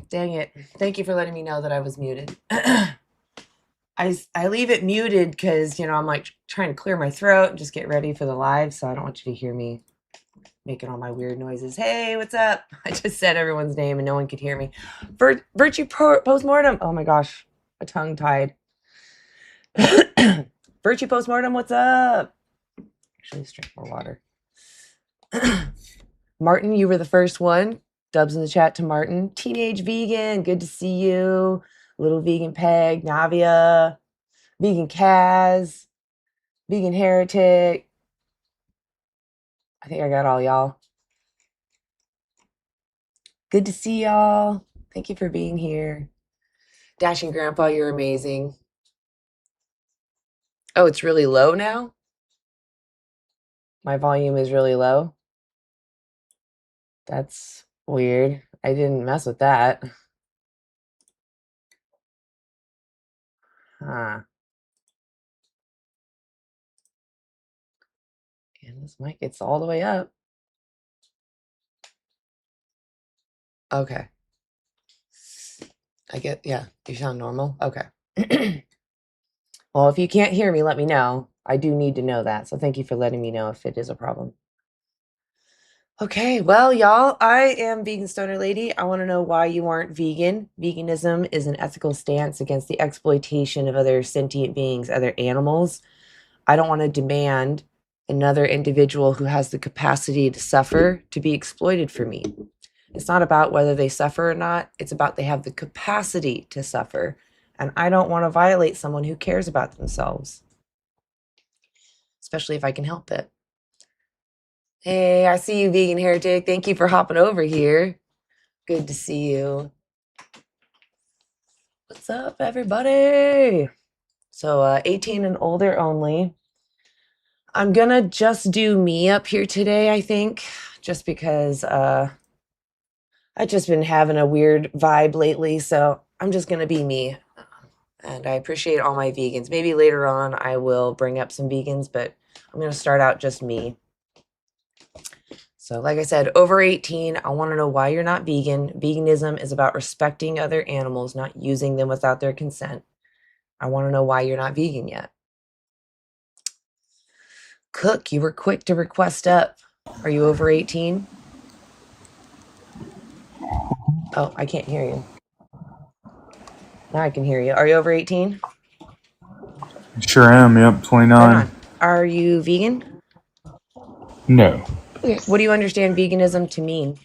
Dang it. Thank you for letting me know that I was muted. I leave it muted because, I'm like trying to clear my throat and just get ready for the live. So I don't want you to hear me making all my weird noises. Hey, what's up? I just said everyone's name and no one could hear me. Virtue postmortem. Oh my gosh. A tongue tied. Virtue postmortem. What's up? Actually, let's drink more water. Martin, you were the first one. Dubs in the chat to Martin. Teenage vegan. Good to see you. Little vegan peg. Navia. Vegan Kaz. Vegan heretic. I think I got all y'all. Good to see y'all. Thank you for being here. Dashing Grandpa, you're amazing. Oh, it's really low now? My volume is really low? That's weird. I didn't mess with that. Huh. And this mic gets all the way up. Okay. Yeah, you sound normal? Okay. Well, if you can't hear me, let me know. I do need to know that. So thank you for letting me know if it is a problem. Okay, well, y'all, I am Vegan Stoner Lady. I want to know why you aren't vegan. Veganism is an ethical stance against the exploitation of other sentient beings, other animals. I don't want to demand another individual who has the capacity to suffer to be exploited for me. It's not about whether they suffer or not. It's about they have the capacity to suffer. And I don't want to violate someone who cares about themselves, especially if I can help it. Hey, I see you, Vegan Heretic. Thank you for hopping over here. Good to see you. What's up, everybody? So 18 and older only. I'm gonna just do me up here today, I think, just because I've just been having a weird vibe lately, so I'm just gonna be me. And I appreciate all my vegans. Maybe later on I will bring up some vegans, but I'm gonna start out just me. So like I said, over 18, I want to know why you're not vegan. Veganism is about respecting other animals, not using them without their consent. I want to know why you're not vegan yet. Cook, you were quick to request up. Are you over 18? Oh, I can't hear you. Now I can hear you. Are you over 18? Sure am, yep, 29. Are you vegan? No. Okay. What do you understand veganism to mean?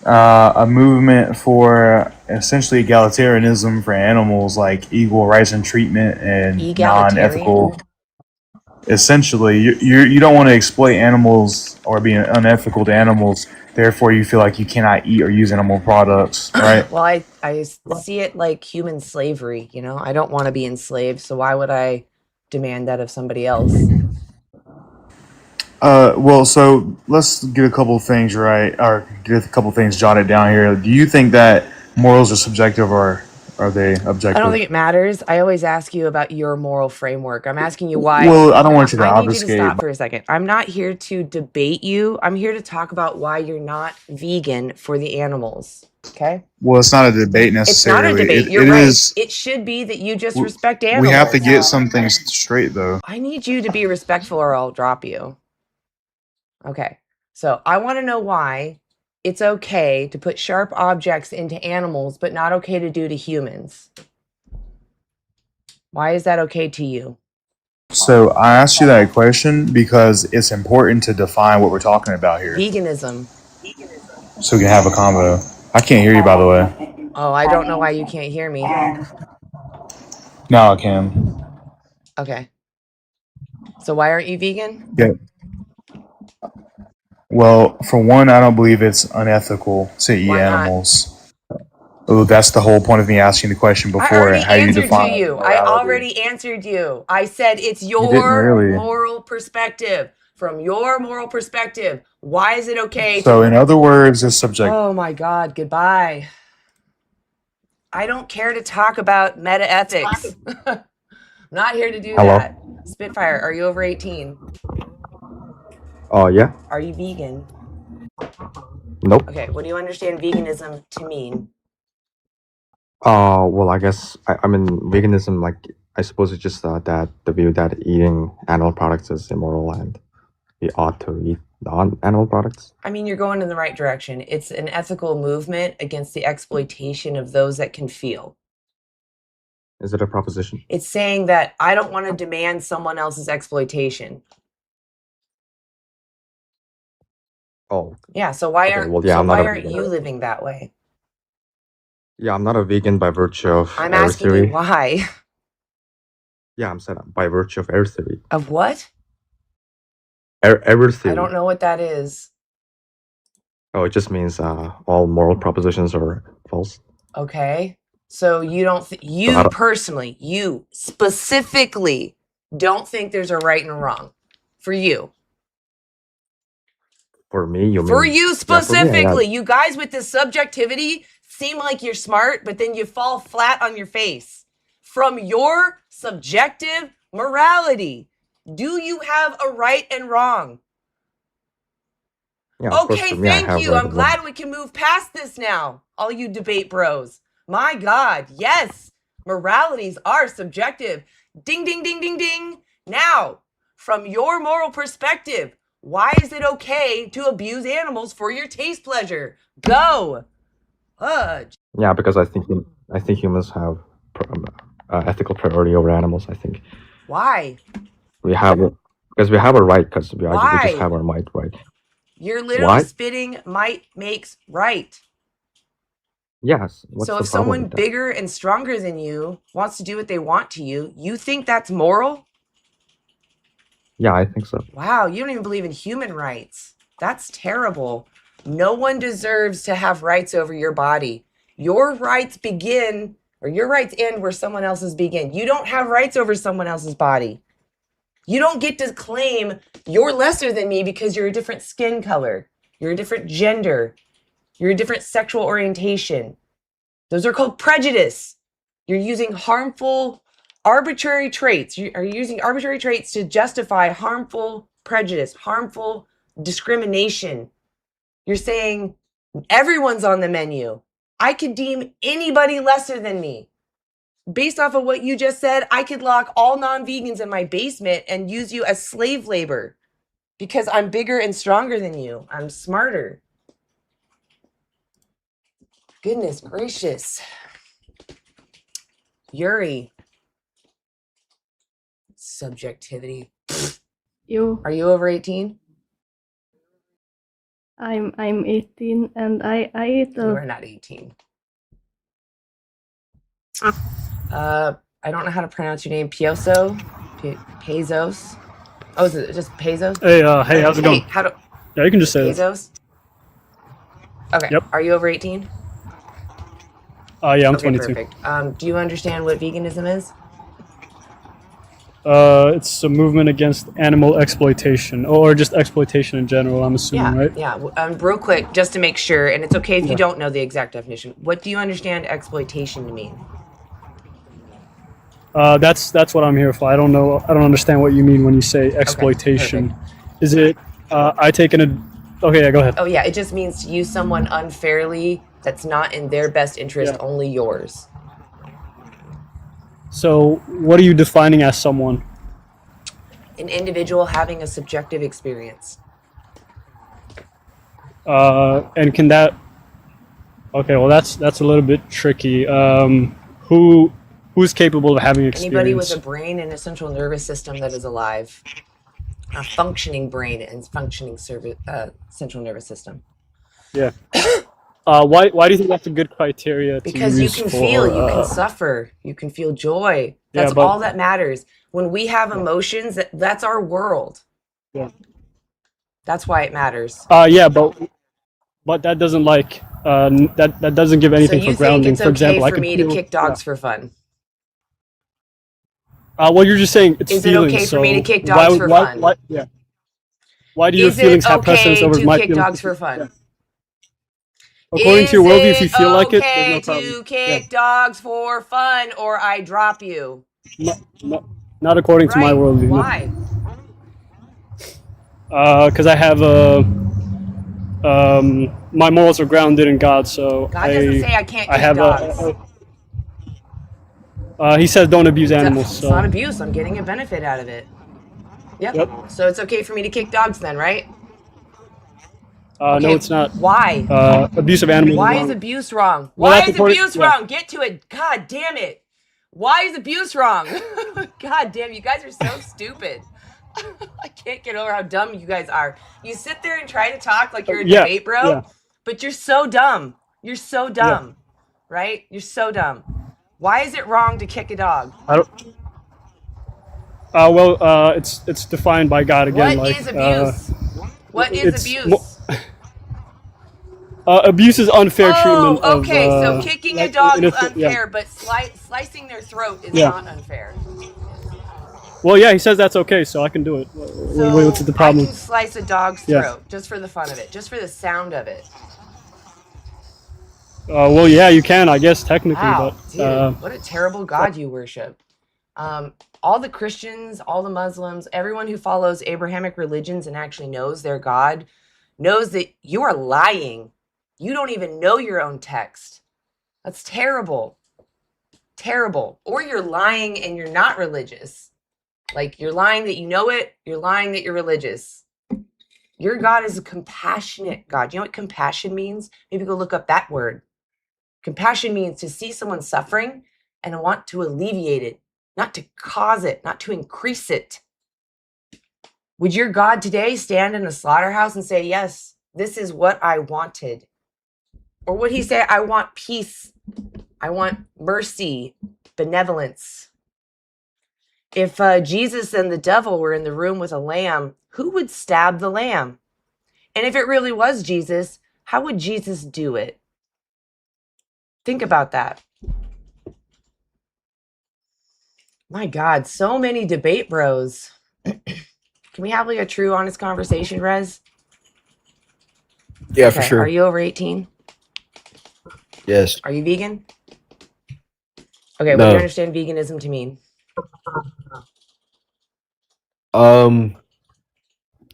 A movement for essentially egalitarianism for animals, like equal rights and treatment and non-ethical. Essentially, you don't want to exploit animals or be unethical to animals. Therefore, you feel like you cannot eat or use animal products, right? Well, I see it like human slavery, I don't want to be enslaved, so why would I demand that of somebody else? Well, so let's get a couple of things right, or get a couple of things jotted down here. Do you think that morals are subjective, or are they objective? I don't think it matters. I always ask you about your moral framework. I'm asking you why. Well, I don't want you to obfuscate. I need you to stop for a second. I'm not here to debate you. I'm here to talk about why you're not vegan for the animals. Okay? Well, it's not a debate necessarily. It's not a debate. You're right. It should be that you just respect animals. We have to get some things straight, though. I need you to be respectful or I'll drop you. Okay. So I want to know why it's okay to put sharp objects into animals, but not okay to do to humans. Why is that okay to you? So I asked you that question because it's important to define what we're talking about here. Veganism. So we can have a combo. I can't hear you, by the way. Oh, I don't know why you can't hear me. Now I can. Okay. So why aren't you vegan? Yeah. Well, for one, I don't believe it's unethical to eat animals. Oh, that's the whole point of me asking the question before. I already answered to you. I already answered you. I said it's your moral perspective. From your moral perspective, why is it okay? So in other words, it's subjective. Oh my God, goodbye. I don't care to talk about meta ethics. I'm not here to do that. Spitfire, are you over 18? Oh, yeah. Are you vegan? Nope. Okay, what do you understand veganism to mean? Well, I guess I mean veganism. Like, I suppose it's just that the view that eating animal products is immoral and we ought to eat non-animal products. I mean, you're going in the right direction. It's an ethical movement against the exploitation of those that can feel. Is it a proposition? It's saying that I don't want to demand someone else's exploitation. Oh. Yeah, so why aren't you living that way? Yeah, I'm not a vegan by virtue of I'm asking you why. Yeah, I'm saying by virtue of error theory. Of what? Error theory. I don't know what that is. Oh, it just means all moral propositions are false. Okay. So you don't personally, you specifically don't think there's a right and a wrong for you. For me, you mean? For you specifically. You guys with this subjectivity seem like you're smart, but then you fall flat on your face. From your subjective morality, do you have a right and wrong? Yeah, okay, thank you. I'm glad we can move past this now, all you debate bros. My God, yes, moralities are subjective. Ding, ding, ding, ding, ding. Now, from your moral perspective, why is it okay to abuse animals for your taste pleasure? Go. Yeah, because I think humans have ethical priority over animals. I think. Why? Because we have a right. Because we just have our might, right? You're literally spitting might makes right. Yes. So if someone bigger and stronger than you wants to do what they want to you, you think that's moral? Yeah, I think so. Wow, you don't even believe in human rights. That's terrible. No one deserves to have rights over your body. Your rights begin, or your rights end where someone else's begin. You don't have rights over someone else's body. You don't get to claim you're lesser than me because you're a different skin color. You're a different gender. You're a different sexual orientation. Those are called prejudice. You're using harmful, arbitrary traits. You are using arbitrary traits to justify harmful prejudice, harmful discrimination. You're saying everyone's on the menu. I could deem anybody lesser than me. Based off of what you just said, I could lock all non-vegans in my basement and use you as slave labor because I'm bigger and stronger than you. I'm smarter. Goodness gracious. Yuri. Subjectivity. Are you over 18? I'm 18 and I eat You are not 18. I don't know how to pronounce your name. Pioso? Pezos? Oh, is it just Pezos? Hey, how's it going? Yeah, you can just say Pezos? Okay. Yep. Are you over 18? Yeah, I'm 22. Perfect. Do you understand what veganism is? It's a movement against animal exploitation, or just exploitation in general, I'm assuming, right? Yeah. Real quick, just to make sure, and it's okay if you don't know the exact definition. What do you understand exploitation to mean? That's what I'm here for. I don't understand what you mean when you say exploitation. Okay, is it, okay, yeah, go ahead. Oh yeah, it just means to use someone unfairly that's not in their best interest, only yours. So, what are you defining as someone? An individual having a subjective experience. And can that... Okay, well, that's a little bit tricky. Who's capable of having experience? Anybody with a brain and a central nervous system that is alive. A functioning brain and functioning central nervous system. Yeah. Why do you think that's a good criteria to use? Because you can feel, you can suffer, you can feel joy. That's all that matters. When we have emotions, that's our world. Yeah. That's why it matters. Yeah, but that doesn't that doesn't give anything for grounding. So you think it's okay for me to kick dogs for fun? Well, you're just saying it's feelings. Is it okay for me to kick dogs for fun? Why do your feelings have precedence over my feelings? Is it okay to kick dogs for fun? Yeah. According to your worldview, if you feel like it, there's no problem. Is it okay to kick dogs for fun, or I drop you? Not according to my worldview. Why? Because I have my morals are grounded in God, so God doesn't say I can't I kick have dogs. He says don't abuse animals. It's So not abuse. I'm getting a benefit out of it. Yep. So it's okay for me to kick dogs then, right? Okay. No, it's not. Why? Abuse of animals. Why is abuse wrong? Well, Why that's is according- abuse yeah. wrong? Get to it. God damn it. Why is abuse wrong? God damn, you guys are so stupid. I can't get over how dumb you guys are. You sit there and try to talk like you're a debate bro, but you're so dumb. You're so dumb, right? You're so dumb. Why is it wrong to kick a dog? I don't. Well, it's defined by God again. What is abuse? What is abuse? Abuse is unfair treatment. Okay, of, so kicking a dog is unfair, yeah. but slicing their throat is not unfair. Well, yeah, he says that's okay, so I can do it. So what's the problem? I can slice a dog's throat just for the fun of it, just for the sound of it. Well, yeah, you can, I guess, technically. Wow, but dude, what a terrible God you worship. All the Christians, all the Muslims, everyone who follows Abrahamic religions and actually knows their God knows that you are lying. You don't even know your own text. That's terrible. Terrible. Or you're lying and you're not religious. Like, you're lying that you know it. You're lying that you're religious. Your God is a compassionate God. You know what compassion means? Maybe go look up that word. Compassion means to see someone suffering and want to alleviate it, not to cause it, not to increase it. Would your God today stand in a slaughterhouse and say, yes, this is what I wanted? Or would he say, I want peace, I want mercy, benevolence? If Jesus and the devil were in the room with a lamb, who would stab the lamb? And if it really was Jesus, how would Jesus do it? Think about that. My God, so many debate bros. Can we have like a true, honest conversation, Rez? Yeah, Okay. for sure. Are you over 18? Yes. Are you vegan? Okay, what do No. you understand veganism to mean?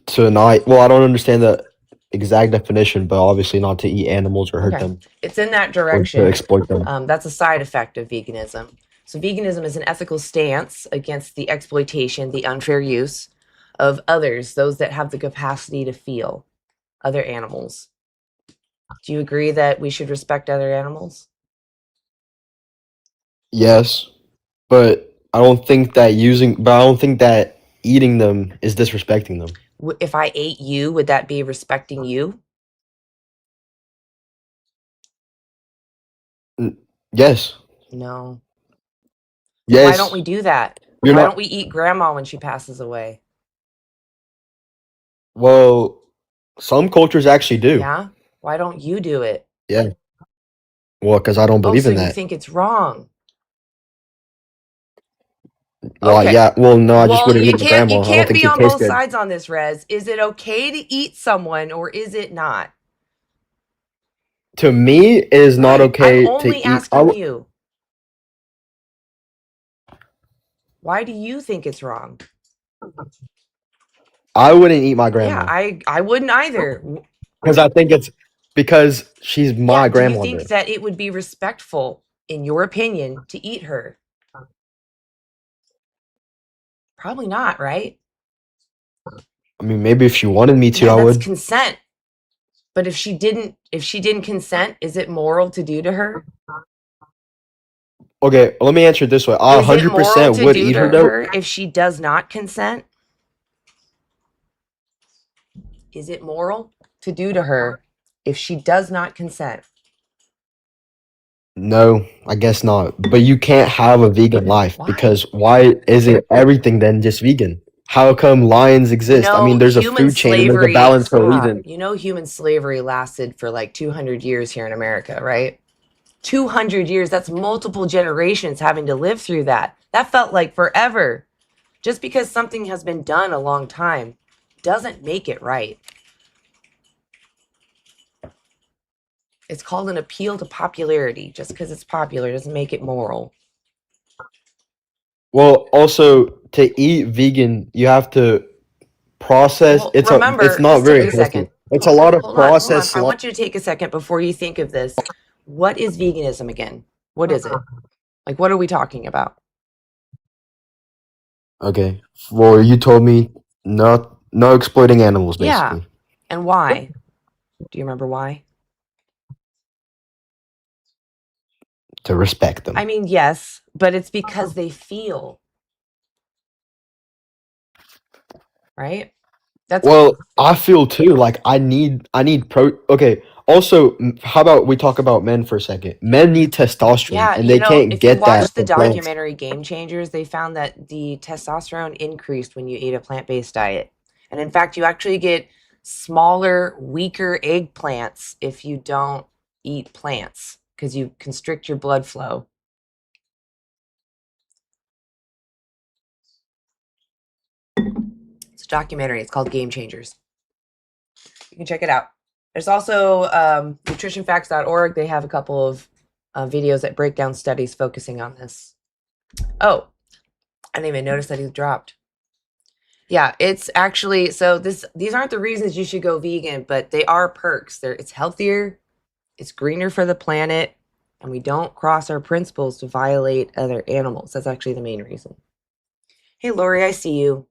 To not. Well, I don't understand the exact definition, but obviously not to eat animals or hurt them It's in that or direction. to exploit them. That's a side effect of veganism. So veganism is an ethical stance against the exploitation, the unfair use of others, those that have the capacity to feel, other animals. Do you agree that we should respect other animals? Yes, but I don't think that eating them is disrespecting them. If I ate you, would that be respecting you? Yes. No. Yes. Why don't we do that? Why don't we eat grandma when she passes away? Well, some cultures actually do. Yeah? Why don't you do it? Yeah. Well, because I don't believe in So you that. think it's wrong? Well, Okay. yeah. Well, no, I just Well, wouldn't you eat my grandma. I don't can't think be she on tastes both good. sides on this, Rez. Is it okay to eat someone or is it not? To me, it is not Right. okay I'm to only eat. asking you. Why do you think it's wrong? I wouldn't eat my grandma. Yeah, I wouldn't either. Because I think it's because she's my Yeah, do you grandmother. think that it would be respectful, in your opinion, to eat her? Probably not, right? I mean, maybe if she wanted me to, Yeah, I that's would. consent. But if she didn't consent, is it moral to do to her? Okay, let me answer it this way. I Is it moral 100% to would do eat to her though. her if she does not consent? Is it moral to do to her if she does not consent? No, I guess not. But you can't have a vegan life Why? because why isn't everything then just vegan? How come lions exist? I mean, there's a human food chain and there's a slavery. balance for a reason. You know, human slavery lasted for like 200 years here in America, right? 200 years. That's multiple generations having to live through that. That felt like forever. Just because something has been done a long time doesn't make it right. It's called an appeal to popularity. Just because it's popular doesn't make it moral. Well, also to eat vegan, you have to process. Well, It's remember, not just very take a healthy. second. It's a lot of Hold on. processed. I want you to take a second before you think of this. What is veganism again? What is it? Like, what are we talking about? Okay. Well, you told me no exploiting animals, Yeah. basically. And why? Do you remember why? To respect them. I mean, yes, but it's because they feel. Right? Well, I feel too like I need okay. Also, how about we talk about men for a second? Men need testosterone, Yeah, and they can't if you get that watch the from plants. documentary Game Changers, they found that the testosterone increased when you ate a plant-based diet. And in fact, you actually get smaller, weaker eggplants if you don't eat plants because you constrict your blood flow. It's a documentary. It's called Game Changers. You can check it out. There's also nutritionfacts.org. They have a couple of videos that break down studies focusing on this. Oh, I didn't even notice that he dropped. Yeah, it's actually, so these aren't the reasons you should go vegan, but they are perks. It's healthier, it's greener for the planet, and we don't cross our principles to violate other animals. That's actually the main reason. Hey, Lori, I see you.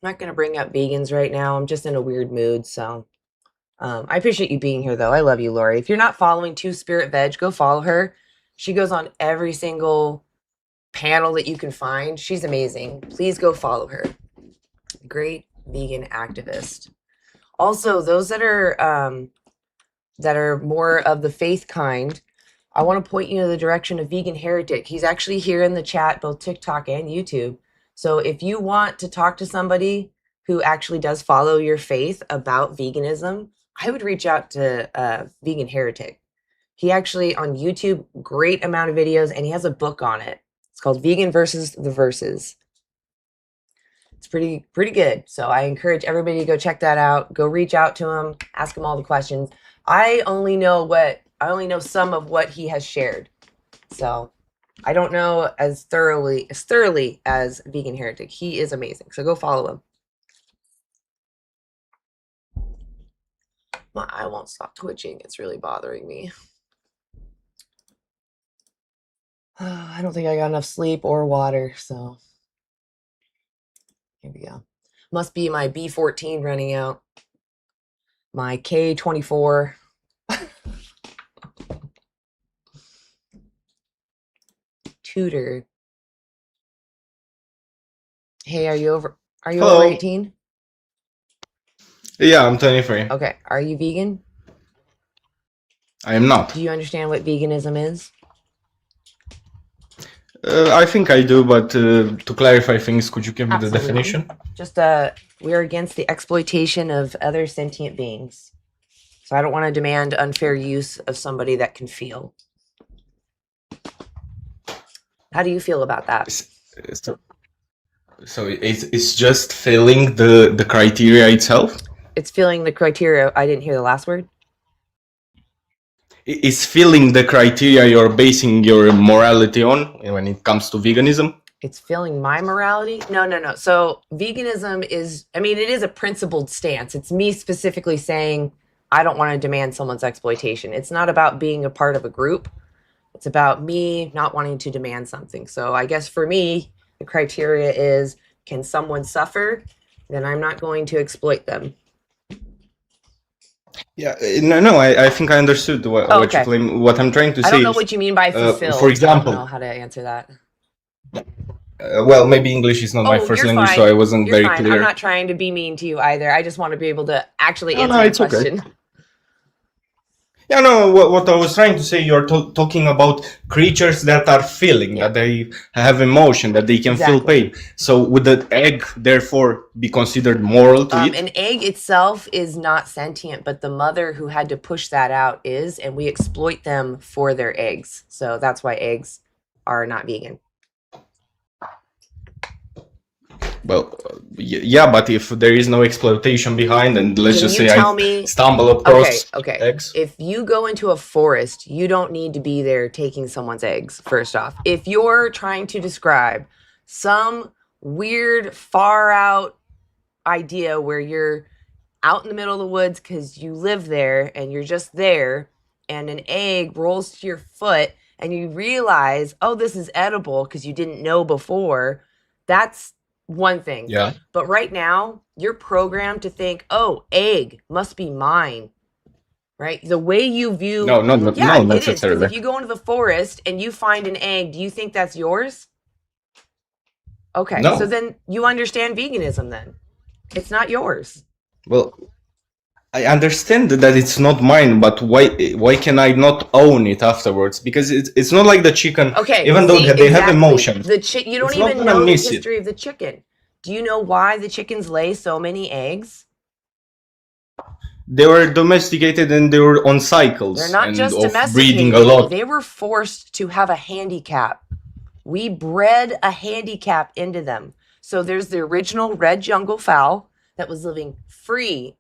I'm not going to bring up vegans right now. I'm just in a weird mood, so I appreciate you being here, though. I love you, Lori. If you're not following Two Spirit Veg, go follow her. She goes on every single panel that you can find. She's amazing. Please go follow her. Great vegan activist. Also, those that are more of the faith kind, I want to point you in the direction of Vegan Heretic. He's actually here in the chat, both TikTok and YouTube. So if you want to talk to somebody who actually does follow your faith about veganism, I would reach out to Vegan Heretic. He actually on YouTube, great amount of videos, and he has a book on it. It's called Vegan versus the Verses. It's pretty good. So I encourage everybody to go check that out. Go reach out to him, ask him all the questions. I only know some of what he has shared. So I don't know as thoroughly as Vegan Heretic. He is amazing. So go follow him. My eye won't stop twitching. It's really bothering me. I don't think I got enough sleep or water, so here we go. Must be my B14 running out. My K24. Tutor. Hey, are you over Hello. 18? Yeah, I'm 23. Okay. Are you vegan? I am not. Do you understand what veganism is? I think I do, but to clarify things, could you give me Absolutely. the definition? Just we're against the exploitation of other sentient beings. So I don't want to demand unfair use of somebody that can feel. How do you feel about that? So it's just filling the criteria itself? It's filling the criteria. I didn't hear the last word. It's filling the criteria you're basing your morality on when it comes to veganism? It's filling my morality? No. So veganism is, it is a principled stance. It's me specifically saying, I don't want to demand someone's exploitation. It's not about being a part of a group. It's about me not wanting to demand something. So I guess for me, the criteria is, can someone suffer? Then I'm not going to exploit them. Yeah, no, I think I understood what you claim. What I'm trying to say I don't know what you mean by fulfill. For example, I don't know how to answer that. Well, maybe English is not my first language, so I wasn't very clear. I'm not trying to be mean to you either. I just want to be able to actually answer your question. Okay. Yeah, no, what I was trying to say, you're talking about creatures that are feeling, that they have emotion, that they can feel pain. So would the egg, therefore, be considered moral to eat? An egg itself is not sentient, but the mother who had to push that out is, and we exploit them for their eggs. So that's why eggs are not vegan. Well, yeah, but if there is no exploitation behind, and let's just say I stumble across eggs. If you go into a forest, you don't need to be there taking someone's eggs, first off. If you're trying to describe some weird, far out idea where you're out in the middle of the woods because you live there and you're just there, and an egg rolls to your foot and you realize, oh, this is edible because you didn't know before, that's one thing. Yeah. But right now, you're programmed to think, oh, egg must be mine. Right? The way you view... No, yeah, no, it is. Because necessarily. if you go into the forest and you find an egg, do you think that's yours? Okay, No. so then you understand veganism then. It's not yours. Well, I understand that it's not mine, but why can I not own it afterwards? Because it's not like the chicken, Okay, even though they have exactly. emotions. You don't It's not even gonna know the miss it. history of the chicken. Do you know why the chickens lay so many eggs? They were domesticated and they were on cycles. They're not and just of domesticated. breeding a lot. They were forced to have a handicap. We bred a handicap into them. So there's the original red jungle fowl that was living free.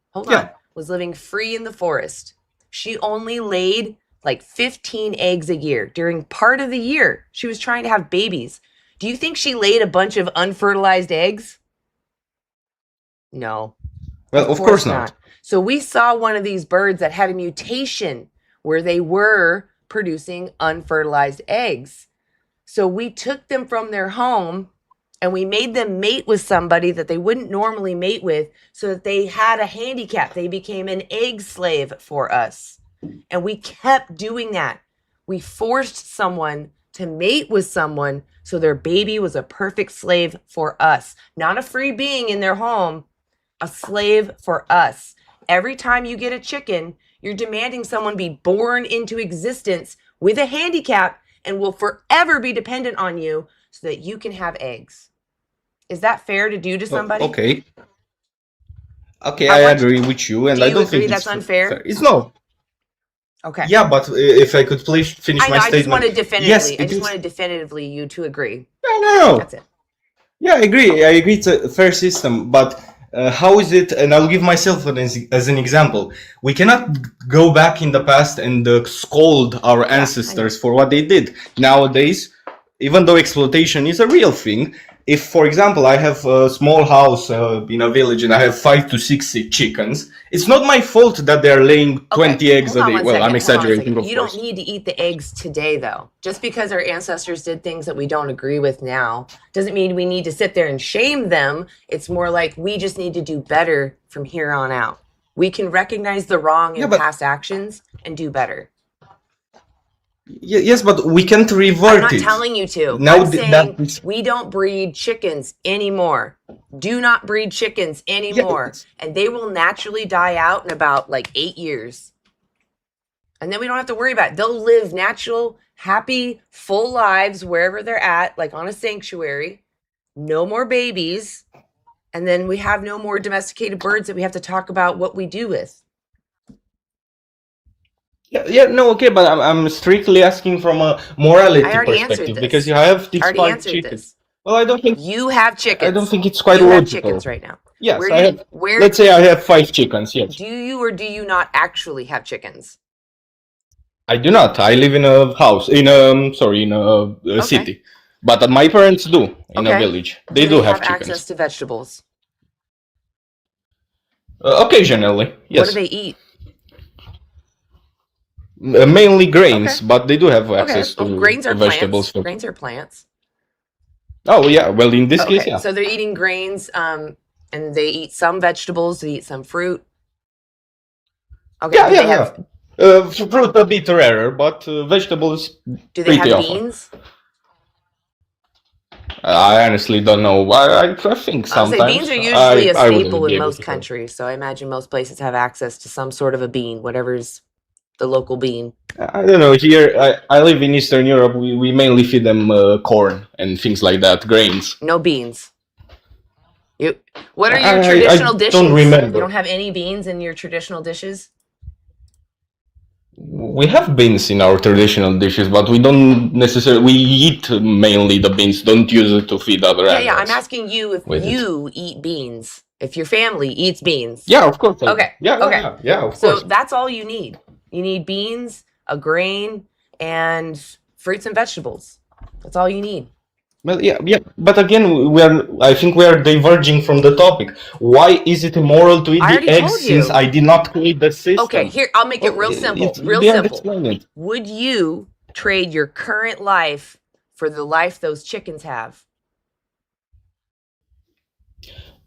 Was living free in the forest. She only laid like 15 eggs a year. During part of the year, she was trying to have babies. Do you think she laid a bunch of unfertilized eggs? No. Well, of course not. So we saw one of these birds that had a mutation where they were producing unfertilized eggs. So we took them from their home and we made them mate with somebody that they wouldn't normally mate with so that they had a handicap. They became an egg slave for us. And we kept doing that. We forced someone to mate with someone so their baby was a perfect slave for us. Not a free being in their home, a slave for us. Every time you get a chicken, you're demanding someone be born into existence with a handicap and will forever be dependent on you so that you can have eggs. Is that fair to do to somebody? Okay, I agree with you, and do I you don't agree think that's it's unfair? It's no. Okay. Yeah, but if I could please finish my I just statement. wanted definitively. Yes, I just wanted definitively you to agree. No. That's it. Yeah, I agree. It's a fair system, but how is it? And I'll give myself as an example. We cannot go back in the past and scold our ancestors for what they did. Nowadays, even though exploitation is a real thing, if, for example, I have a small house in a village and I have 5 to 6 chickens, it's not my fault that they're laying 20 eggs a day. Well, I'm exaggerating, of You course. don't need to eat the eggs today, though. Just because our ancestors did things that we don't agree with now doesn't mean we need to sit there and shame them. It's more like we just need to do better from here on out. We can recognize the wrong in past actions and do better. Yes, but we can't revert it. I'm not telling you to. Now I'm saying we don't breed chickens anymore. Do not breed chickens anymore. And they will naturally die out in about like 8 years. And then we don't have to worry about it. They'll live natural, happy, full lives wherever they're at, like on a sanctuary. No more babies. And then we have no more domesticated birds that we have to talk about what we do with. But I'm strictly asking from a morality perspective because you have these 5 chickens. Well, I don't think you have chickens. I don't think it's quite you logical. Have chickens right now. Yes, let's say I have 5 chickens. Yes. Do you or do you not actually have chickens? I do not. I live in a house in a city, but my parents do in a village. They do have chickens. Access to vegetables. Occasionally, yes. What do they eat? Mainly grains, but they do have access to grains are vegetables. Plants. Grains are plants. Oh yeah, well in this case, yeah. So they're eating grains, and they eat some vegetables. They eat some fruit. Okay. Fruit a bit rarer, but vegetables. Do they have beans? I honestly don't know. I think sometimes. Beans are usually a staple in most countries, so I imagine most places have access to some sort of a bean, whatever's the local bean. I don't know. Here, I live in Eastern Europe. We mainly feed them corn and things like that, grains. No beans. What are your traditional dishes? I don't remember. You don't have any beans in your traditional dishes? We have beans in our traditional dishes, but we don't necessarily. We eat mainly the beans. Don't use it to feed other animals. Yeah. I'm asking you if you eat beans. If your family eats beans. Yeah, of course. Okay. Yeah, of course. So that's all you need. You need beans, a grain, and fruits and vegetables. That's all you need. Well, yeah. But again, I think we are diverging from the topic. Why is it immoral to eat I the already eggs told since you. I did not create the Okay, system? here, I'll make it Well, real simple. you didn't explain it. Would you trade your current life for the life those chickens have?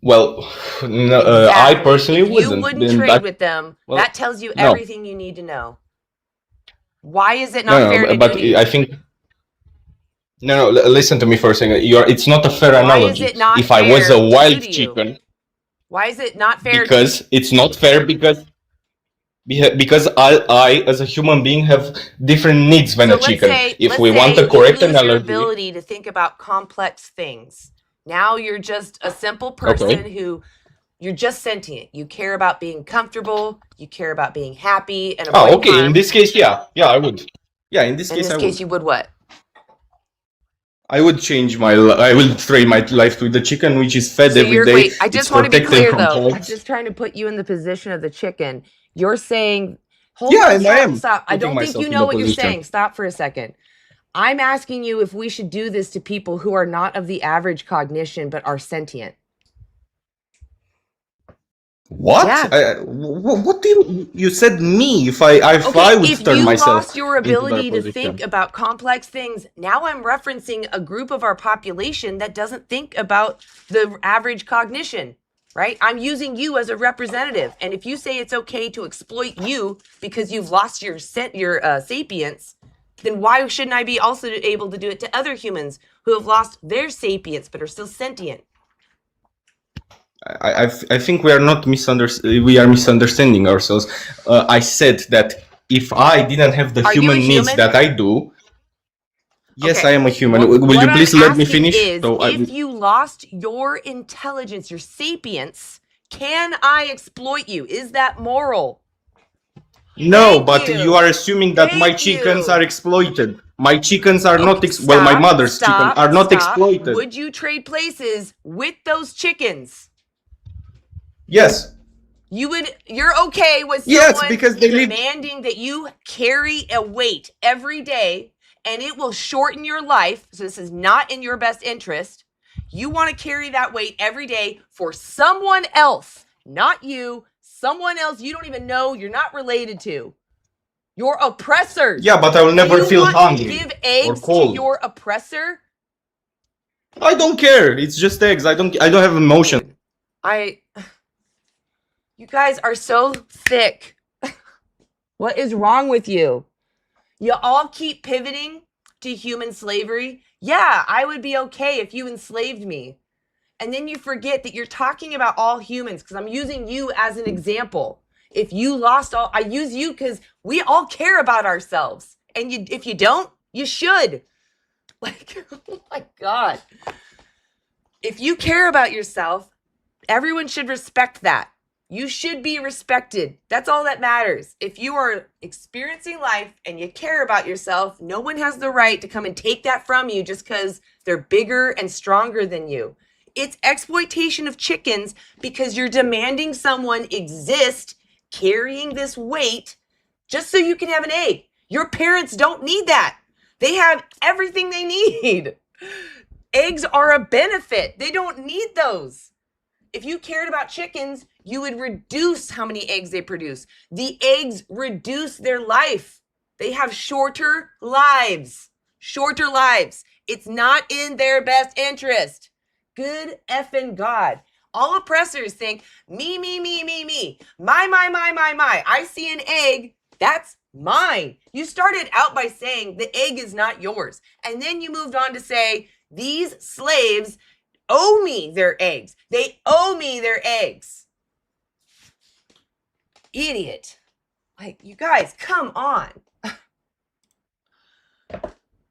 Well, no, I Exactly. personally If you wouldn't. wouldn't Then trade with them, well, that tells you no, everything you need to know. Why is it not no, fair no. to do But to you? I think no. Listen to me for a second. It's not a fair Why is analogy. it not If I was a fair to do wild to you? chicken, Why is it not fair? because it's not fair because I as a human being have different needs than a chicken. If we want a you correct lose your analogy, ability to think about complex things. Now you're just a simple person okay. who you're just sentient. You care about being comfortable. You care about being happy and Oh, avoiding okay. In harm. this case, yeah, I would. Yeah, in this In case, this I case, would. you would what? I would change I will trade my life with the chicken, which is fed So every you're day. wait. I It's just want to be protected clear from though. I'm bugs. just trying to put you in the position of the chicken. You're saying, hold Yeah, on, and I am stop. I putting don't think myself you in know the what you're position. saying. Stop for a second. I'm asking you if we should do this to people who are not of the average cognition but are sentient. What? Yeah. What do you said me? If I would If turn you myself lost your into their ability to position. think about complex things, now I'm referencing a group of our population that doesn't think about the average cognition, right? I'm using you as a representative. And if you say it's okay to exploit you because you've lost your sapience, then why shouldn't I be also able to do it to other humans who have lost their sapience but are still sentient? I think we are not we are misunderstanding ourselves. I said that if I didn't have the Are you a human needs human? that I do, yes, Okay. I am a human. What Will you I'm please let me asking finish? is, if you lost your intelligence, your sapience, can I exploit you? Is that moral? No, Thank but you you. are assuming that my Thank chickens you. are exploited. My chickens are not Okay, well, my mother's chicken stop, are not stop. exploited. Would you trade places with those chickens? Yes. You're okay with Yes, someone because they live. demanding that you carry a weight every day and it will shorten your life. So this is not in your best interest. You want to carry that weight every day for someone else, not you, someone else you don't even know, you're not related to. Your oppressors. Yeah, but I will never feel hungry Give or eggs to cold. your oppressor? I don't care. It's just eggs. I don't have emotion. Dude, you guys are so thick. What is wrong with you? You all keep pivoting to human slavery. Yeah, I would be okay if you enslaved me. And then you forget that you're talking about all humans because I'm using you as an example. If you lost all, I use you because we all care about ourselves. And if you don't, you should. Like, oh my God. If you care about yourself, everyone should respect that. You should be respected. That's all that matters. If you are experiencing life and you care about yourself, no one has the right to come and take that from you just because they're bigger and stronger than you. It's exploitation of chickens because you're demanding someone exist carrying this weight just so you can have an egg. Your parents don't need that. They have everything they need. Eggs are a benefit. They don't need those. If you cared about chickens, you would reduce how many eggs they produce. The eggs reduce their life. They have shorter lives. Shorter lives. It's not in their best interest. Good effing God. All oppressors think, me, me, me, me, me. My. I see an egg. That's mine. You started out by saying the egg is not yours. And then you moved on to say, these slaves owe me their eggs. They owe me their eggs. Idiot. Like, you guys, come on.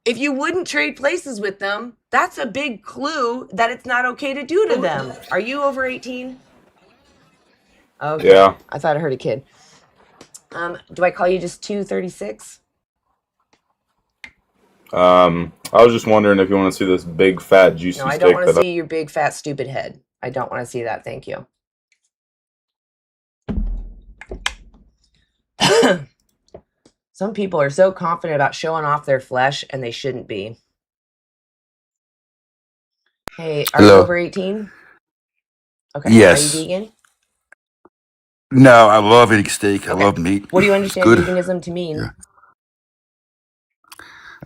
If you wouldn't trade places with them, that's a big clue that it's not okay to do to them. Are you over 18? Okay. Yeah. I thought I heard a kid. Do I call you just 236? I was just wondering if you want to see this big fat juicy No, I steak don't want to that see your big fat stupid head. I don't want to see that. Thank you. Some people are so confident about showing off their flesh and they shouldn't be. Hey, are you Hello. over 18? Okay. Are you Yes. vegan? No, I love eating steak. I Okay. love meat. What do you It's understand good. veganism to mean? Yeah.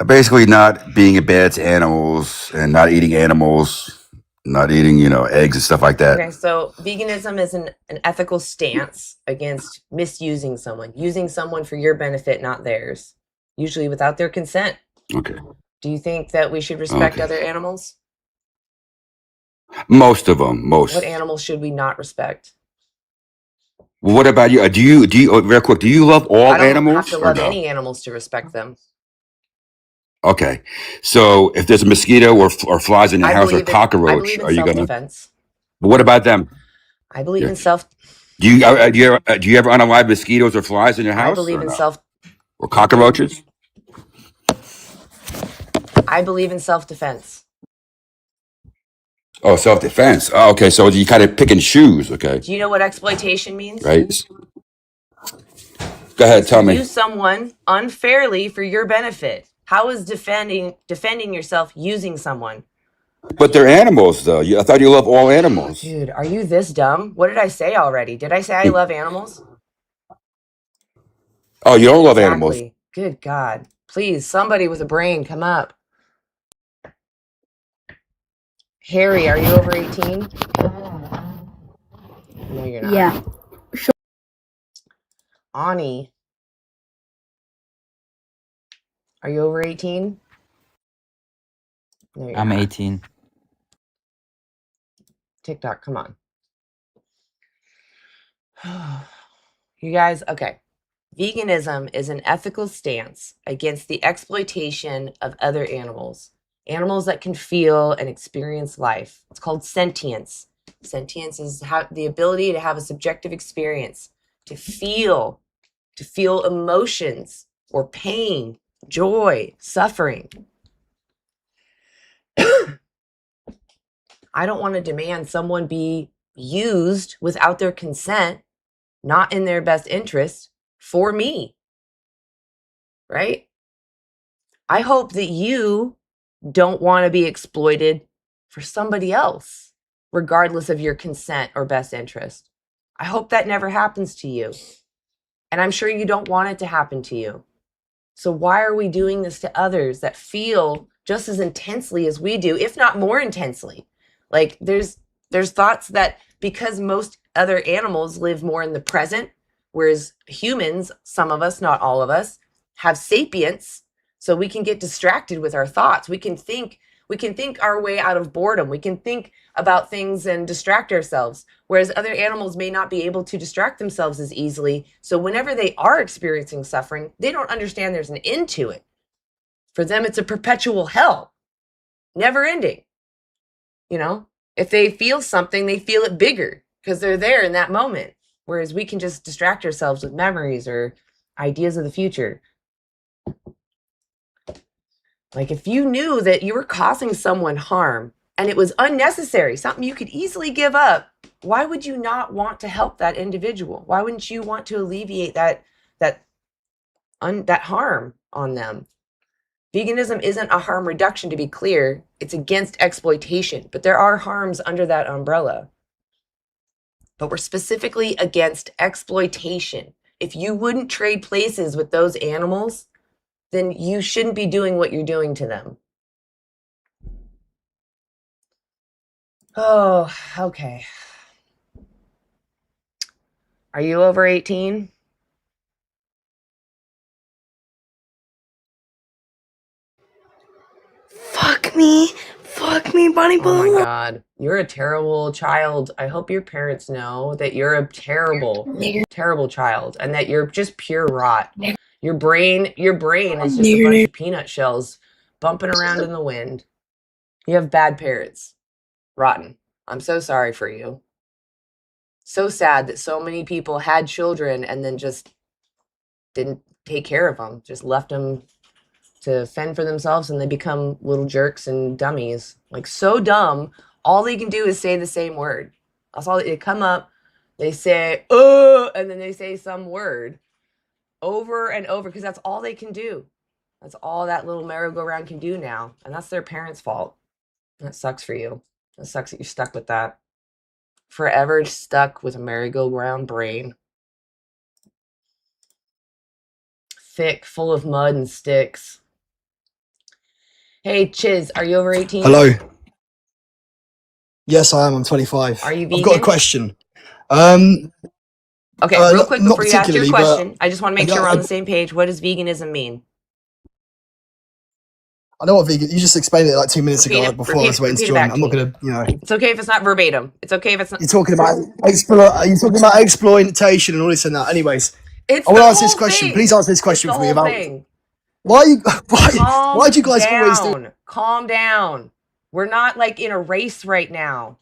Basically, not being bad to animals and not eating animals, not eating, eggs and stuff like that. Okay, so veganism is an ethical stance against misusing someone, using someone for your benefit, not theirs, usually without their consent. Okay. Do you think that we should respect Okay. other animals? Most of them. What Most. animals should we not respect? Well, what about you? Real quick, do you love I all don't have animals to or love no? any animals to respect them. Okay. So if there's a mosquito or flies in your I house or believe cockroach, in are you gonna? self-defense. But what about them? I believe Yeah. in self Do you ever unalive mosquitoes or flies in your I house believe or in no? self Or cockroaches? I believe in self-defense. Oh, self-defense. Oh, okay. So you kind of pick and choose. Okay. Do you know what exploitation means? Right. Go ahead. It's to Tell me. use someone unfairly for your benefit. How is defending yourself using someone? But they're animals, though. I thought you love all animals. Dude, are you this dumb? What did I say already? Did I say I love animals? Oh, you don't love animals. Exactly. Good God. Please, somebody with a brain, come up. Harry, are you over 18? No, you're not. Yeah. Ani, are you over 18? No, you're I'm not. 18. TikTok, come on. You guys, okay. Veganism is an ethical stance against the exploitation of other animals, animals that can feel and experience life. It's called sentience. Sentience is the ability to have a subjective experience, to feel emotions or pain, joy, suffering. I don't want to demand someone be used without their consent, not in their best interest, for me. Right? I hope that you don't want to be exploited for somebody else, regardless of your consent or best interest. I hope that never happens to you. And I'm sure you don't want it to happen to you. So why are we doing this to others that feel just as intensely as we do, if not more intensely? Like there's thoughts that because most other animals live more in the present, whereas humans, some of us, not all of us, have sapience, so we can get distracted with our thoughts. We can think our way out of boredom. We can think about things and distract ourselves, whereas other animals may not be able to distract themselves as easily. So whenever they are experiencing suffering, they don't understand there's an end to it. For them, it's a perpetual hell, never ending. You know, if they feel something, they feel it bigger because they're there in that moment. Whereas we can just distract ourselves with memories or ideas of the future. Like if you knew that you were causing someone harm and it was unnecessary, something you could easily give up, why would you not want to help that individual? Why wouldn't you want to alleviate that harm on them? Veganism isn't a harm reduction, to be clear. It's against exploitation, but there are harms under that umbrella. But we're specifically against exploitation. If you wouldn't trade places with those animals, then you shouldn't be doing what you're doing to them. Oh, okay. Are you over 18? Fuck me, Bunny Boo. Oh my God. You're a terrible child. I hope your parents know that you're a terrible, terrible child and that you're just pure rot. Your brain is just a bunch of peanut shells bumping around in the wind. You have bad parents. Rotten. I'm so sorry for you. So sad that so many people had children and then just didn't take care of them, just left them to fend for themselves and they become little jerks and dummies. Like so dumb, all they can do is say the same word. That's all they come up, they say, and then they say some word over and over because that's all they can do. That's all that little merry-go-round can do now. And that's their parents' fault. That sucks for you. It sucks that you're stuck with that. Forever stuck with a merry-go-round brain. Thick, full of mud and sticks. Hey, Chiz, are you over 18? Hello. Yes, I am. I'm 25. Are you vegan? I've got a question. Okay, real quick not before you ask your particularly, question, I just want to make sure we're on the I same page. What does veganism mean? know what vegan. You just explained it like 2 minutes Repeat ago, it- before I was waiting to repeat it join. back I'm to not me. gonna, you know. It's okay if it's not verbatim. It's okay if it's not. You're talking about exploitation and all this and that. Anyways, It's I want the to answer this whole question. thing. Please answer this question It's for the me whole about thing. why do you guys always do? Calm down. We're not like in a race right now.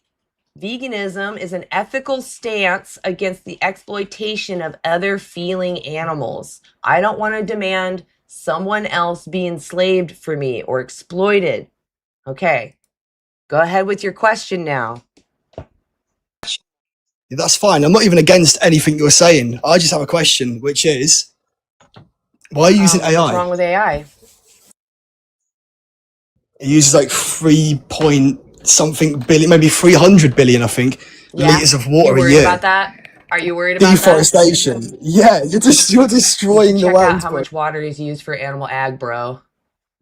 Veganism is an ethical stance against the exploitation of other feeling animals. I don't want to demand someone else be enslaved for me or exploited. Okay, go ahead with your question now. That's fine. I'm not even against anything you're saying. I just have a question, which is, why are you using AI? What's wrong with AI? It uses like 3 point something billion, maybe 300 billion, I think, liters of water You a worried year. about that? Are you worried about that? Deforestation. Yeah, you're destroying the Check land. out how bro. much water is used for animal ag, bro.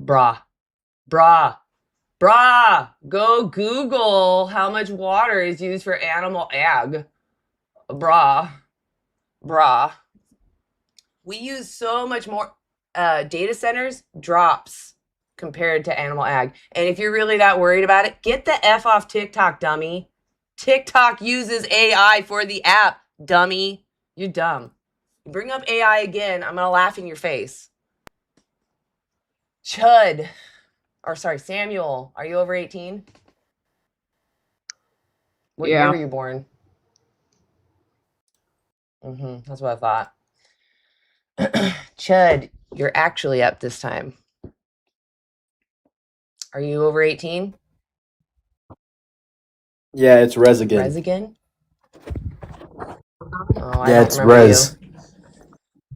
Brah. Go Google how much water is used for animal ag. Brah. We use so much more data centers, drops compared to animal ag. And if you're really that worried about it, get the F off TikTok, dummy. TikTok uses AI for the app, dummy. You're dumb. You bring up AI again, I'm gonna laugh in your face. Samuel, are you over 18? What year were you born? That's what I thought. Chud, you're actually up this time. Are you over 18? Yeah, it's Rez again. Rez again? Oh, I Yeah, don't it's remember Rez.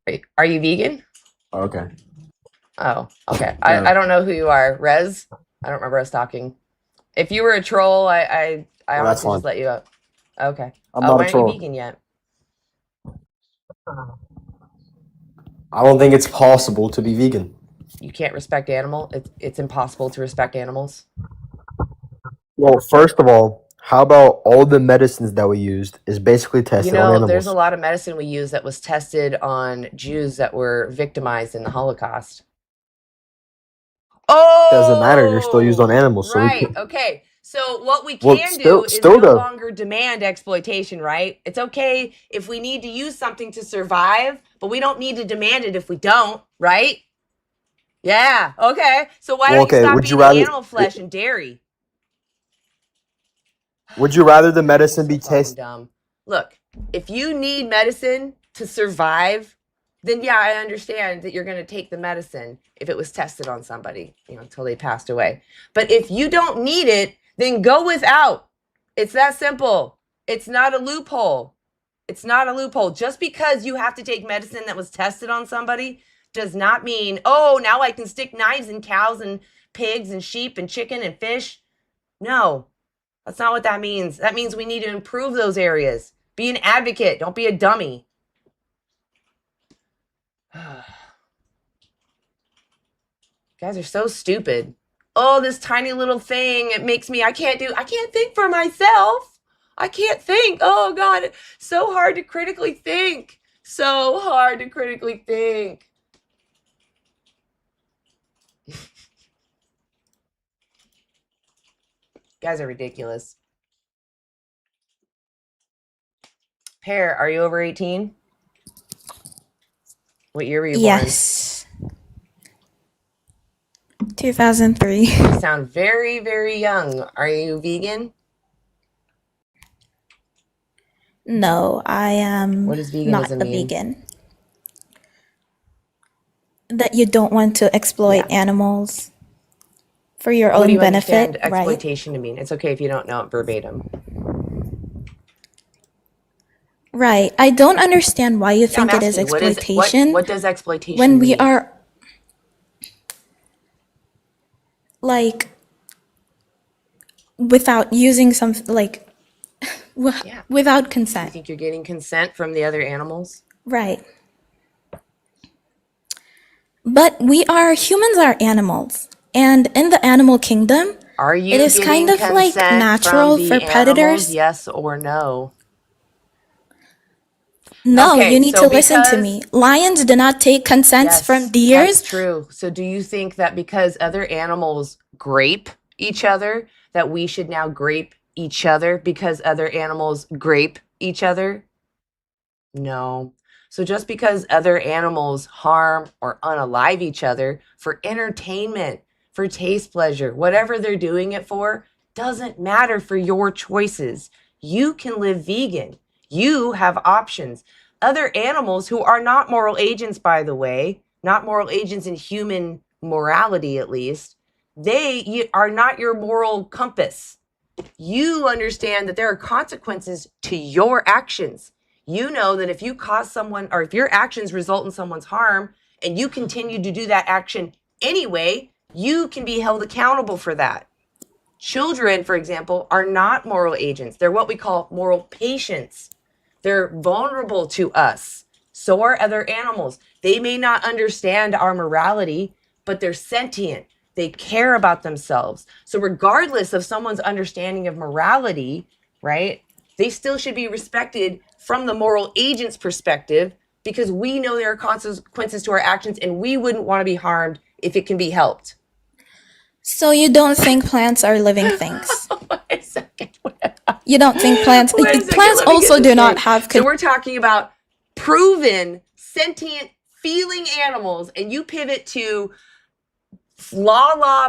you. Are you vegan? Okay. Oh, okay. No. I don't know who you are. Rez? I don't remember us talking. If you were a troll, I Well, that's honestly just fine. let you up. Okay. I'm not Why a aren't troll. you vegan yet? I don't think it's possible to be vegan. You can't respect animal. It's impossible to respect animals. Well, first of all, how about all the medicines that we used is basically tested on animals? There's a lot of medicine we use that was tested on Jews that were victimized in the Holocaust. Oh, Doesn't matter. They're still used on animals. Right. So Okay. So what we Well, can still- do is still no though. longer demand exploitation, right? It's okay if we need to use something to survive, but we don't need to demand it if we don't, right? Yeah. Okay. So why don't you stop would you eating rather- animal flesh and dairy? would you rather the medicine be So fucking tested? dumb. Look, if you need medicine to survive, then yeah, I understand that you're going to take the medicine if it was tested on somebody, until they passed away. But if you don't need it, then go without. It's that simple. It's not a loophole. It's not a loophole. Just because you have to take medicine that was tested on somebody does not mean, oh, now I can stick knives in cows and pigs and sheep and chicken and fish. No, that's not what that means. That means we need to improve those areas. Be an advocate. Don't be a dummy. Guys are so stupid. Oh, this tiny little thing, it makes me, I can't think for myself. I can't think. Oh God, so hard to critically think. So hard to critically think. Guys are ridiculous. Pear, are you over 18? What year were you born? Yes. 2003. You sound very, very young. Are you vegan? No, I am What does not veganism a mean? vegan. That you don't want to exploit animals for your What do own you benefit, understand right? exploitation to mean? It's okay if you don't know it verbatim. Right. I don't understand why you Yeah, I'm think it is asking you, exploitation what does exploitation when we mean? are without using some like Yeah. without You consent. think you're getting consent from the other animals? Right. But humans are animals. And in the animal kingdom, Are it you is kind getting of like consent from natural for the animals? predators. Yes or no? No, Okay, you need so to listen to because me. Lions do not take consents from yes, that's deers. true. So do you think that because other animals grape each other, that we should now grape each other because other animals grape each other? No. So just because other animals harm or unalive each other for entertainment, for taste pleasure, whatever they're doing it for, doesn't matter for your choices. You can live vegan. You have options. Other animals who are not moral agents, by the way, not moral agents in human morality at least, they are not your moral compass. You understand that there are consequences to your actions. You know that if you cause someone or if your actions result in someone's harm and you continue to do that action anyway, you can be held accountable for that. Children, for example, are not moral agents. They're what we call moral patients. They're vulnerable to us. So are other animals. They may not understand our morality, but they're sentient. They care about themselves. So regardless of someone's understanding of morality, right, they still should be respected from the moral agent's perspective because we know there are consequences to our actions and we wouldn't want to be harmed if it can be helped. So you don't think plants are living things? Wait a second. You don't think plants... Wait a second, Plants let me get also this do not straight. have... So we're talking about proven sentient feeling animals, and you pivot to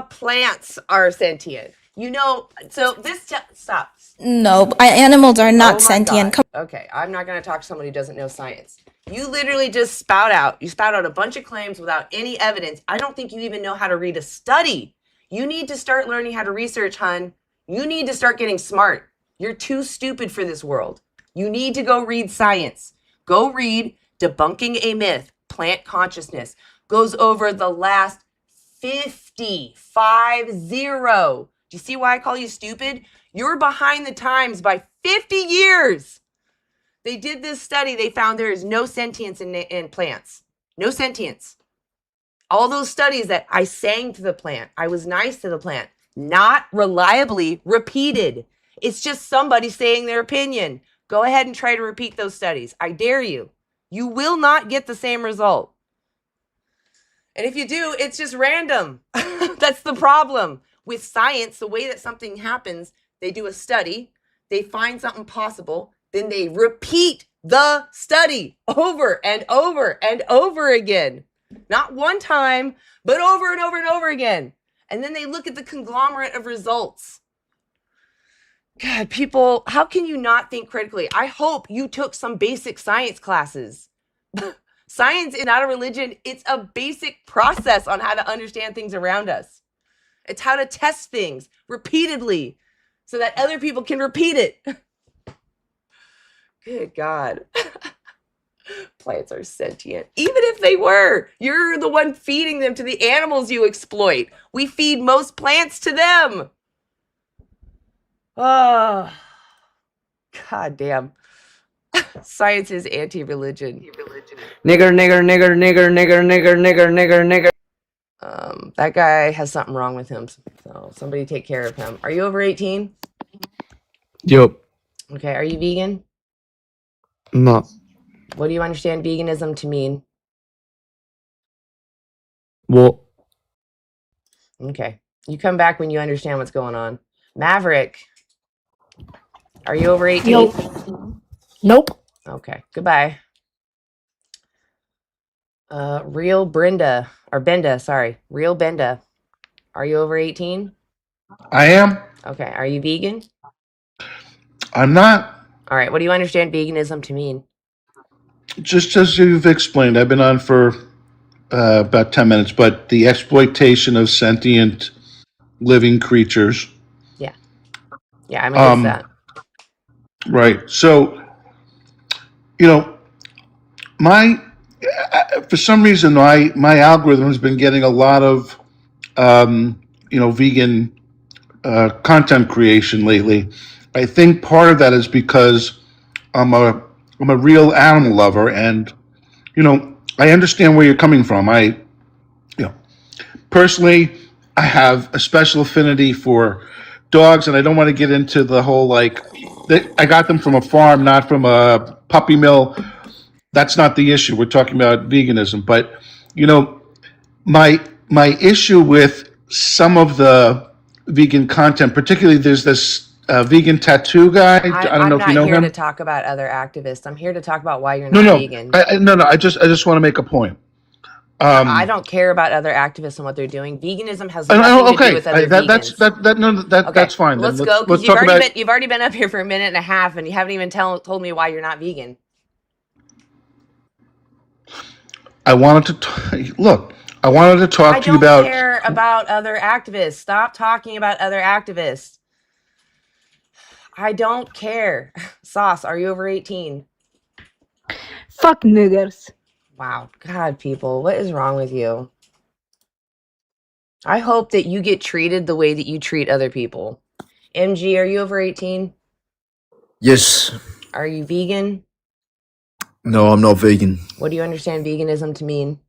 plants are sentient. You know, so this stops. No, animals are not Oh my sentient. God. Okay, I'm not going to talk to somebody who doesn't know science. You literally just spout out a bunch of claims without any evidence. I don't think you even know how to read a study. You need to start learning how to research, hun. You need to start getting smart. You're too stupid for this world. You need to go read science. Go read Debunking a Myth, Plant Consciousness. Goes over the last 50. Do you see why I call you stupid? You're behind the times by 50 years. They did this study. They found there is no sentience in plants. No sentience. All those studies that I sang to the plant, I was nice to the plant, not reliably repeated. It's just somebody saying their opinion. Go ahead and try to repeat those studies. I dare you. You will not get the same result. And if you do, it's just random. That's the problem. With science, the way that something happens, they do a study, they find something possible, then they repeat the study over and over and over again. Not one time, but over and over and over again. And then they look at the conglomerate of results. God, people, how can you not think critically? I hope you took some basic science classes. Science is not a religion. It's a basic process on how to understand things around us. It's how to test things repeatedly so that other people can repeat it. Good God. Plants are sentient. Even if they were, you're the one feeding them to the animals you exploit. We feed most plants to them. Oh, God damn. Science is anti-religion. Nigger, nigger, nigger, nigger, nigger, nigger, nigger, nigger, nigger. That guy has something wrong with him. So somebody take care of him. Are you over 18? Yup. Okay. Are you vegan? No. What do you understand veganism to mean? Well, Okay. You come back when you understand what's going on. Maverick, are you over 18? Nope. Nope. Okay. Goodbye. Real Brenda, or Benda, sorry. Real Benda. Are you over 18? I am. Okay. Are you vegan? I'm not. All right. What do you understand veganism to mean? Just as you've explained, I've been on for about 10 minutes, but the exploitation of sentient living creatures. Yeah. Yeah, I'm against that. Right. So, you know, for some reason, my algorithm has been getting a lot of, vegan content creation lately. I think part of that is because I'm a real animal lover, and I understand where you're coming from. Personally, I have a special affinity for dogs, and I don't want to get into the whole I got them from a farm, not from a puppy mill. That's not the issue. We're talking about veganism, but you know, my issue with some of the vegan content, particularly there's this vegan tattoo guy. I don't know I'm if you not know here to him. talk about other activists. I'm here to talk about why you're No, not no, vegan. no. I just want to make a point. I don't care about other activists and what they're doing. Veganism has I nothing to do okay, with other vegans. that's fine. Then Let's go because let's talk about. you've already been up here for a minute and a half, and you haven't even told me why you're not vegan. I wanted to look. I wanted to talk to you about. I don't care about other activists. Stop talking about other activists. I don't care. Sauce, are you over 18? Fuck niggers. Wow. God, people, what is wrong with you? I hope that you get treated the way that you treat other people. MG, are you over 18? Yes. Are you vegan? No, I'm not vegan. What do you understand veganism to mean?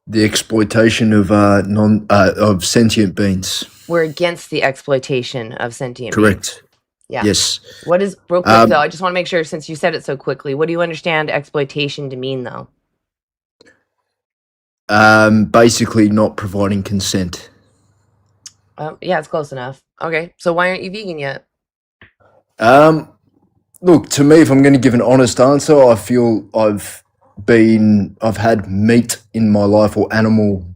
The exploitation of of sentient beings. We're against the exploitation of sentient Correct. beings. Yeah. Yes. What is, real quick though, I just want to make sure since you said it so quickly, what do you understand exploitation to mean though? Basically not providing consent. Yeah, it's close enough. Okay, so why aren't you vegan yet? Look, to me, if I'm going to give an honest answer, I feel I've had meat in my life or animal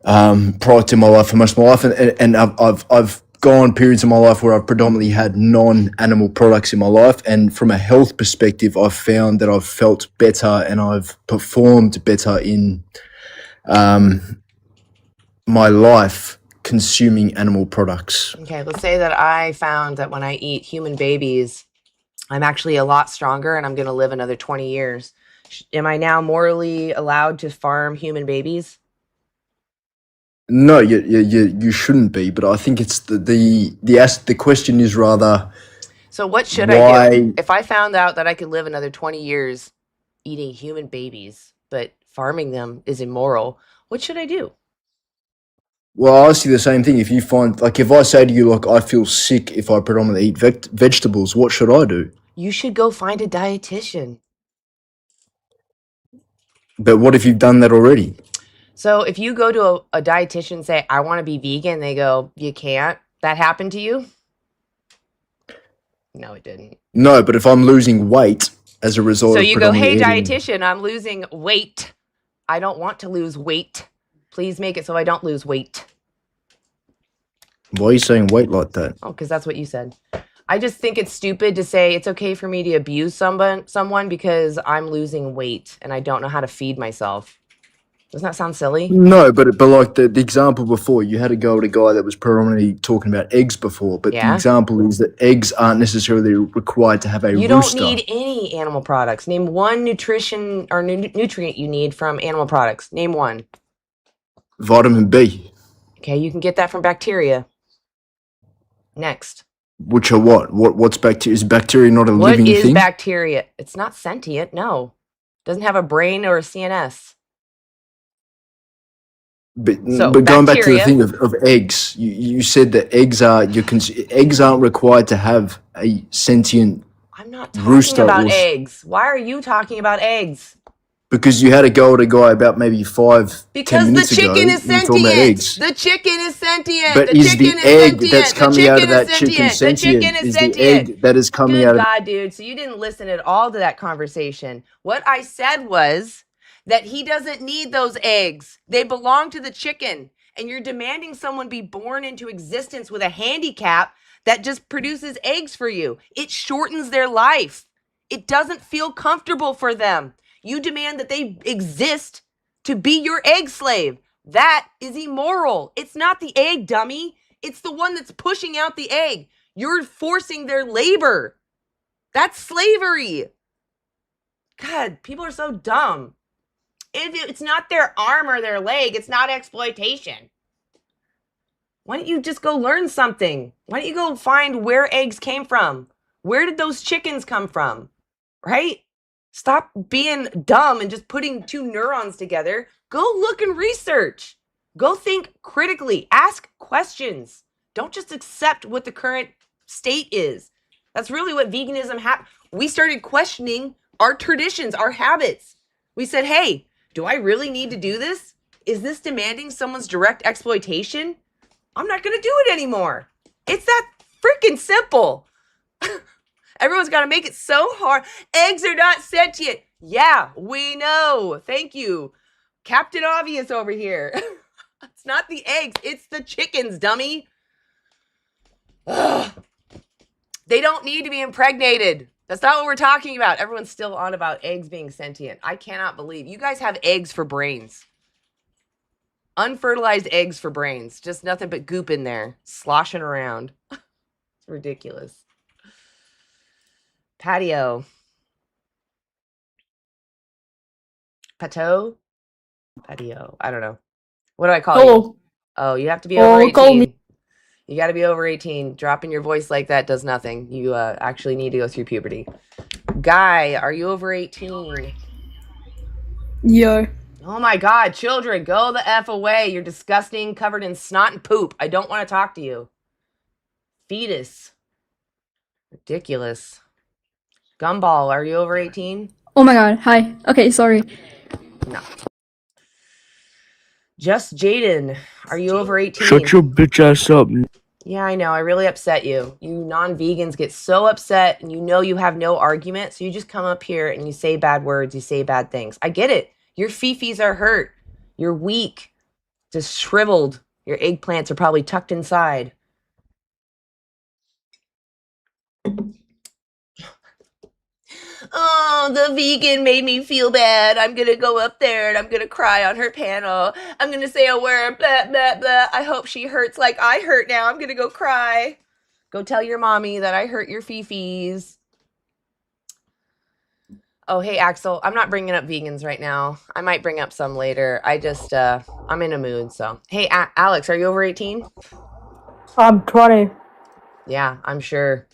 product in my life for most of my life, and I've gone periods in my life where I've predominantly had non-animal products in my life, and from a health perspective, I've found that I've felt better and I've performed better in my life consuming animal products. Okay, let's say that I found that when I eat human babies, I'm actually a lot stronger and I'm going to live another 20 years. Am I now morally allowed to farm human babies? No, you shouldn't be, but I think it's the question is rather. So what should I do if I found out that I could live another 20 years eating human babies, but farming them is immoral? What should I do? Well, I ask you the same thing. If you find, like, if I say to you, like, I feel sick if I predominantly eat vegetables, what should I do? You should go find a dietitian. But what if you've done that already? So if you go to a dietitian and say, I want to be vegan, they go, you can't. That happened to you? No, it didn't. No, but if I'm losing weight as a result so of you go, hey, predominantly dietitian, I'm losing weight. I don't want to lose weight. Please make it so I don't lose weight. Why are you saying weight like that? Oh, because that's what you said. I just think it's stupid to say it's okay for me to abuse someone because I'm losing weight and I don't know how to feed myself. Doesn't that sound silly? No, but like the example before, you had to go with a guy that was predominantly talking about eggs before, but the example is that eggs aren't necessarily required to have a rooster. You don't need any animal products. Name one nutrition or nutrient you need from animal products. Name one. Vitamin B. Okay, you can get that from bacteria. Next. Which are what? What's bacteria? Is bacteria not a living thing? What is bacteria? It's not sentient, no. It doesn't have a brain or a CNS. But going back to the thing of eggs, you said that eggs aren't required to have a sentient I'm not talking about eggs. Why are you talking about eggs? Because you had to go with a guy about maybe 10 minutes ago. The chicken is sentient. The chicken is sentient. But is the egg that's coming out of that chicken sentient? Is the egg that is coming out of... Good God, dude. So you didn't listen at all to that conversation. What I said was that he doesn't need those eggs. They belong to the chicken. And you're demanding someone be born into existence with a handicap that just produces eggs for you. It shortens their life. It doesn't feel comfortable for them. You demand that they exist to be your egg slave. That is immoral. It's not the egg, dummy. It's the one that's pushing out the egg. You're forcing their labor. That's slavery. God, people are so dumb. If it's not their arm or their leg, it's not exploitation. Why don't you just go learn something? Why don't you go find where eggs came from? Where did those chickens come from? Right? Stop being dumb and just putting two neurons together. Go look and research. Go think critically. Ask questions. Don't just accept what the current state is. That's really what veganism we started questioning our traditions, our habits. We said, hey, do I really need to do this? Is this demanding someone's direct exploitation? I'm not going to do it anymore. It's that freaking simple. Everyone's got to make it so hard. Eggs are not sentient. Yeah, we know. Thank you. Captain Obvious over here. It's not the eggs. It's the chickens, dummy. Ugh. They don't need to be impregnated. That's not what we're talking about. Everyone's still on about eggs being sentient. I cannot believe you guys have eggs for brains. Unfertilized eggs for brains. Just nothing but goop in there, sloshing around. It's ridiculous. Patio. Patio? Patio. I don't know. What do I call you? Oh, you have to be over 18. You got to be over 18. Dropping your voice like that does nothing. You actually need to go through puberty. Guy, are you over 18? Yeah. Oh my God, children, go the F away. You're disgusting, covered in snot and poop. I don't want to talk to you. Fetus. Ridiculous. Gumball, are you over 18? Oh my God. Hi. Okay, sorry. No. Just Jaden, are you over 18? Shut your bitch ass up. Yeah, I know. I really upset you. You non-vegans get so upset and you know you have no argument. So you just come up here and you say bad words. You say bad things. I get it. Your fifis are hurt. You're weak. Just shriveled. Your eggplants are probably tucked inside. Oh, the vegan made me feel bad. I'm going to go up there and I'm going to cry on her panel. I'm going to say a word, blah, blah, blah. I hope she hurts like I hurt now. I'm going to go cry. Go tell your mommy that I hurt your fifis. Oh, hey, Axel. I'm not bringing up vegans right now. I might bring up some later. I just, I'm in a mood, so. Hey, Alex, are you over 18? I'm 20. Yeah, I'm sure.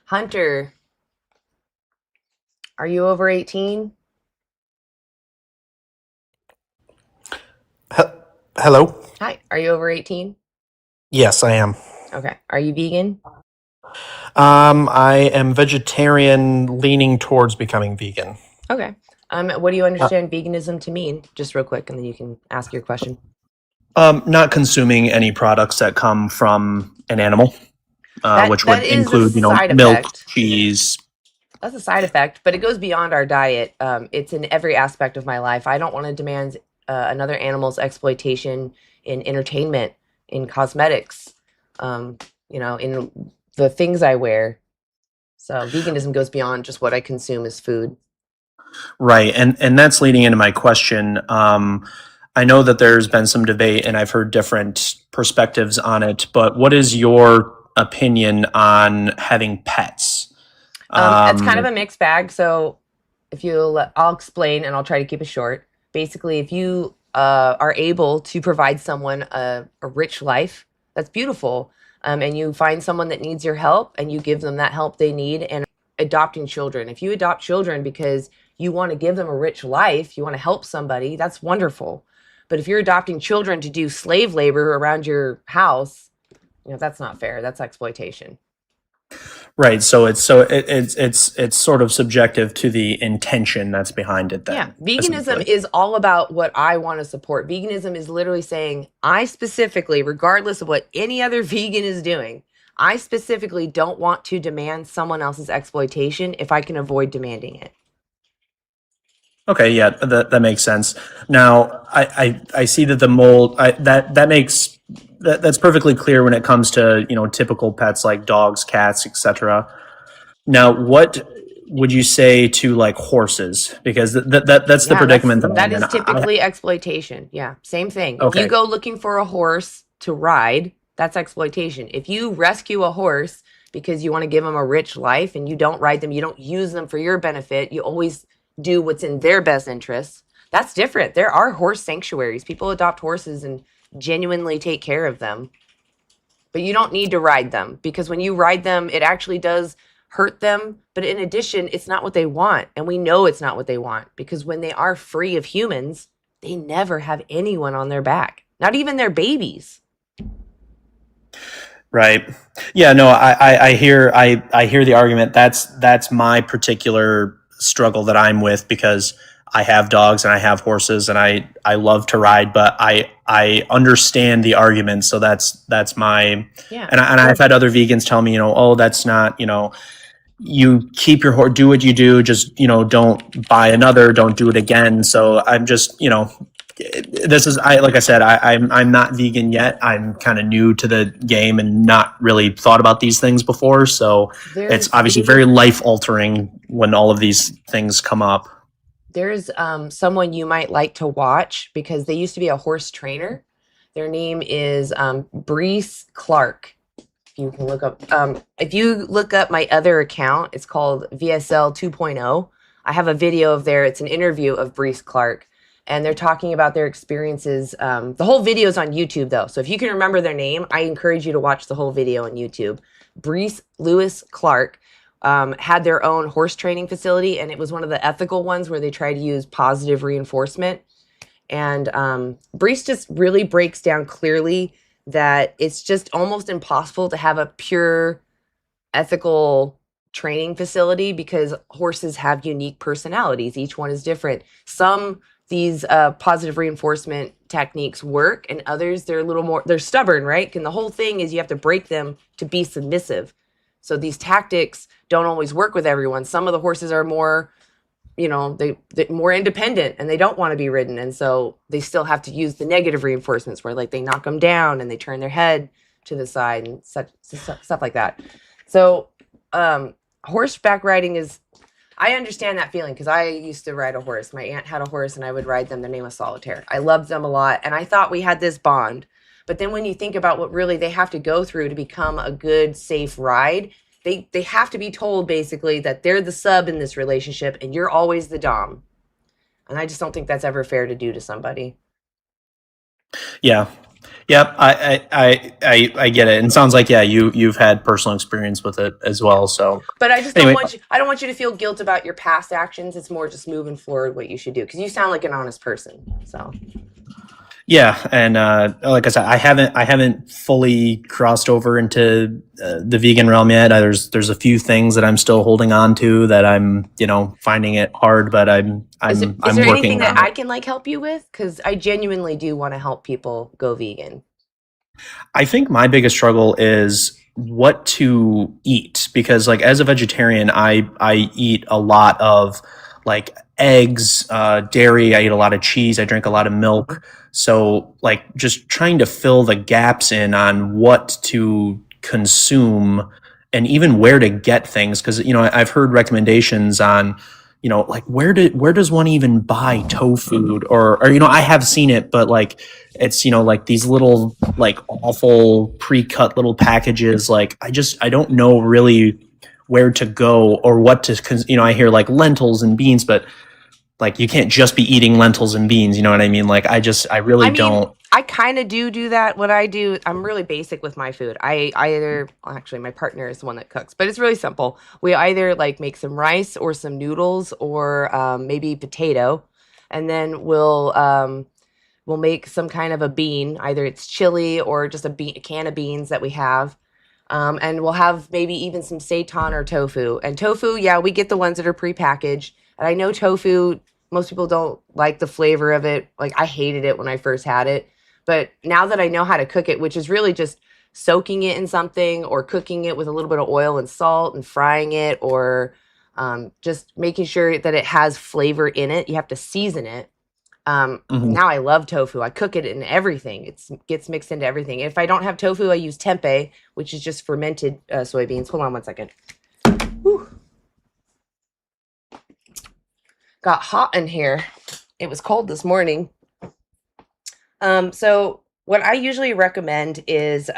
Hunter, are you over 18? Hello? Hi, are you over 18? Yes, I am. Okay. Are you vegan? I am vegetarian leaning towards becoming vegan. Okay. What do you understand veganism to mean? Just real quick, and then you can ask your question. Not consuming any products that come from an animal, which would include, milk, effect. cheese. That's a side effect, but it goes beyond our diet. It's in every aspect of my life. I don't want to demand another animal's exploitation in entertainment, in cosmetics, in the things I wear. So veganism goes beyond just what I consume as food. Right, and that's leading into my question. I know that there's been some debate, and I've heard different perspectives on it. But what is your opinion on having pets? It's kind of a mixed bag. So I'll explain, and I'll try to keep it short. Basically, if you are able to provide someone a rich life, that's beautiful. And you find someone that needs your help, and you give them that help they need. And adopting children. If you adopt children because you want to give them a rich life, you want to help somebody, that's wonderful. But if you're adopting children to do slave labor around your house, that's not fair. That's exploitation. Right. So it's sort of subjective to the intention that's behind it then. Yeah. Veganism is all about what I want to support. Veganism is literally saying, I specifically, regardless of what any other vegan is doing, I specifically don't want to demand someone else's exploitation if I can avoid demanding it. Okay, yeah, that makes sense. Now, I see that the mold that's perfectly clear when it comes to typical pets like dogs, cats, etc. Now, what would you say to like horses? Because that's the predicament that is typically exploitation. Yeah, same thing. Okay. If you go looking for a horse to ride, that's exploitation. If you rescue a horse because you want to give them a rich life and you don't ride them, you don't use them for your benefit, you always do what's in their best interests, that's different. There are horse sanctuaries. People adopt horses and genuinely take care of them. but you don't need to ride them, because when you ride them, it actually does hurt them. But in addition, it's not what they want. And we know it's not what they want, because when they are free of humans, they never have anyone on their back, not even their babies. Right. Yeah, no, I hear the argument. That's my particular struggle that I'm with, because I have dogs and I have horses and I love to ride, but I understand the argument. So that's my, Yeah. and I've had other vegans tell me, oh, that's not, you keep your horse, do what you do, just, don't buy another, don't do it again. So I'm just, this is, like I said, I'm not vegan yet. I'm kind of new to the game and not really thought about these things before. So it's obviously very life altering when all of these things come up. There's someone you might like to watch, because they used to be a horse trainer. Their name is Brees Clark. You can look up, if you look up my other account, it's called VSL 2.0. I have a video of it's an interview of Brees Clark, and they're talking about their experiences. The whole video is on YouTube though. So if you can remember their name, I encourage you to watch the whole video on YouTube. Brees Lewis Clark had their own horse training facility, and it was one of the ethical ones where they try to use positive reinforcement. And Brees just really breaks down clearly that it's just almost impossible to have a pure ethical training facility, because horses have unique personalities. Each one is different. Some these positive reinforcement techniques work, and others they're a little more, they're stubborn, right? And the whole thing is you have to break them to be submissive. So these tactics don't always work with everyone. Some of the horses are more, they're more independent and they don't want to be ridden. And so they still have to use the negative reinforcements, where like they knock them down and they turn their head to the side and stuff like that. So horseback riding is, I understand that feeling, because I used to ride a horse. My aunt had a horse and I would ride them. Their name was Solitaire. I loved them a lot. And I thought we had this bond. But then when you think about what really they have to go through to become a good, safe ride, they have to be told basically that they're the sub in this relationship and you're always the dom. And I just don't think that's ever fair to do to somebody. Yeah. Yep. I get it. And it sounds like, you've had personal experience with it as well. So, but I just don't want you to feel guilt about your past actions. It's more just moving forward what you should do, because you sound like an honest person. So. Yeah, and like I said, I haven't fully crossed over into the vegan realm yet. There's a few things that I'm still holding on to that I'm finding it hard, but I'm is there working anything that on I can help you with? Because I genuinely do want to help people go vegan. I think my biggest struggle is what to eat, because as a vegetarian, I eat a lot of eggs, dairy. I eat a lot of cheese. I drink a lot of milk. So just trying to fill the gaps in on what to consume and even where to get things. Cause I've heard recommendations on, where does one even buy tofu or I have seen it, but it's, these little awful pre-cut little packages. I don't know really where to go or what to, I hear lentils and beans, but you can't just be eating lentils and beans. You know what I mean? I really don't. I kind of do that. What I do, I'm really basic with my food. Actually my partner is the one that cooks, but it's really simple. We either make some rice or some noodles or maybe potato. And then we'll make some kind of a bean. Either it's chili or just a can of beans that we have. And we'll have maybe even some seitan or tofu. And tofu, we get the ones that are prepackaged. And I know tofu, most people don't like the flavor of it. I hated it when I first had it. But now that I know how to cook it, which is really just soaking it in something or cooking it with a little bit of oil and salt and frying it, or just making sure that it has flavor in it. You have to season it. Now I love tofu. I cook it in everything. It gets mixed into everything. If I don't have tofu, I use tempeh, which is just fermented soybeans. Hold on one second. Whew. Got hot in here. It was cold this morning. So what I usually recommend is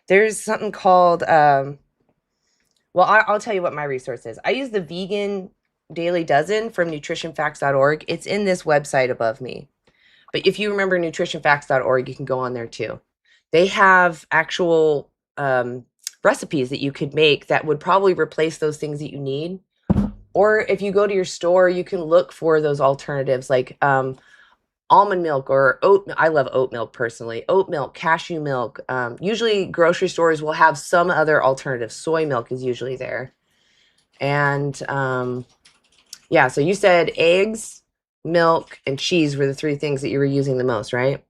there's something called I'll tell you what my resource is. I use the vegan Dailey Dozen from nutritionfacts.org. It's in this website above me. But if you remember nutritionfacts.org, you can go on there too. They have actual recipes that you could make that would probably replace those things that you need. Or if you go to your store, you can look for those alternatives like almond milk or oat. I love oat milk personally. Oat milk, cashew milk. Usually grocery stores will have some other alternative. Soy milk is usually there. And yeah, so you said eggs, milk, and cheese were the three things that you were using the most, right?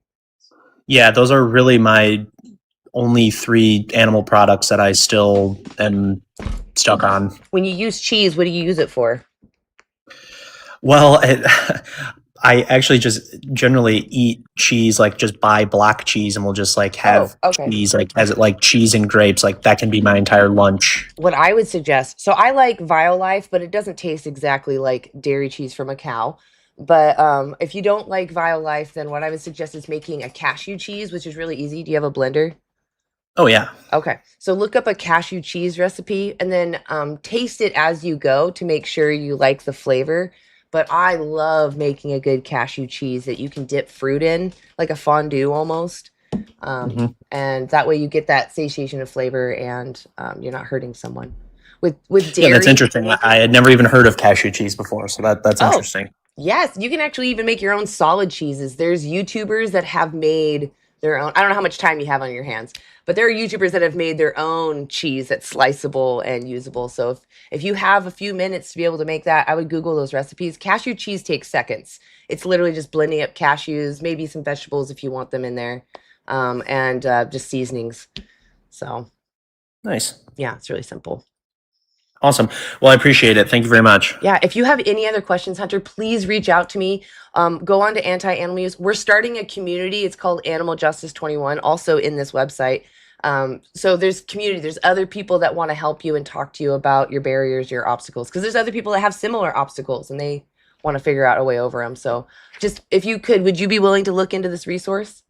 Yeah, those are really my only 3 animal products that I still am stuck on. When you use cheese, what do you use it for? Well, I actually just generally eat cheese, like just buy black cheese and we'll just like have cheese, like as it like cheese and grapes, like that can be my entire lunch. What I would suggest, so I like Violife, but it doesn't taste exactly like dairy cheese from a cow. But if you don't like Violife, then what I would suggest is making a cashew cheese, which is really easy. Do you have a blender? Oh, yeah. Okay. So look up a cashew cheese recipe and then taste it as you go to make sure you like the flavor. But I love making a good cashew cheese that you can dip fruit in, like a fondue almost. And that way you get that satiation of flavor and you're not hurting someone. With dairy. Yeah, that's interesting. I had never even heard of cashew cheese before, so that's interesting. Yes, you can actually even make your own solid cheeses. There's YouTubers that have made their own. I don't know how much time you have on your hands, but there are YouTubers that have made their own cheese that's sliceable and usable. So if you have a few minutes to be able to make that, I would Google those recipes. Cashew cheese takes seconds. It's literally just blending up cashews, maybe some vegetables if you want them in there, and just seasonings. So nice. Yeah, it's really simple. Awesome. Well, I appreciate it. Thank you very much. Yeah, if you have any other questions, Hunter, please reach out to me. Go on to Anti-Animal Use. We're starting a community. It's called Animal Justice 21, also in this website. So there's community. There's other people that want to help you and talk to you about your barriers, your obstacles, because there's other people that have similar obstacles and they want to figure out a way over them. So just if you could, would you be willing to look into this resource?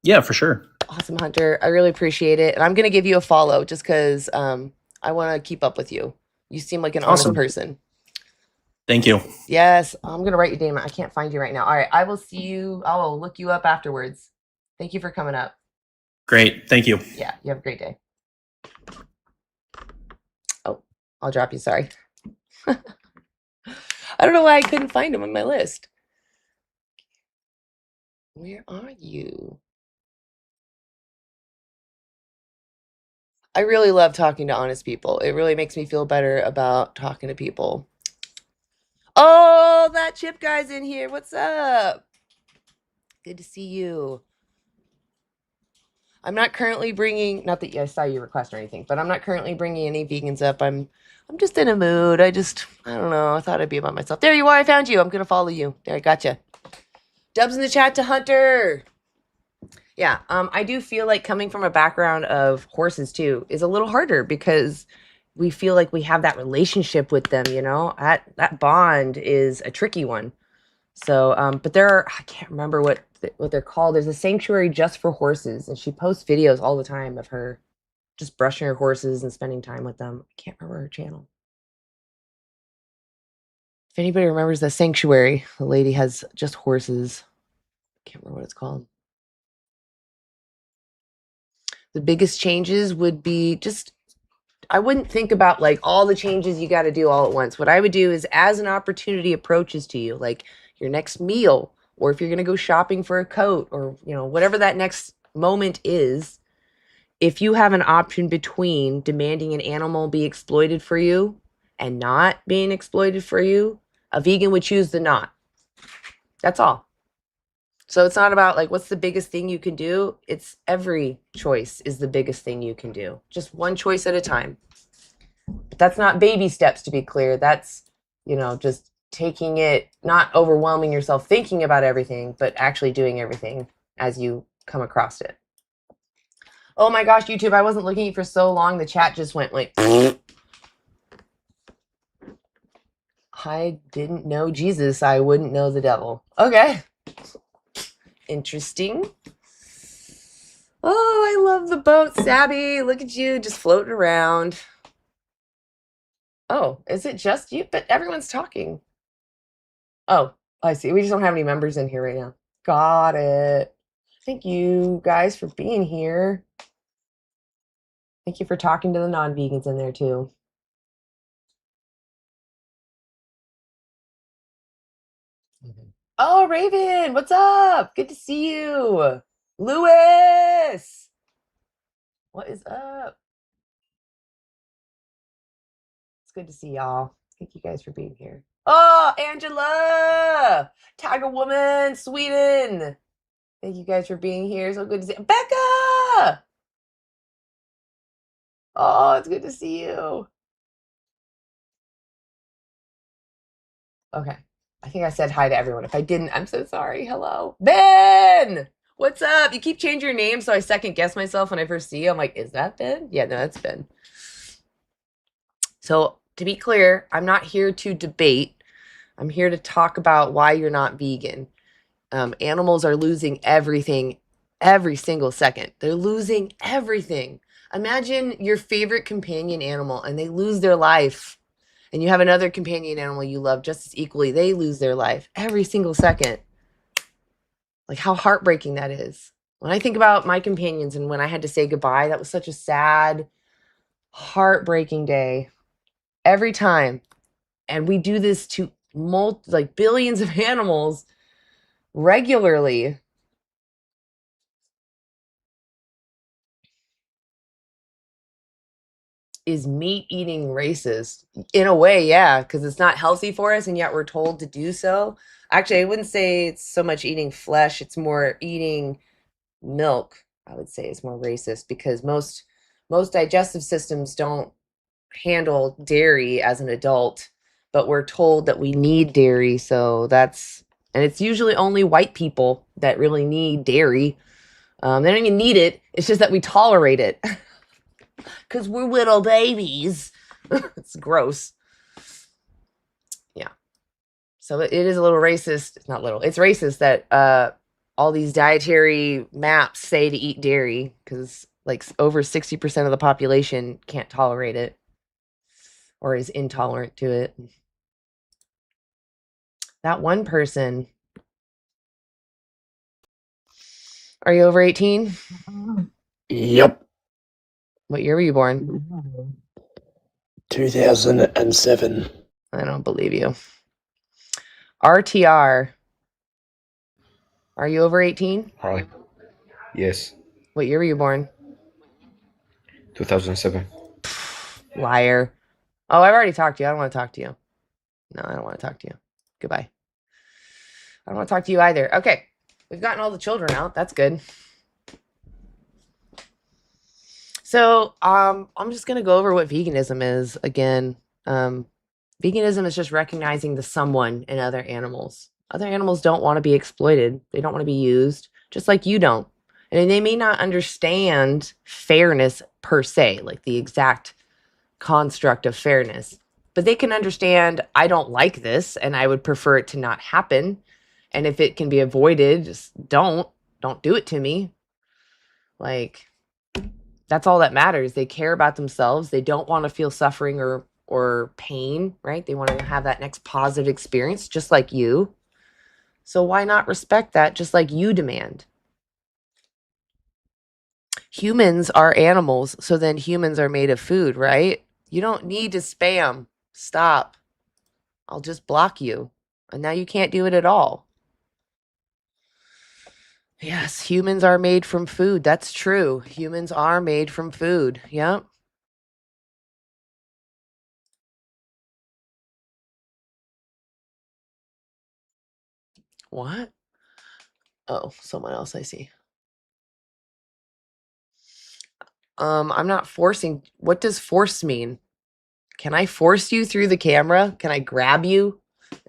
Yeah, for sure. Awesome, Hunter. I really appreciate it. And I'm going to give you a follow just because I want to keep up with you. You seem like an honest person. Thank you. Yes, I'm going to write your name. I can't find you right now. All right, I will see you. I'll look you up afterwards. Thank you for coming up. Great. Thank you. Yeah, you have a great day. Oh, I'll drop you. Sorry. I don't know why I couldn't find him on my list. Where are you? I really love talking to honest people. It really makes me feel better about talking to people. Oh, that Chip guy's in here. What's up? Good to see you. I'm not currently bringing, not that I saw your request or anything, but I'm not currently bringing any vegans up. I'm just in a mood. I don't know. I thought I'd be about myself. There you are. I found you. I'm going to follow you. There, I gotcha. Dubs in the chat to Hunter. Yeah, I do feel like coming from a background of horses too is a little harder because we feel like we have that relationship with them, you know? That bond is a tricky one. So, but there are, I can't remember what they're called. There's a sanctuary just for horses, and she posts videos all the time of her just brushing her horses and spending time with them. I can't remember her channel. If anybody remembers the sanctuary, the lady has just horses. I can't remember what it's called. The biggest changes would be just, I wouldn't think about like all the changes you got to do all at once. What I would do is as an opportunity approaches to you, like your next meal, or if you're going to go shopping for a coat or, you know, whatever that next moment is, if you have an option between demanding an animal be exploited for you and not being exploited for you, a vegan would choose the not. That's all. So it's not about like, what's the biggest thing you can do? It's every choice is the biggest thing you can do. Just one choice at a time. But that's not baby steps, to be clear. That's, you know, just taking it, not overwhelming yourself thinking about everything, but actually doing everything as you come across it. Oh my gosh, YouTube, I wasn't looking for so long. The chat just went like, I didn't know Jesus. I wouldn't know the devil. Okay. Interesting. Oh, I love the boat, Sabby. Look at you just floating around. Oh, is it just you? But everyone's talking. Oh, I see. We just don't have any members in here right now. Got it. Thank you guys for being here. Thank you for talking to the non-vegans in there too. Oh, Raven, what's up? Good to see you. Lewis, what is up? It's good to see y'all. Thank you guys for being here. Oh, Angela, Tiger Woman, Sweden. Thank you guys for being here. So good to see Becca. Oh, it's good to see you. Okay. I think I said hi to everyone. If I didn't, I'm so sorry. Hello. Ben! What's up? You keep changing your name, so I second guess myself when I first see you. I'm like, is that Ben? Yeah, no, that's Ben. So, to be clear, I'm not here to debate. I'm here to talk about why you're not vegan. Animals are losing everything every single second. They're losing everything. Imagine your favorite companion animal and they lose their life. And you have another companion animal you love just as equally. They lose their life every single second. Like how heartbreaking that is. When I think about my companions and when I had to say goodbye, that was such a sad, heartbreaking day. Every time. And we do this to billions of animals regularly. Is meat eating racist? In a way, yeah, because it's not healthy for us, and yet we're told to do so. Actually, I wouldn't say it's so much eating flesh, it's more eating milk. I would say is more racist because most digestive systems don't handle dairy as an adult, but we're told that we need dairy, so and it's usually only white people that really need dairy. They don't even need it, it's just that we tolerate it. Because we're little babies. It's gross. Yeah. So it is a little racist. It's not little. It's racist that all these dietary maps say to eat dairy because like over 60% of the population can't tolerate it or is intolerant to it. That one person. Are you over 18? Yep. What year were you born? 2007. I don't believe you. RTR. Are you over 18? Hi. Yes. What year were you born? 2007. Liar. Oh, I've already talked to you. I don't want to talk to you. No, I don't want to talk to you. Goodbye. I don't want to talk to you either. Okay. We've gotten all the children out. That's good. So, I'm just going to go over what veganism is again. Veganism is just recognizing the someone in other animals. Other animals don't want to be exploited. They don't want to be used, just like you don't. And they may not understand fairness per se, like the exact construct of fairness, but they can understand I don't like this and I would prefer it to not happen. And if it can be avoided, just don't do it to me. Like, that's all that matters. They care about themselves. They don't want to feel suffering or pain, right? They want to have that next positive experience just like you. So why not respect that just like you demand? Humans are animals, so then humans are made of food, right? You don't need to spam. Stop. I'll just block you. And now you can't do it at all. Yes, humans are made from food. That's true. Humans are made from food. Yep. What? Oh, someone else I see. I'm not forcing. What does force mean? Can I force you through the camera? Can I grab you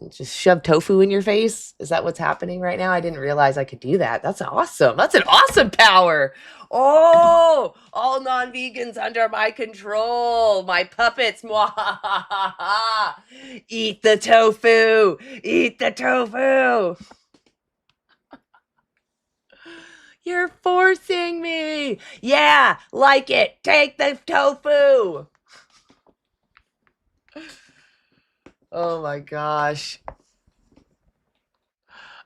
and just shove tofu in your face? Is that what's happening right now? I didn't realize I could do that. That's awesome. That's an awesome power. Oh, all non-vegans under my control. My puppets. Mwahaha. Eat the tofu. Eat the tofu. You're forcing me. Yeah, like it. Take the tofu. Oh my gosh.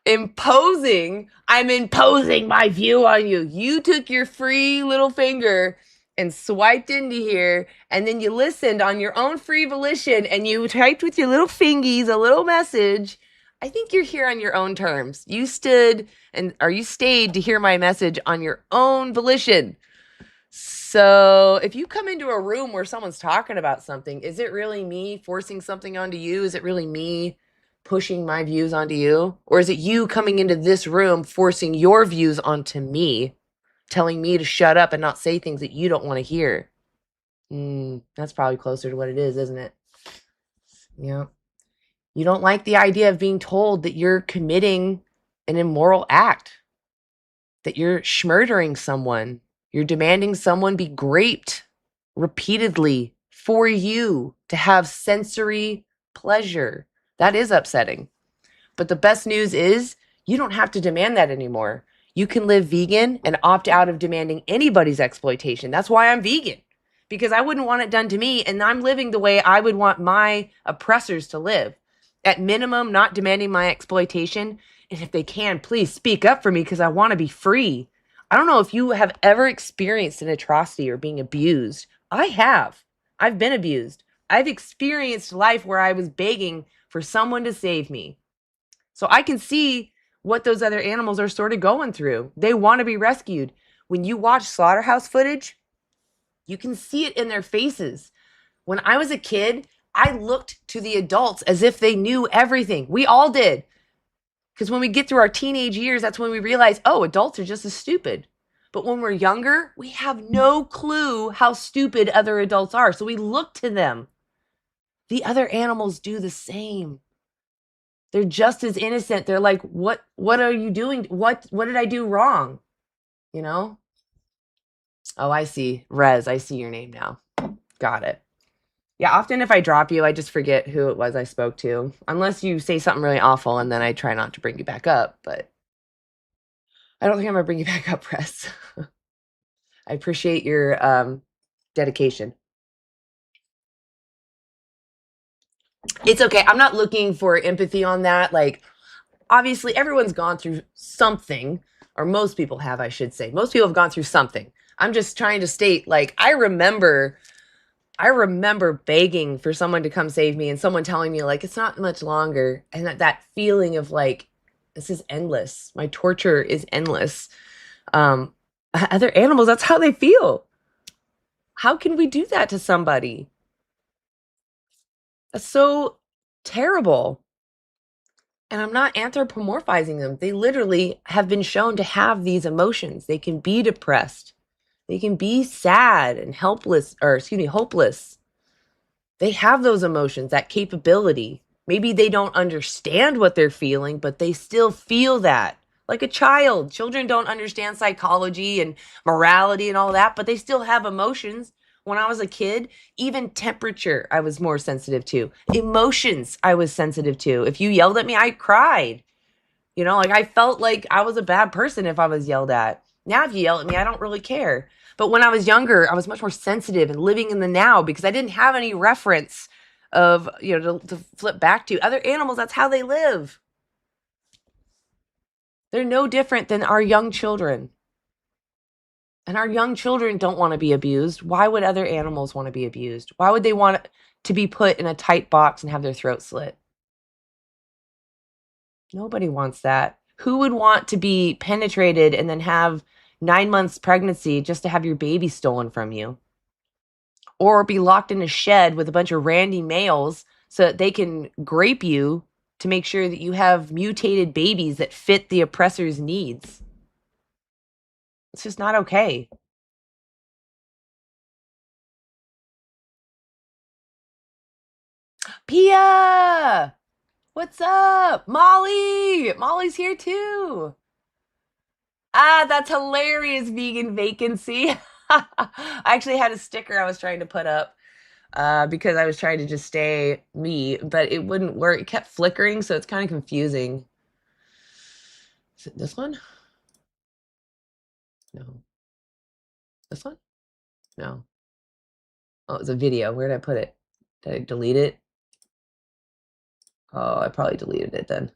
Imposing. I'm imposing my view on you. You took your free little finger and swiped into here, and then you listened on your own free volition and you typed with your little fingies a little message, I think you're here on your own terms. You stayed to hear my message on your own volition. So if you come into a room where someone's talking about something, is it really me forcing something onto you? Is it really me pushing my views onto you? Or is it you coming into this room forcing your views onto me, telling me to shut up and not say things that you don't want to hear? That's probably closer to what it is, isn't it? Yeah. You don't like the idea of being told that you're committing an immoral act, that you're schmurdering someone, you're demanding someone be raped repeatedly for you to have sensory pleasure. That is upsetting. But the best news is you don't have to demand that anymore. You can live vegan and opt out of demanding anybody's exploitation. That's why I'm vegan, because I wouldn't want it done to me, and I'm living the way I would want my oppressors to live. At minimum, not demanding my exploitation. And if they can, please speak up for me, because I want to be free. I don't know if you have ever experienced an atrocity or being abused. I have. I've been abused. I've experienced life where I was begging for someone to save me. So I can see what those other animals are sort of going through. They want to be rescued. When you watch slaughterhouse footage, you can see it in their faces. When I was a kid, I looked to the adults as if they knew everything. We all did. Because when we get through our teenage years, that's when we realize, oh, adults are just as stupid. But when we're younger, we have no clue how stupid other adults are. So we look to them. The other animals do the same. They're just as innocent. They're like, what are you doing? What did I do wrong? You know? Oh, I see. Rez, I see your name now. Got it. Yeah, often if I drop you, I just forget who it was I spoke to. Unless you say something really awful, and then I try not to bring you back up. But I don't think I'm going to bring you back up, Rez. I appreciate your dedication. It's okay. I'm not looking for empathy on that. Like, obviously, everyone's gone through something, or most people have, I should say. Most people have gone through something. I'm just trying to state, like, I remember begging for someone to come save me, and someone telling me, like, it's not much longer. And that feeling of, like, this is endless. My torture is endless. Other animals, that's how they feel. How can we do that to somebody? That's so terrible. And I'm not anthropomorphizing them. They literally have been shown to have these emotions. They can be depressed. They can be sad and hopeless. They have those emotions, that capability. Maybe they don't understand what they're feeling, but they still feel that. Like a child. Children don't understand psychology and morality and all that, but they still have emotions. When I was a kid, even temperature I was more sensitive to. Emotions I was sensitive to. If you yelled at me, I cried. You know, like I felt like I was a bad person if I was yelled at. Now if you yell at me, I don't really care. But when I was younger, I was much more sensitive and living in the now because I didn't have any reference of, to flip back to. Other animals, that's how they live. They're no different than our young children. And our young children don't want to be abused. Why would other animals want to be abused? Why would they want to be put in a tight box and have their throat slit? Nobody wants that. Who would want to be penetrated and then have 9 months pregnancy just to have your baby stolen from you? Or be locked in a shed with a bunch of randy males so that they can grape you to make sure that you have mutated babies that fit the oppressor's needs? It's just not okay. Pia! What's up? Molly! Molly's here too. Ah, that's hilarious, vegan vacancy. I actually had a sticker I was trying to put up because I was trying to just stay me, but it wouldn't work. It kept flickering, so it's kind of confusing. Is it this one? No. This one? No. Oh, it's a video. Where did I put it? Did I delete it? Oh, I probably deleted it then.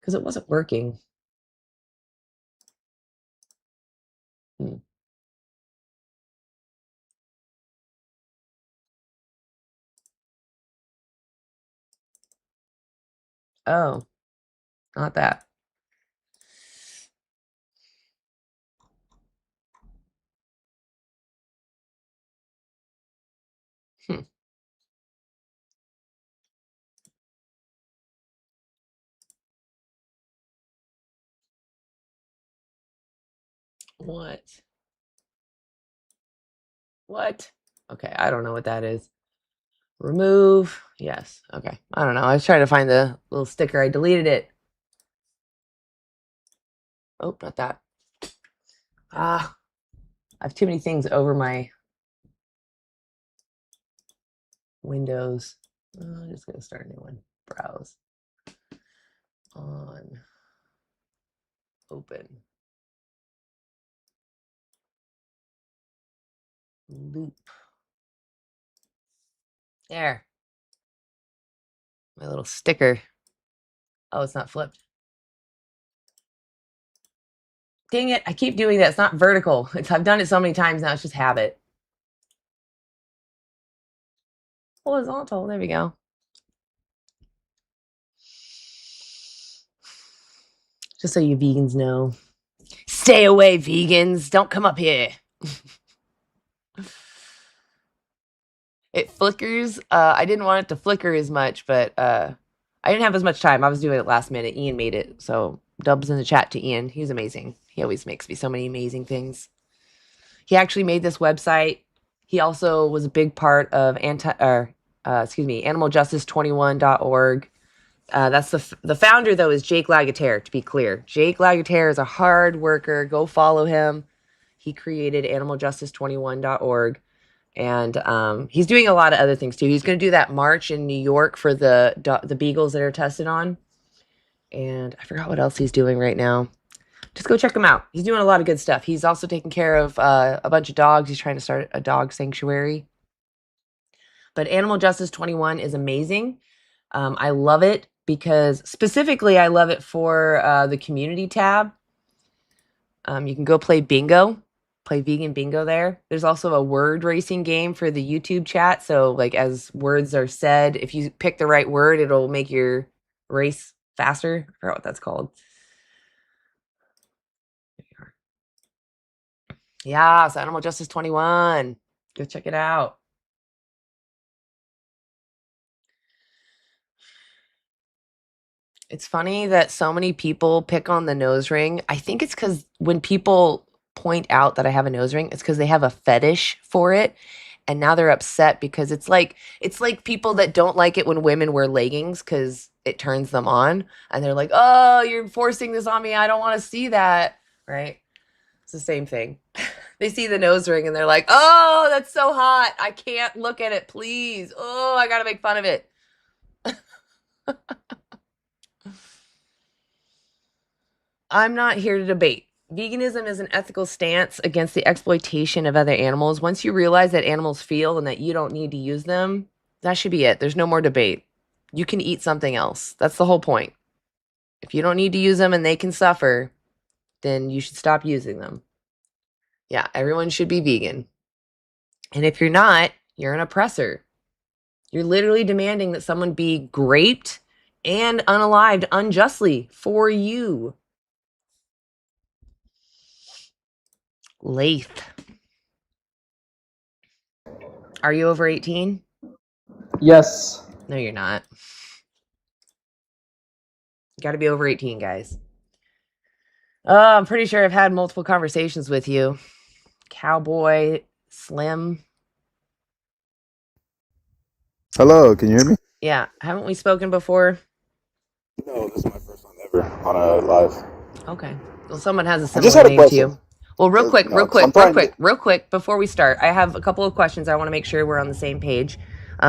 Because it wasn't working. Oh, not that. Hmm. What? What? Okay, I don't know what that is. Remove. Yes. Okay. I don't know. I was trying to find the little sticker. I deleted it. Oh, not that. Ah, I have too many things over my Windows. I'm just gonna start a new one. Browse. On. Open. Loop. There. My little sticker. Oh, it's not flipped. Dang it. I keep doing that. It's not vertical. I've done it so many times now. It's just habit. Horizontal. There we go. Just so you vegans know. Stay away, vegans. Don't come up here. It flickers. I didn't want it to flicker as much, but I didn't have as much time. I was doing it last minute. Ian made it. So dubs in the chat to Ian. He's amazing. He always makes me so many amazing things. He actually made this website. He also was a big part of animaljustice21.org. That's the founder, though, is Jake Lagatere, to be clear. Jake Lagatere is a hard worker. Go follow him. He created animaljustice21.org. And he's doing a lot of other things, too. He's going to do that march in New York for the beagles that are tested on. And I forgot what else he's doing right now. Just go check him out. He's doing a lot of good stuff. He's also taking care of a bunch of dogs. He's trying to start a dog sanctuary. But Animal Justice 21 is amazing. I love it because specifically I love it for the community tab. You can go play bingo, play vegan bingo there. There's also a word racing game for the YouTube chat. So like as words are said, if you pick the right word, it'll make your race faster. I forgot what that's called. Yeah, so Animal Justice 21. Go check it out. It's funny that so many people pick on the nose ring. I think it's because when people point out that I have a nose ring, it's because they have a fetish for it. And now they're upset because it's like people that don't like it when women wear leggings because it turns them on. And they're like, oh, you're forcing this on me. I don't want to see that. Right? It's the same thing. They see the nose ring and they're like, oh, that's so hot. I can't look at it, please. Oh, I got to make fun of it. I'm not here to debate. Veganism is an ethical stance against the exploitation of other animals. Once you realize that animals feel and that you don't need to use them, that should be it. There's no more debate. You can eat something else. That's the whole point. If you don't need to use them and they can suffer, then you should stop using them. Yeah, everyone should be vegan. And if you're not, you're an oppressor. You're literally demanding that someone be raped and unalived unjustly for you. Lath. Are you over 18? Yes. No, you're not. You got to be over 18, guys. I'm pretty sure I've had multiple conversations with you. Cowboy, Slim. Hello, can you hear me? Yeah, haven't we spoken before? No, this is my first time ever on a live. Okay. Well, someone has a I just similar had a name to question. you. Well, real quick, before we start, I have a couple of questions. I want to make sure we're on the same page.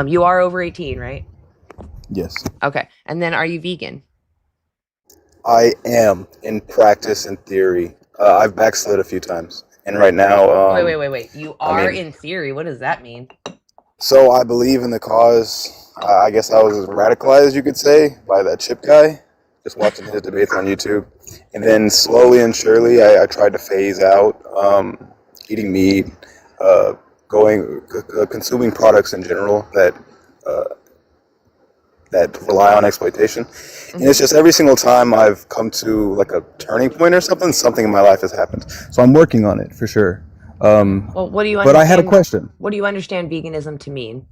You are over 18, right? Yes. Okay. And then are you vegan? I am in practice and theory. I've backslid a few times. And right now, Wait. You are in theory. What does that mean? So I believe in the cause. I guess I was radicalized, you could say, by that chip guy. Just watching his debates on YouTube. And then slowly and surely, I tried to phase out eating meat, consuming products in general that that rely on exploitation. And it's just every single time I've come to like a turning point or something in my life has happened. So I'm working on it for sure. Well, what do you but I had a question. What do you understand veganism to mean?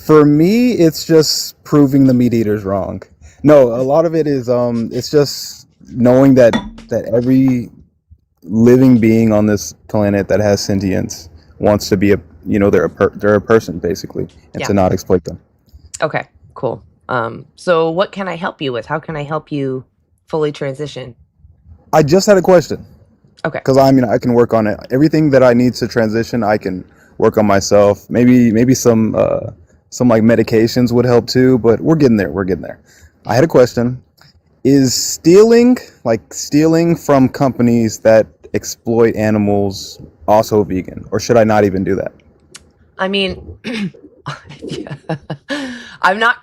For me, it's just proving the meat eaters wrong. No, a lot of it is it's just knowing that every living being on this planet that has sentience wants to be they're a person basically, and Yeah. to not exploit them. Okay, cool. So what can I help you with? How can I help you fully transition? I just had a question. Okay. Because I can work on it. Everything that I need to transition, I can work on myself. Maybe some like medications would help too, but we're getting there. I had a question. Is stealing from companies that exploit animals also vegan, or should I not even do that? I mean, I'm not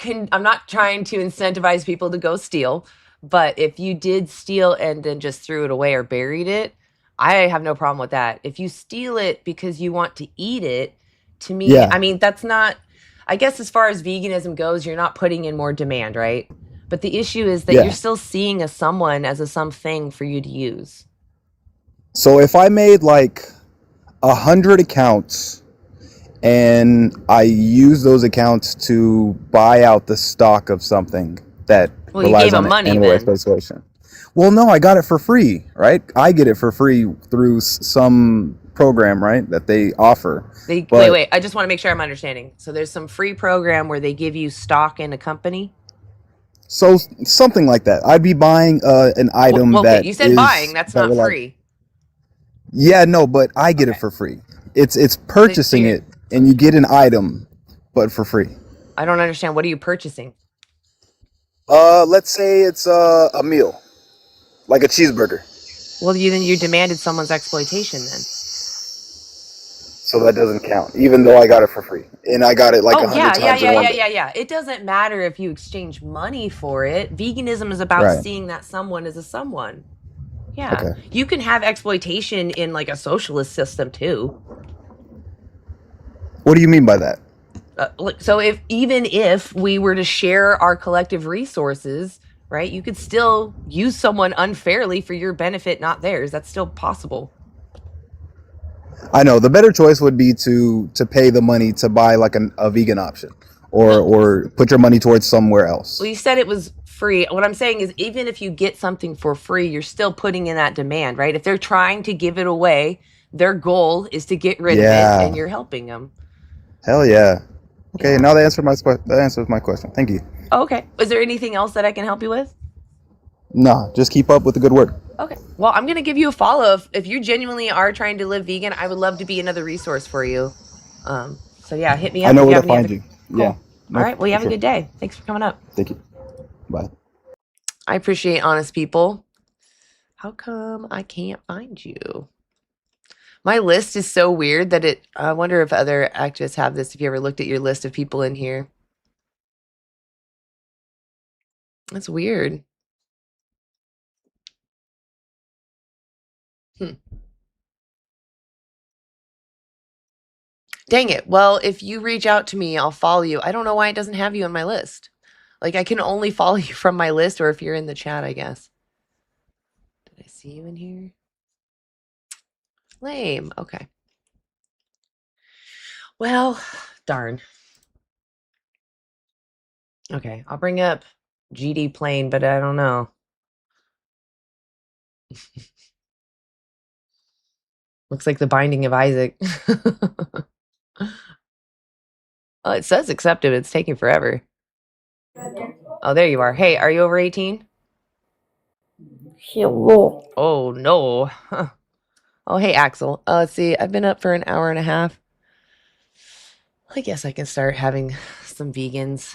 trying to incentivize people to go steal, but if you did steal and then just threw it away or buried it, I have no problem with that. If you steal it because you want to eat it, to me, Yeah. I mean, that's not, I guess as far as veganism goes, you're not putting in more demand, right? But the issue is that Yeah. you're still seeing a someone as a something for you to use. So if I made like 100 accounts and I use those accounts to buy out the stock of something that Well, you relies gave on them money animal then. exploitation. Well, no, I got it for free, right? I get it for free through some program, right, that they offer. Wait, I just want to make sure I'm understanding. So there's some free program where they give you stock in a company? So something like that. I'd be buying an item Well, that okay, you said buying, that's not free. Yeah, no, but I get it for free. It's purchasing it, and you get an item, but for free. I don't understand. What are you purchasing? Let's say it's a meal, like a cheeseburger. Well, you demanded someone's exploitation then. So that doesn't count, even though I got it for free, and I got it like 100 times in one day. Yeah. It doesn't matter if you exchange money for it. Veganism is about Right. seeing that someone as a someone. Yeah. Okay. You can have exploitation in like a socialist system too. What do you mean by that? So even if we were to share our collective resources, right, you could still use someone unfairly for your benefit, not theirs. That's still possible. I know the better choice would be to pay the money to buy like a vegan option, or put your money towards somewhere else. Well, you said it was free. What I'm saying is, even if you get something for free, you're still putting in that demand, right? If they're trying to give it away, their goal is to get rid of it, and you're helping them. Hell yeah. Okay, now that answers my question. Thank you. Okay. Is there anything else that I can help you with? No, just keep up with the good work. Okay. Well, I'm going to give you a follow. If you genuinely are trying to live vegan, I would love to be another resource for you. So yeah, hit me up. I know if you where have to any find other- you. Cool. Yeah. No, All right. Well, you have for a sure. good day. Thanks for coming up. Thank you. Bye. I appreciate honest people. How come I can't find you? My list is so weird that I wonder if other activists have this. If you ever looked at your list of people in here. That's weird. Dang it. Well, if you reach out to me, I'll follow you. I don't know why it doesn't have you on my list. Like, I can only follow you from my list or if you're in the chat, I guess. Did I see you in here? Lame. Okay. Well, darn. Okay, I'll bring up GD Plane, but I don't know. Looks like the Binding of Isaac. Oh, it says accepted. It's taking forever. Oh, there you are. Hey, are you over 18? Hello. Oh, no. Huh. Oh, hey, Axel. Let's see. I've been up for an hour and a half. I guess I can start having some vegans.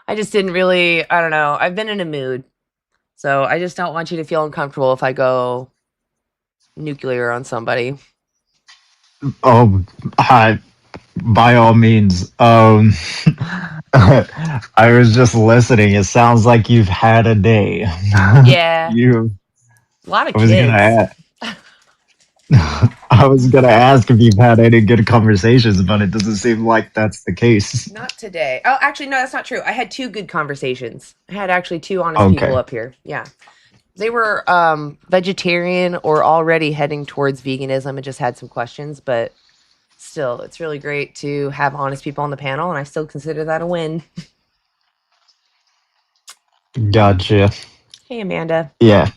I just didn't really, I don't know. I've been in a mood. So I just don't want you to feel uncomfortable if I go nuclear on somebody. Oh, by all means. I was just listening. It sounds like you've had a day. Yeah. You. A lot of I was kids. gonna ask. I was gonna ask if you've had any good conversations, but it doesn't seem like that's the case. Not today. Oh, actually, no, that's not true. I had 2 good conversations. I had actually 2 honest people Okay. up here. Yeah. They were vegetarian or already heading towards veganism and just had some questions, but still, it's really great to have honest people on the panel, and I still consider that a win. Gotcha. Hey, Amanda. Yeah.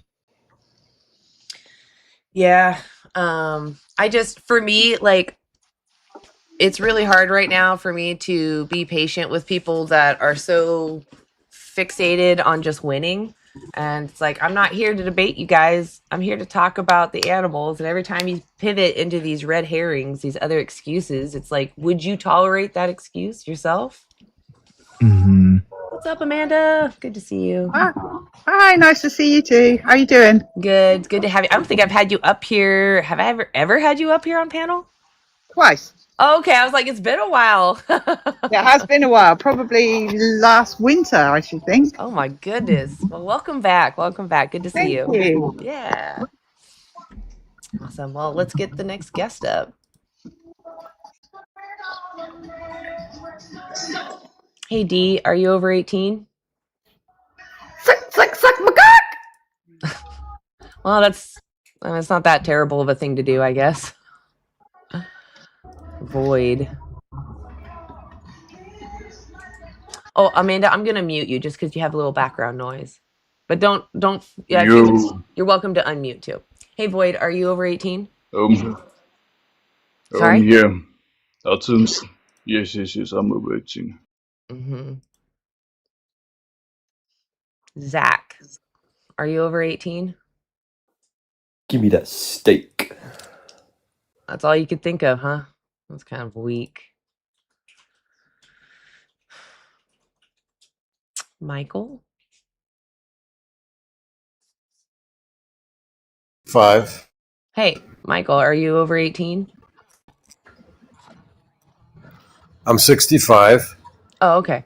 Yeah. I just, for me, like, it's really hard right now for me to be patient with people that are so fixated on just winning. And it's like, I'm not here to debate you guys. I'm here to talk about the animals. And every time you pivot into these red herrings, these other excuses, it's like, would you tolerate that excuse yourself? Mm-hmm. What's up, Amanda? Good to see you. Hi, nice to see you too. How you doing? Good. It's good to have you. I don't think I've had you up here. Have I ever had you up here on panel? Twice. Oh, okay. I was like, it's been a while. Yeah, it has been a while. Probably last winter, I should think. Oh my goodness. Well, welcome back. Welcome back. Good to see Thank you. Yeah. Awesome. Well, let's get the next guest up. Hey, Dee, are you over 18? Suck my cock! Well, it's not that terrible of a thing to do, I guess. Void. Oh, Amanda, I'm gonna mute you just because you have a little background noise. But don't. Yeah, you're welcome to unmute too. Hey, Void, are you over 18? Sorry. Yeah. That's yes, I'm over 18. Mm-hmm. Zach, are you over 18? Give me that steak. That's all you could think of, huh? That's kind of weak. Michael? 5. Hey, Michael, are you over 18? I'm 65. Oh, okay.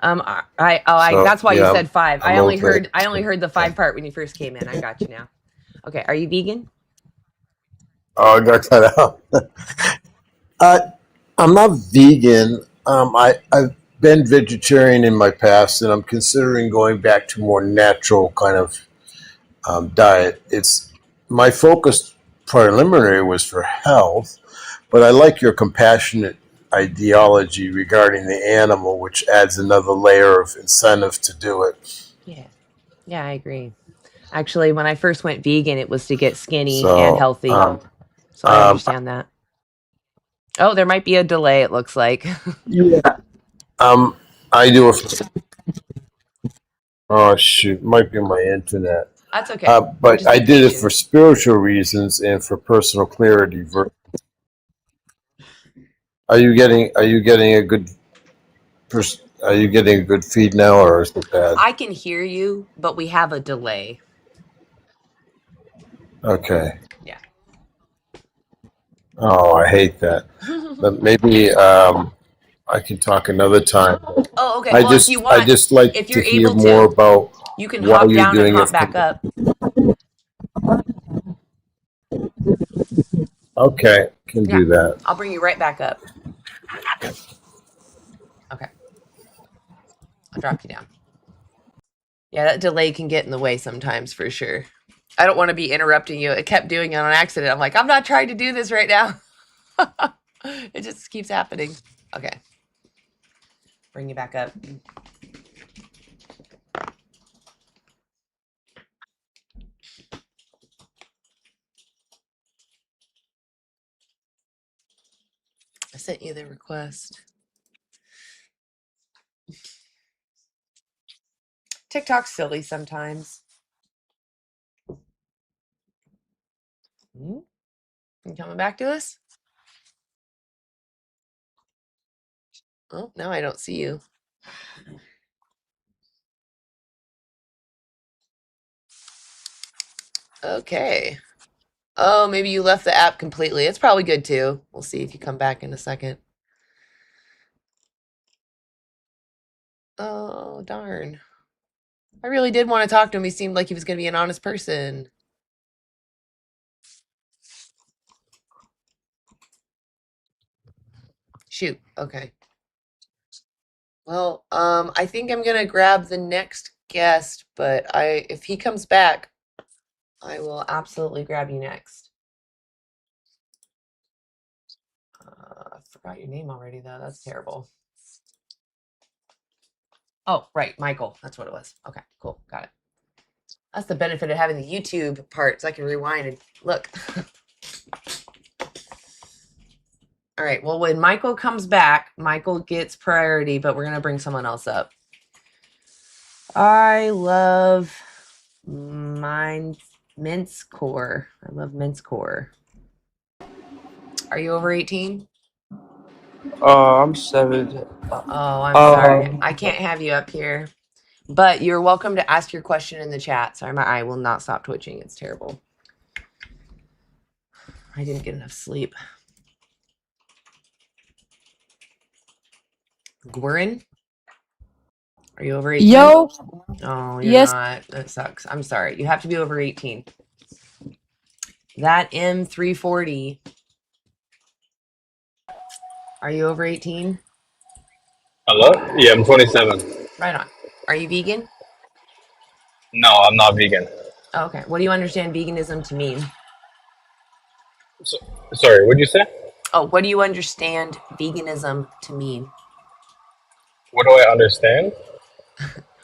So, That's why you yeah, said 5. I'm I only over heard the 5 part when you first came in. I got you now. Okay, are you vegan? Oh, I got cut out. I'm not vegan. I've been vegetarian in my past, and I'm considering going back to more natural kind of diet. It's my focus preliminary was for health, but I like your compassionate ideology regarding the animal, which adds another layer of incentive to do it. Yeah, I agree. Actually, when I first went vegan, it was to get skinny So, and healthy. So I understand that. Oh, there might be a delay, it looks like. Yeah. I do oh shoot, might be my internet. That's okay. But I did it for spiritual reasons and for personal clarity. Are you getting a good are you getting a good feed now, or is it bad? I can hear you, but we have a delay. Okay. Yeah. Oh, I hate that. But maybe I can talk another time. Oh, okay. I Well, if you want, I just like if to you're hear able more to, about you can why hop you're down and doing hop it. back up. Okay, can do that. I'll bring you right back up. Okay. I'll drop you down. Yeah, that delay can get in the way sometimes, for sure. I don't want to be interrupting you. It kept doing it on accident. I'm like, I'm not trying to do this right now. It just keeps happening. Okay. Bring you back up. I sent you the request. TikTok's silly sometimes. You coming back to us? Oh, now I don't see you. Okay. Oh, maybe you left the app completely. It's probably good too. We'll see if you come back in a second. Oh, darn. I really did want to talk to him. He seemed like he was going to be an honest person. Shoot. Okay. Well, I think I'm gonna grab the next guest, but if he comes back, I will absolutely grab you next. I forgot your name already, though. That's terrible. Oh, right, Michael. That's what it was. Okay, cool. Got it. That's the benefit of having the YouTube parts. I can rewind and look. All right. Well, when Michael comes back, Michael gets priority, but we're going to bring someone else up. I love mince core. I love mince core. Are you over 18? I'm 7. Oh, I'm sorry. I can't have you up here. But you're welcome to ask your question in the chat. Sorry, my eye will not stop twitching. It's terrible. I didn't get enough sleep. Gwen? Are you over 18? Yo. Oh, you're Yes. not. That sucks. I'm sorry. You have to be over 18. That M340. Are you over 18? Hello? Yeah, I'm 27. Right on. Are you vegan? No, I'm not vegan. Oh, okay. What do you understand veganism to mean? Sorry, what did you say? Oh, what do you understand veganism to mean? What do I understand?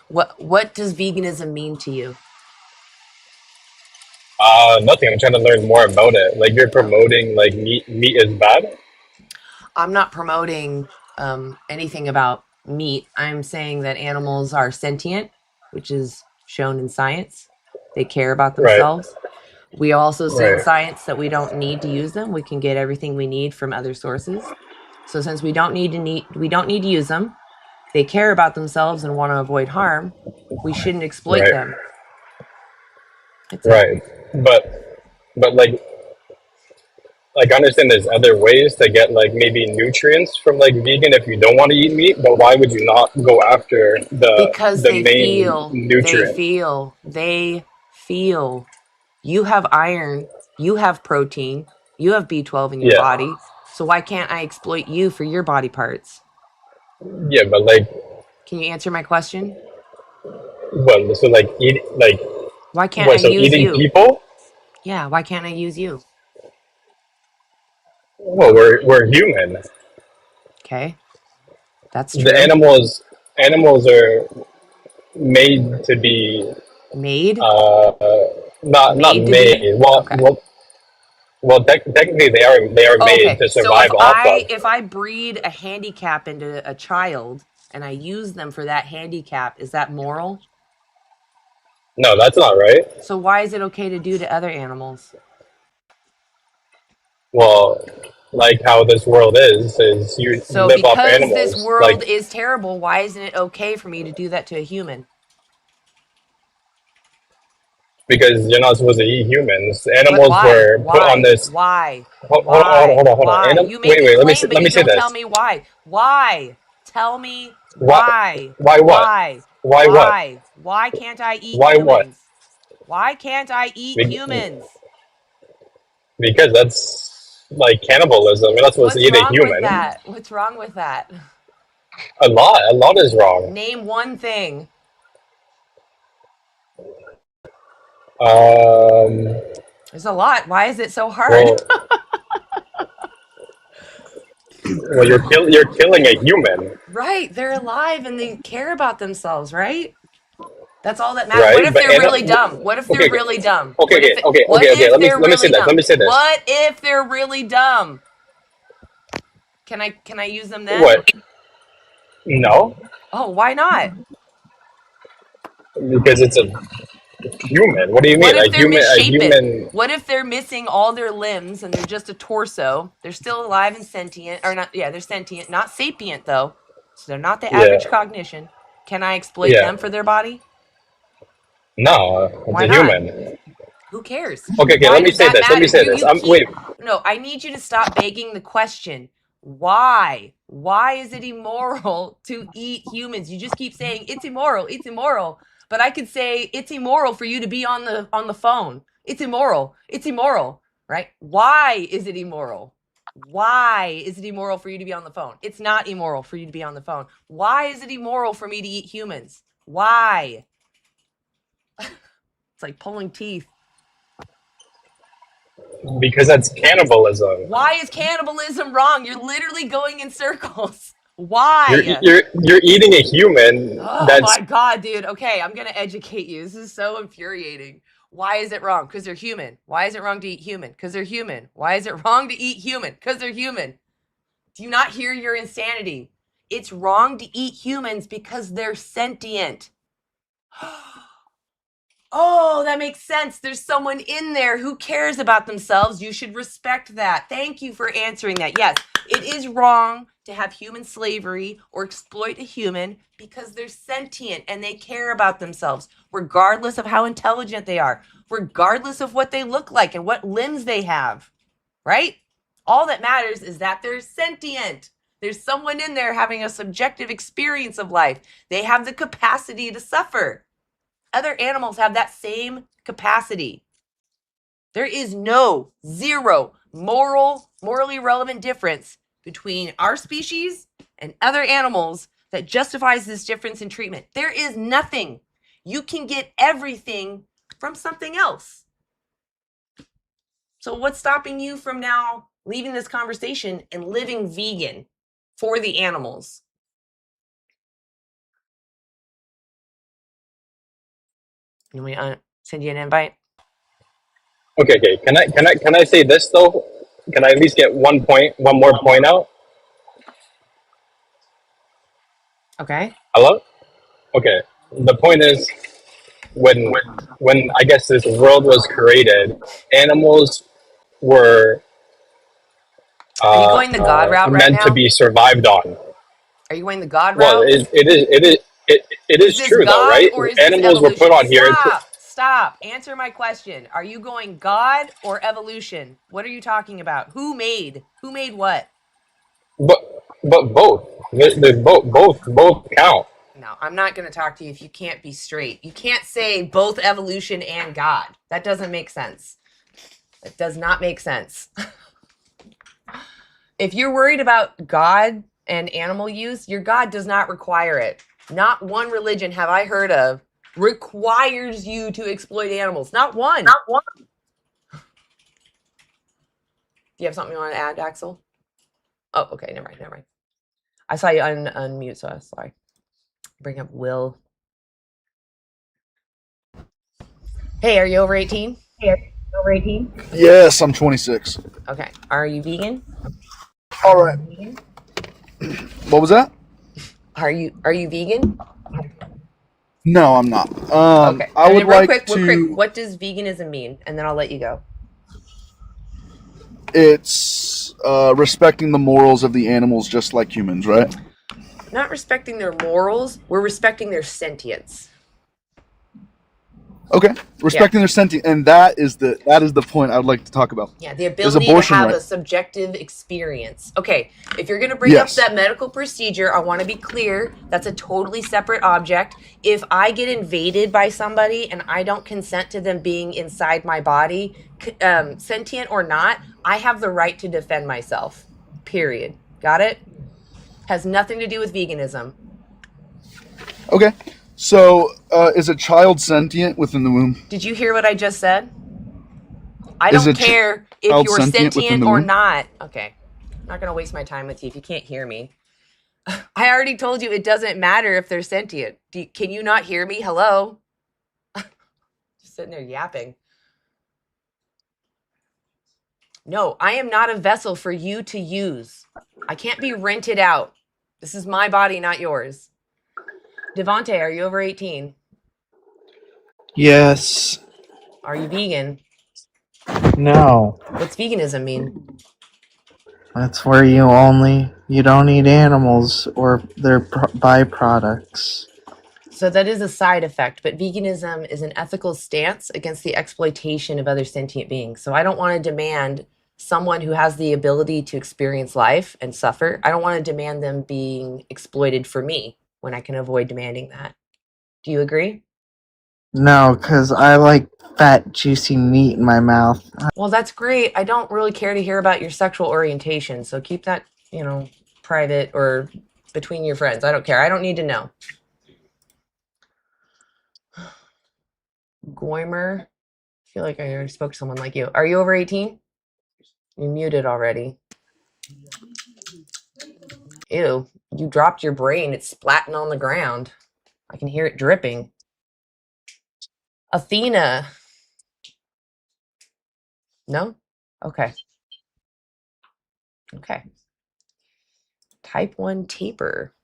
What does veganism mean to you? Nothing. I'm trying to learn more about it. Like you're promoting like meat is bad? I'm not promoting anything about meat. I'm saying that animals are sentient, which is shown in science. They care about themselves. We also see in science that we don't need to use them. We can get everything we need from other sources. So since we don't need to use them, they care about themselves and want to avoid harm. We shouldn't exploit them. Right. But like I understand there's other ways to get like maybe nutrients from like vegan if you don't want to eat meat, but why would you not go after the main nutrient? They feel you have iron, you have protein, you have B12 in your body. So why can't I exploit you for your body parts? Yeah, but like, can you answer my question? Well, so like why can't I use eating you? people? Yeah, why can't I use you? Well, we're human. Okay, that's true. The animals are made to be made. Not made. Well, technically they are made to survive off of. If I breed a handicap into a child and I use them for that handicap, is that moral? No, that's not right. So why is it okay to do to other animals? Well, like how this world is you live off animals. Because this world is terrible, why isn't it okay for me to do that to a human? Because you're not supposed to eat humans. Animals were put on this. Why? Hold on. You make wait. a Let me claim, let me say this. Tell me why. Why? Tell me why. why. Why what? Why? Why what? Why can't I eat why humans? What? Why can't I eat humans? Because that's like cannibalism. You're not supposed to eat a human. What's wrong with that? A lot is wrong. Name one thing. There's a lot. Why is it so hard? Well, you're killing a human. Right. They're alive and they care about themselves, right? That's all that matters. Right? What if they're really dumb? What if they're really dumb? Okay. Let me say this. What if they're really dumb? Can I use them then? What? No. Oh, why not? Because it's a human. What do you mean? What if they're misshapen? A human. What if they're missing all their limbs and they're just a torso? They're still alive and sentient, or not? Yeah, they're sentient, not sapient though. So they're not the average cognition. Can I exploit them for their body? No, it's a human. Who cares? Okay. Let me say this. Wait. No, I need you to stop begging the question. Why? Why is it immoral to eat humans? You just keep saying it's immoral. It's immoral. But I could say it's immoral for you to be on the phone. It's immoral. It's immoral, right? Why is it immoral? Why is it immoral for you to be on the phone? It's not immoral for you to be on the phone. Why is it immoral for me to eat humans? Why? It's like pulling teeth. Because that's cannibalism. Why is cannibalism wrong? You're literally going in circles. Why? You're eating a human. Oh That's my God, dude. Okay, I'm going to educate you. This is so infuriating. Why is it wrong? Because they're human. Why is it wrong to eat human? Because they're human. Why is it wrong to eat human? Because they're human. Do you not hear your insanity? It's wrong to eat humans because they're sentient. Oh, that makes sense. There's someone in there who cares about themselves. You should respect that. Thank you for answering that. Yes, it is wrong to have human slavery or exploit a human because they're sentient and they care about themselves, regardless of how intelligent they are, regardless of what they look like and what limbs they have, right? All that matters is that they're sentient. There's someone in there having a subjective experience of life. They have the capacity to suffer. Other animals have that same capacity. There is no, zero morally relevant difference between our species and other animals that justifies this difference in treatment. There is nothing. You can get everything from something else. So what's stopping you from now leaving this conversation and living vegan for the animals? Can we send you an invite? okay. Can I say this though? Can I at least get one more point out? Okay. Hello? Okay. The point is when I guess this world was created, animals were Are you going the God route right meant to now? be survived on. Are you going the God Well, route? it Is is this true though, God right? or is this Animals were put evolution? on here. Stop. Answer my question. Are you going God or evolution? What are you talking about? Who made what? But both. They both count. No, I'm not going to talk to you if you can't be straight. You can't say both evolution and God. That doesn't make sense. It does not make sense. If you're worried about God and animal use, your God does not require it. Not one religion have I heard of requires you to exploit animals. Not one. Not one. Do you have something you want to add, Axel? Oh, okay. Never mind. I saw you unmute, so I was sorry. Bring up Will. Hey, are you over 18? Yes, I'm 26. Okay. Are you vegan? All right. What was that? Are you vegan? No, I'm not. Okay. I would real like quick, to. what does veganism mean? And then I'll let you go. It's respecting the morals of the animals, just like humans, right? Not respecting their morals. We're respecting their sentience. Okay, respecting their sentience, and that is the point I would like to talk about. Yeah, the ability to have a subjective experience. Okay, if you're going to bring up that medical procedure, I want to be clear, that's a totally separate object. If I get invaded by somebody and I don't consent to them being inside my body, sentient or not, I have the right to defend myself. Period. Got it? Has nothing to do with veganism. Okay. So, is a child sentient within the womb? Did you hear what I just said? I don't care if you're sentient or not. Okay. I'm not going to waste my time with you if you can't hear me. I already told you it doesn't matter if they're sentient. Can you not hear me? Hello? Just sitting there yapping. No, I am not a vessel for you to use. I can't be rented out. This is my body, not yours. Devonte, are you over 18? Yes. Are you vegan? No. What's veganism mean? That's where you don't eat animals or their byproducts. So that is a side effect, but veganism is an ethical stance against the exploitation of other sentient beings. So I don't want to demand someone who has the ability to experience life and suffer. I don't want to demand them being exploited for me when I can avoid demanding that. Do you agree? No, because I like fat, juicy meat in my mouth. Well, that's great. I don't really care to hear about your sexual orientation, so keep that, private or between your friends. I don't care. I don't need to know. Goimer. I feel like I already spoke to someone like you. Are you over 18? You're muted already. Ew, you dropped your brain. It's splatting on the ground. I can hear it dripping. Athena. No? Okay. Okay. Type 1 taper.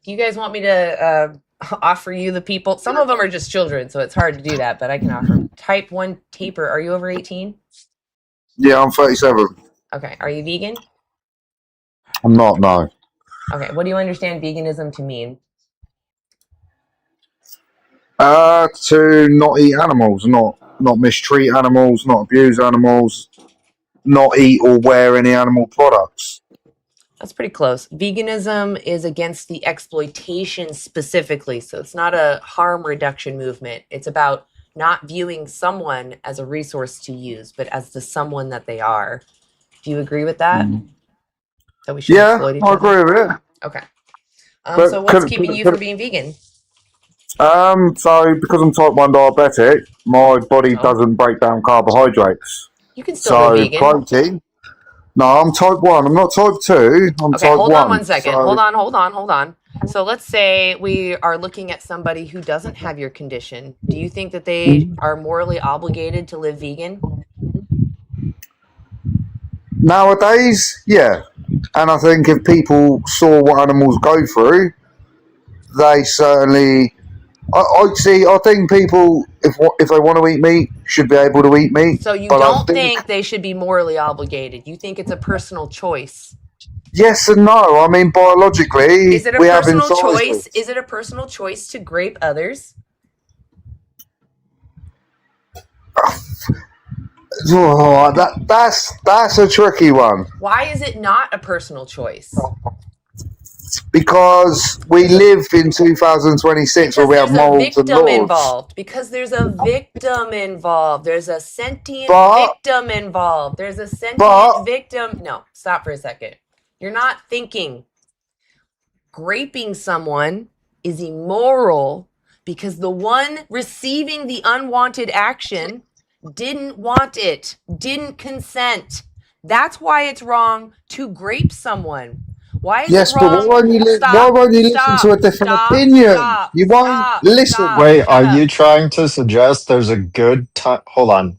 Do you guys want me to offer you the people? Some of them are just children, so it's hard to do that, but I can offer them. Type 1 taper. Are you over 18? Yeah, I'm 37. Okay. Are you vegan? I'm not, no. Okay. What do you understand veganism to mean? To not eat animals, not mistreat animals, not abuse animals, not eat or wear any animal products. That's pretty close. Veganism is against the exploitation specifically, so it's not a harm reduction movement. It's about not viewing someone as a resource to use, but as the someone that they are. Do you agree with that? That we should exploit each other? I agree with it. Okay. So what's keeping you from being vegan? So because I'm type 1 diabetic, my body doesn't break down carbohydrates. You can still go vegan. Protein. No, I'm type 1. I'm not type 2. I'm Okay, type 1. hold on 1 second. So, Hold on. So let's say we are looking at somebody who doesn't have your condition. Do you think that they are morally obligated to live vegan? nowadays, yeah. And I think if people saw what animals go through, they certainly. I think people, if they want to eat meat, should be able to eat meat. So you but don't think they should be morally obligated. You think it's a personal choice. Yes and no. I mean, biologically, Is it a we have personal incisors. choice? Is it a personal choice to grape others? Oh, that's a tricky one. Why is it not a personal choice? Because we live in 2026 where we have morals and laws. Involved. Because there's a victim involved. There's a sentient victim involved. There's a sentient victim. No, stop for a second. You're not thinking. Graping someone is immoral because the one receiving the unwanted action didn't want it, didn't consent. That's why it's wrong to grape someone. Why is it wrong? But why won't you listen to a different opinion? You won't listen. Wait, are you trying to suggest there's a good time? Hold on.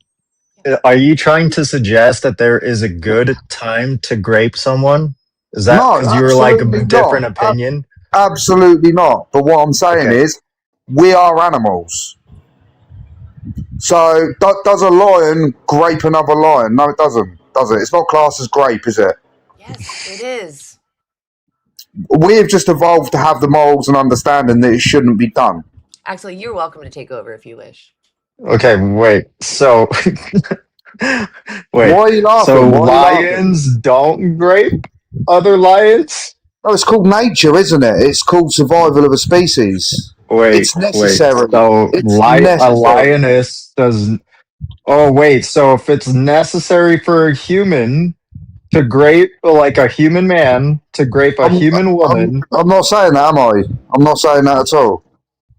Are you trying to suggest that there is a good time to grape someone? Is that because you were like a different opinion? Absolutely not. But what I'm saying is, we are animals. So, does a lion grape another lion? No, it doesn't. Does it? It's not classed as grape, is it? Yes, it is. We've just evolved to have the morals and understanding that it shouldn't be done. Actually, you're welcome to take over if you wish. Okay, wait. So, why are you laughing? So lions don't grape other lions? No, it's called nature, isn't it? It's called survival of a species. It's necessary. So necessary. a lioness does. Oh wait. So if it's necessary for a human to grape, like a human man to grape a human woman, I'm not saying that, am I? I'm not saying that at all.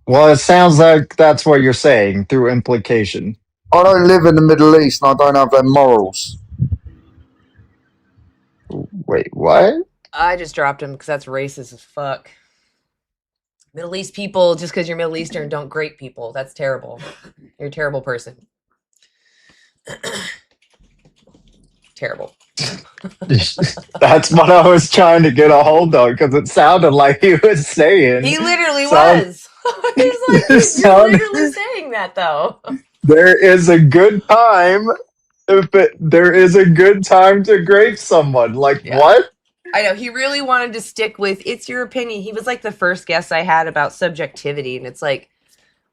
Well, it sounds like that's what you're saying through implication. I don't live in the Middle East and I don't have their morals. Wait, what? I just dropped him because that's racist as fuck. Middle East people, just because you're Middle Eastern, don't grape people. That's terrible. You're a terrible person. Terrible. That's what I was trying to get a hold of because it sounded like he was saying. He literally was. He's like, you're literally saying that though. There is a good time. There is a good time to grape someone. Like what? I know he really wanted to stick with it's your opinion. He was like the first guest I had about subjectivity, and it's like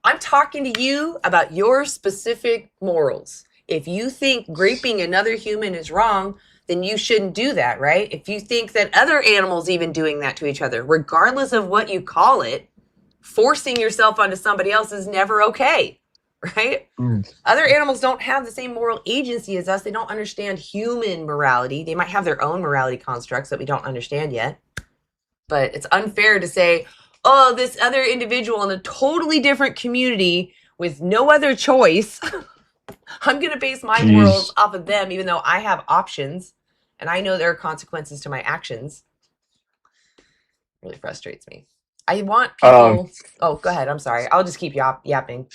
I'm talking to you about your specific morals. If you think graping another human is wrong, then you shouldn't do that, right? If you think that other animals even doing that to each other, regardless of what you call it, forcing yourself onto somebody else is never okay, right? Other animals don't have the same moral agency as us. They don't understand human morality. They might have their own morality constructs that we don't understand yet. But it's unfair to say, oh, this other individual in a totally different community with no other choice, I'm going to base my morals off of them, even though I have options and I know there are consequences to my actions. It really frustrates me. I want people... oh, go ahead. I'm sorry. I'll just keep yapping.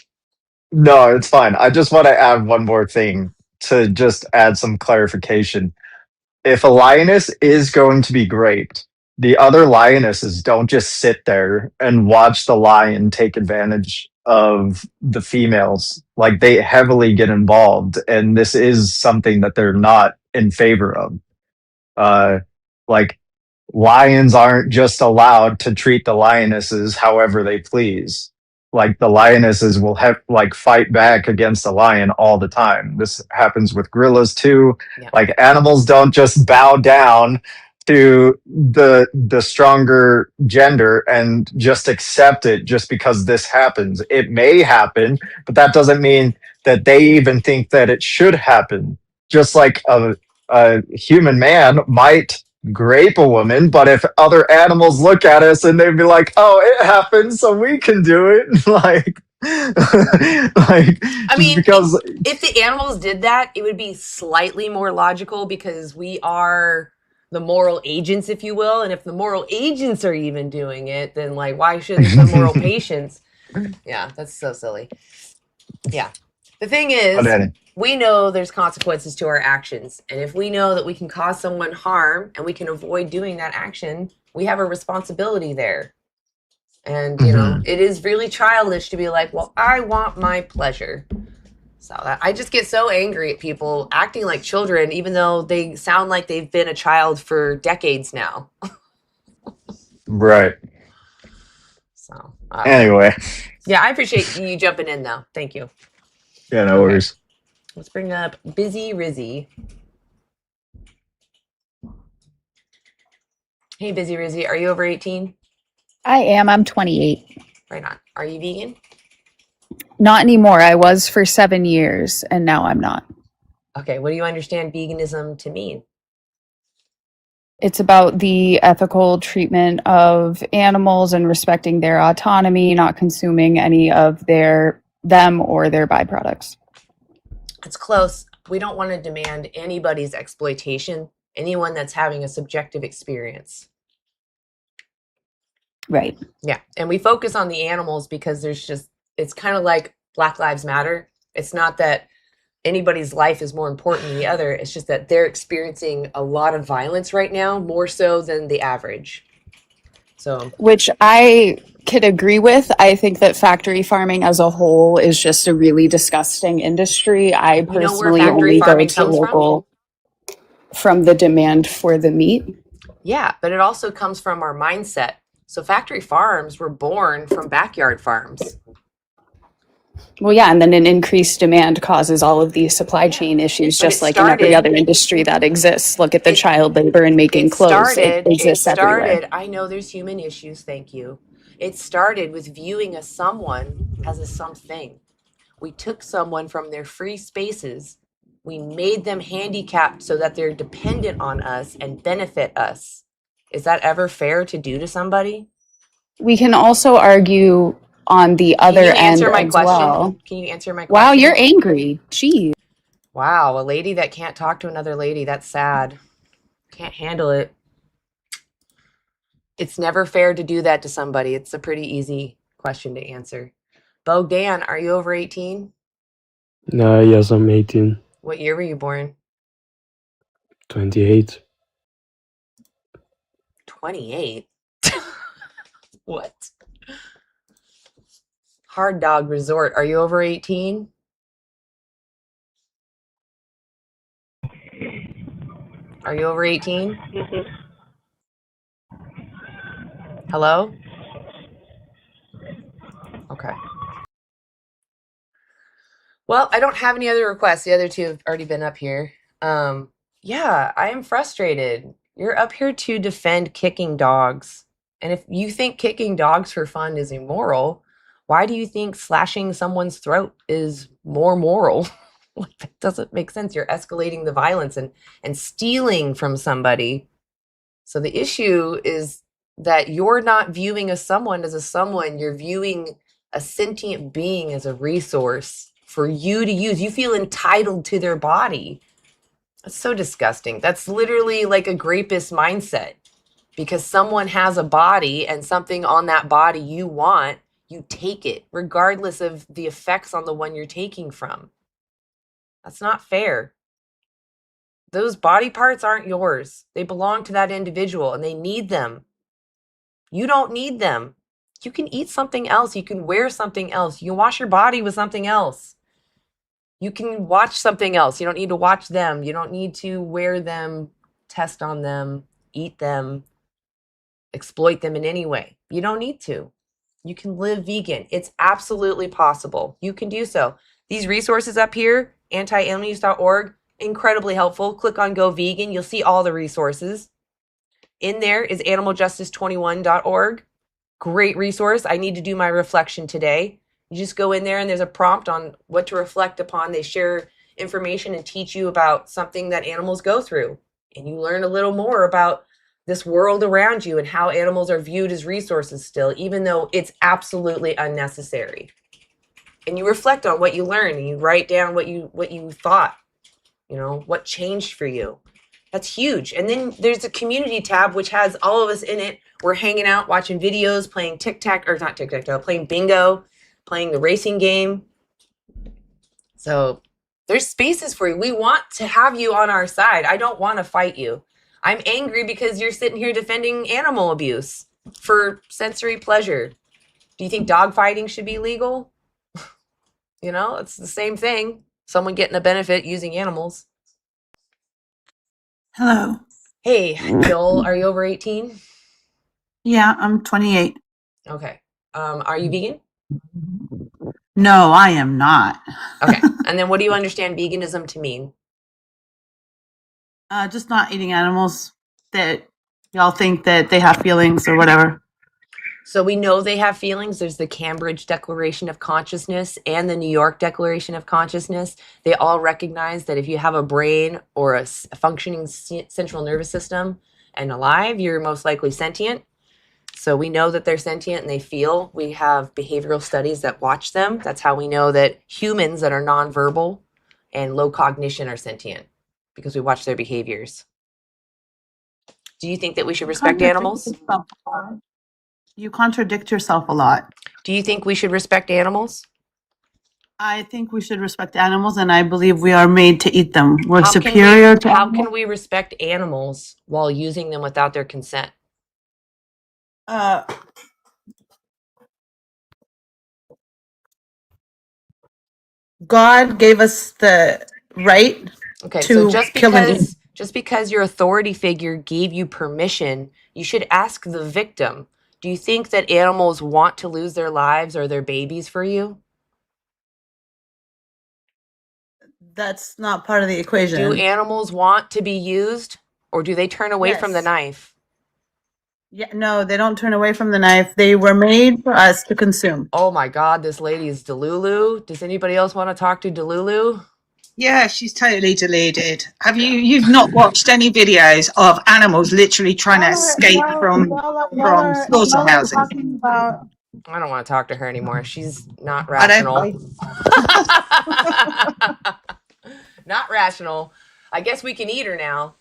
No, it's fine. I just want to add one more thing to just add some clarification. If a lioness is going to be great, the other lionesses don't just sit there and watch the lion take advantage of the females. Like, they heavily get involved, and this is something that they're not in favor of. Like, lions aren't just allowed to treat the lionesses however they please. Like, the lionesses will have fight back against the lion all the time. This happens with gorillas too. Yeah. Like, animals don't just bow down to the stronger gender and just accept it just because this happens. It may happen, but that doesn't mean that they even think that it should happen. Just like a human man might grape a woman, but if other animals look at us and they'd be like, oh, it happens, so we can do it. like I mean, because if the animals did that, it would be slightly more logical because we are the moral agents, if you will. And if the moral agents are even doing it, then like, why shouldn't the moral patients? Yeah, that's so silly. Yeah. The thing is, we know there's consequences to our actions. And if we know that we can cause someone harm and we can avoid doing that action, we have a responsibility there. And, you know, it is really childish to be like, well, I want my pleasure. So I just get so angry at people acting like children, even though they sound like they've been a child for decades now. Right. So anyway. Yeah, I appreciate you jumping in, though. Thank you. Yeah, no worries. Let's bring up Busy Rizzy. Hey, Busy Rizzy, are you over 18? I am. I'm 28. Right on. Are you vegan? Not anymore. I was for 7 years, and now I'm not. Okay, what do you understand veganism to mean? It's about the ethical treatment of animals and respecting their autonomy, not consuming any of them or their byproducts. It's close. We don't want to demand anybody's exploitation, anyone that's having a subjective experience. Right. Yeah, and we focus on the animals because it's kind of like Black Lives Matter. It's not that anybody's life is more important than the other. It's just that they're experiencing a lot of violence right now, more so than the average. So, which I could agree with. I think that factory farming as a whole is just a really disgusting industry. I personally only go to local from the demand for the meat. Yeah, but it also comes from our mindset. So factory farms were born from backyard farms. Well, yeah, and then an increased demand causes all of these supply chain issues, just like in every other industry that exists. Look at the child labor in making clothes. It exists everywhere. I know there's human issues, thank you. It started with viewing someone as a something. We took someone from their free spaces. We made them handicapped so that they're dependent on us and benefit us. Is that ever fair to do to somebody? We can also argue on the other end as well. Can you answer my question? Wow, you're angry. Jeez. Wow, a lady that can't talk to another lady. That's sad. Can't handle it. It's never fair to do that to somebody. It's a pretty easy question to answer. Bogdan, are you over 18? Yes, I'm 18. What year were you born? 28. 28? What? Hard Dog Resort, are you over 18? Are you over 18? Hello? Okay. Well, I don't have any other requests. The other two have already been up here. Yeah, I am frustrated. You're up here to defend kicking dogs And if you think kicking dogs for fun is immoral, why do you think slashing someone's throat is more moral? Like, that doesn't make sense. You're escalating the violence and stealing from somebody. So the issue is that you're not viewing a someone as a someone, you're viewing a sentient being as a resource for you to use. You feel entitled to their body. That's so disgusting. That's literally like a rapist mindset. Because someone has a body and something on that body you want, you take it, regardless of the effects on the one you're taking from. That's not fair. Those body parts aren't yours. They belong to that individual and they need them. You don't need them. You can eat something else. You can wear something else. You can wash your body with something else. You can watch something else. You don't need to watch them. You don't need to wear them, test on them, eat them, exploit them in any way. You don't need to. You can live vegan. It's absolutely possible. You can do so. These resources up here, antianimaluse.org, incredibly helpful. Click on Go Vegan. You'll see all the resources. In there is animaljustice21.org. Great resource. I need to do my reflection today. You just go in there and there's a prompt on what to reflect upon. They share information and teach you about something that animals go through. And you learn a little more about this world around you and how animals are viewed as resources still, even though it's absolutely unnecessary. And you reflect on what you learn and you write down what you thought, what changed for you. That's huge. And then there's a community tab, which has all of us in it. We're hanging out, watching videos, playing playing bingo, playing the racing game. So there's spaces for you. We want to have you on our side. I don't want to fight you. I'm angry because you're sitting here defending animal abuse for sensory pleasure. Do you think dog fighting should be legal? It's the same thing. Someone getting a benefit using animals. Hello. Hey, Joel, are you over 18? Yeah, I'm 28. Okay. Are you vegan? No, I am not. Okay. And then what do you understand veganism to mean? Just not eating animals that y'all think that they have feelings or whatever. So we know they have feelings. There's the Cambridge Declaration of Consciousness and the New York Declaration of Consciousness. They all recognize that if you have a brain or a functioning central nervous system and alive, you're most likely sentient. So we know that they're sentient and they feel. We have behavioral studies that watch them. That's how we know that humans that are nonverbal and low cognition are sentient, because we watch their behaviors. Do you think that we should respect animals? You contradict yourself a lot. Do you think we should respect animals? I think we should respect animals, and I believe we are made to eat them. We're superior to How can we respect animals while using them without their consent? God gave us the right so to kill and eat. just because your authority figure gave you permission, you should ask the victim. Do you think that animals want to lose their lives or their babies for you? That's not part of the equation. Do animals want to be used, or do they turn away from the knife? Yeah, no, they don't turn away from the knife. They were made for us to consume. Oh my God, this lady is Delulu. Does anybody else want to talk to Delulu? Yeah, she's totally deluded. You've not watched any videos of animals literally trying to escape from slaughterhouses? I don't want to talk to her anymore. She's not rational. Not rational. I guess we can eat her now.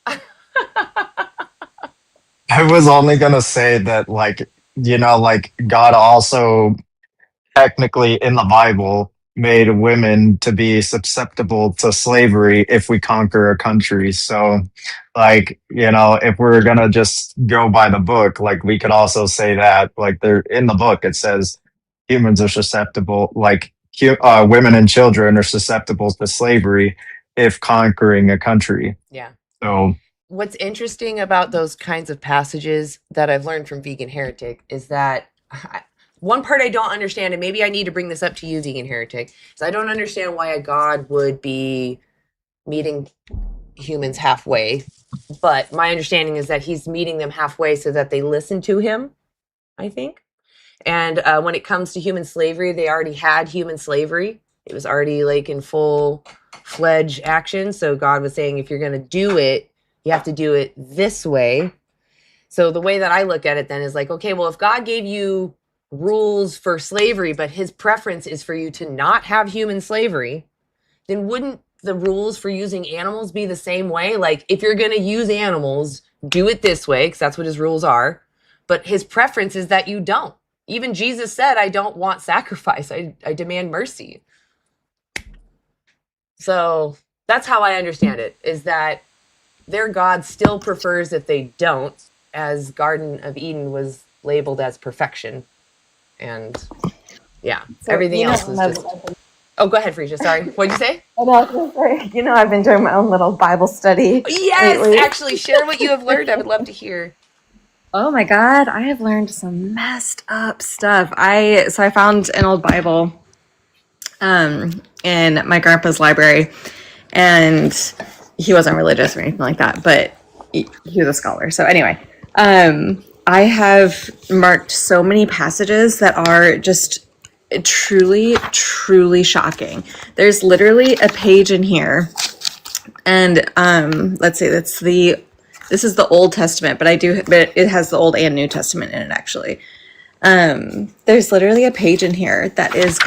I was only gonna say that, God also technically in the Bible made women to be susceptible to slavery if we conquer a country. So, if we're gonna just go by the book, we could also say that, they're in the book, it says humans are susceptible, women and children are susceptible to slavery if conquering a country. Yeah. So what's interesting about those kinds of passages that I've learned from Vegan Heretic is that one part I don't understand, and maybe I need to bring this up to you, Vegan Heretic, is I don't understand why a God would be meeting humans halfway. But my understanding is that he's meeting them halfway so that they listen to him I think. And when it comes to human slavery, they already had human slavery. It was already like in full-fledged action. So God was saying, if you're going to do it, you have to do it this way. So the way that I look at it then is like, okay, well, if God gave you rules for slavery, but his preference is for you to not have human slavery, then wouldn't the rules for using animals be the same way? Like, if you're going to use animals, do it this way, because that's what his rules are. But his preference is that you don't. Even Jesus said, I don't want sacrifice. I demand mercy. So that's how I understand it, is that their God still prefers if they don't, as Garden of Eden was labeled as perfection. And yeah, So, everything else is just... Oh, go ahead, Freesia. Sorry. What'd you say? Oh, no, I was gonna say, I've been doing my own little Bible study Yes, lately. actually, share what you have learned. I would love to hear. Oh my God, I have learned some messed up stuff. I found an old Bible in my grandpa's library, and he wasn't religious or anything like that, but he was a scholar. So anyway, I have marked so many passages that are just truly, truly shocking. There's literally a page in here, and let's see, this is the Old Testament, but it has the Old and New Testament in it actually. There's literally a page in here that is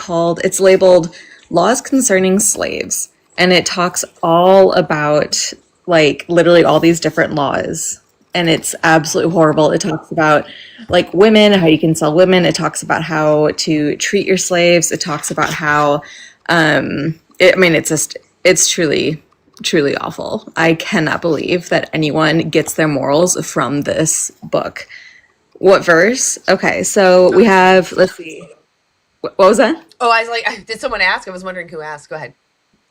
it's labeled Laws Concerning Slaves, and it talks all about like literally all these different laws, and it's absolutely horrible. It talks about like women, how you can sell women. It talks about how to treat your slaves. It talks about how it's truly truly awful. I cannot believe that anyone gets their morals from this book. What verse? Okay, so we have, let's see. What was that? Oh, I was like, did someone ask? I was wondering who asked. Go ahead.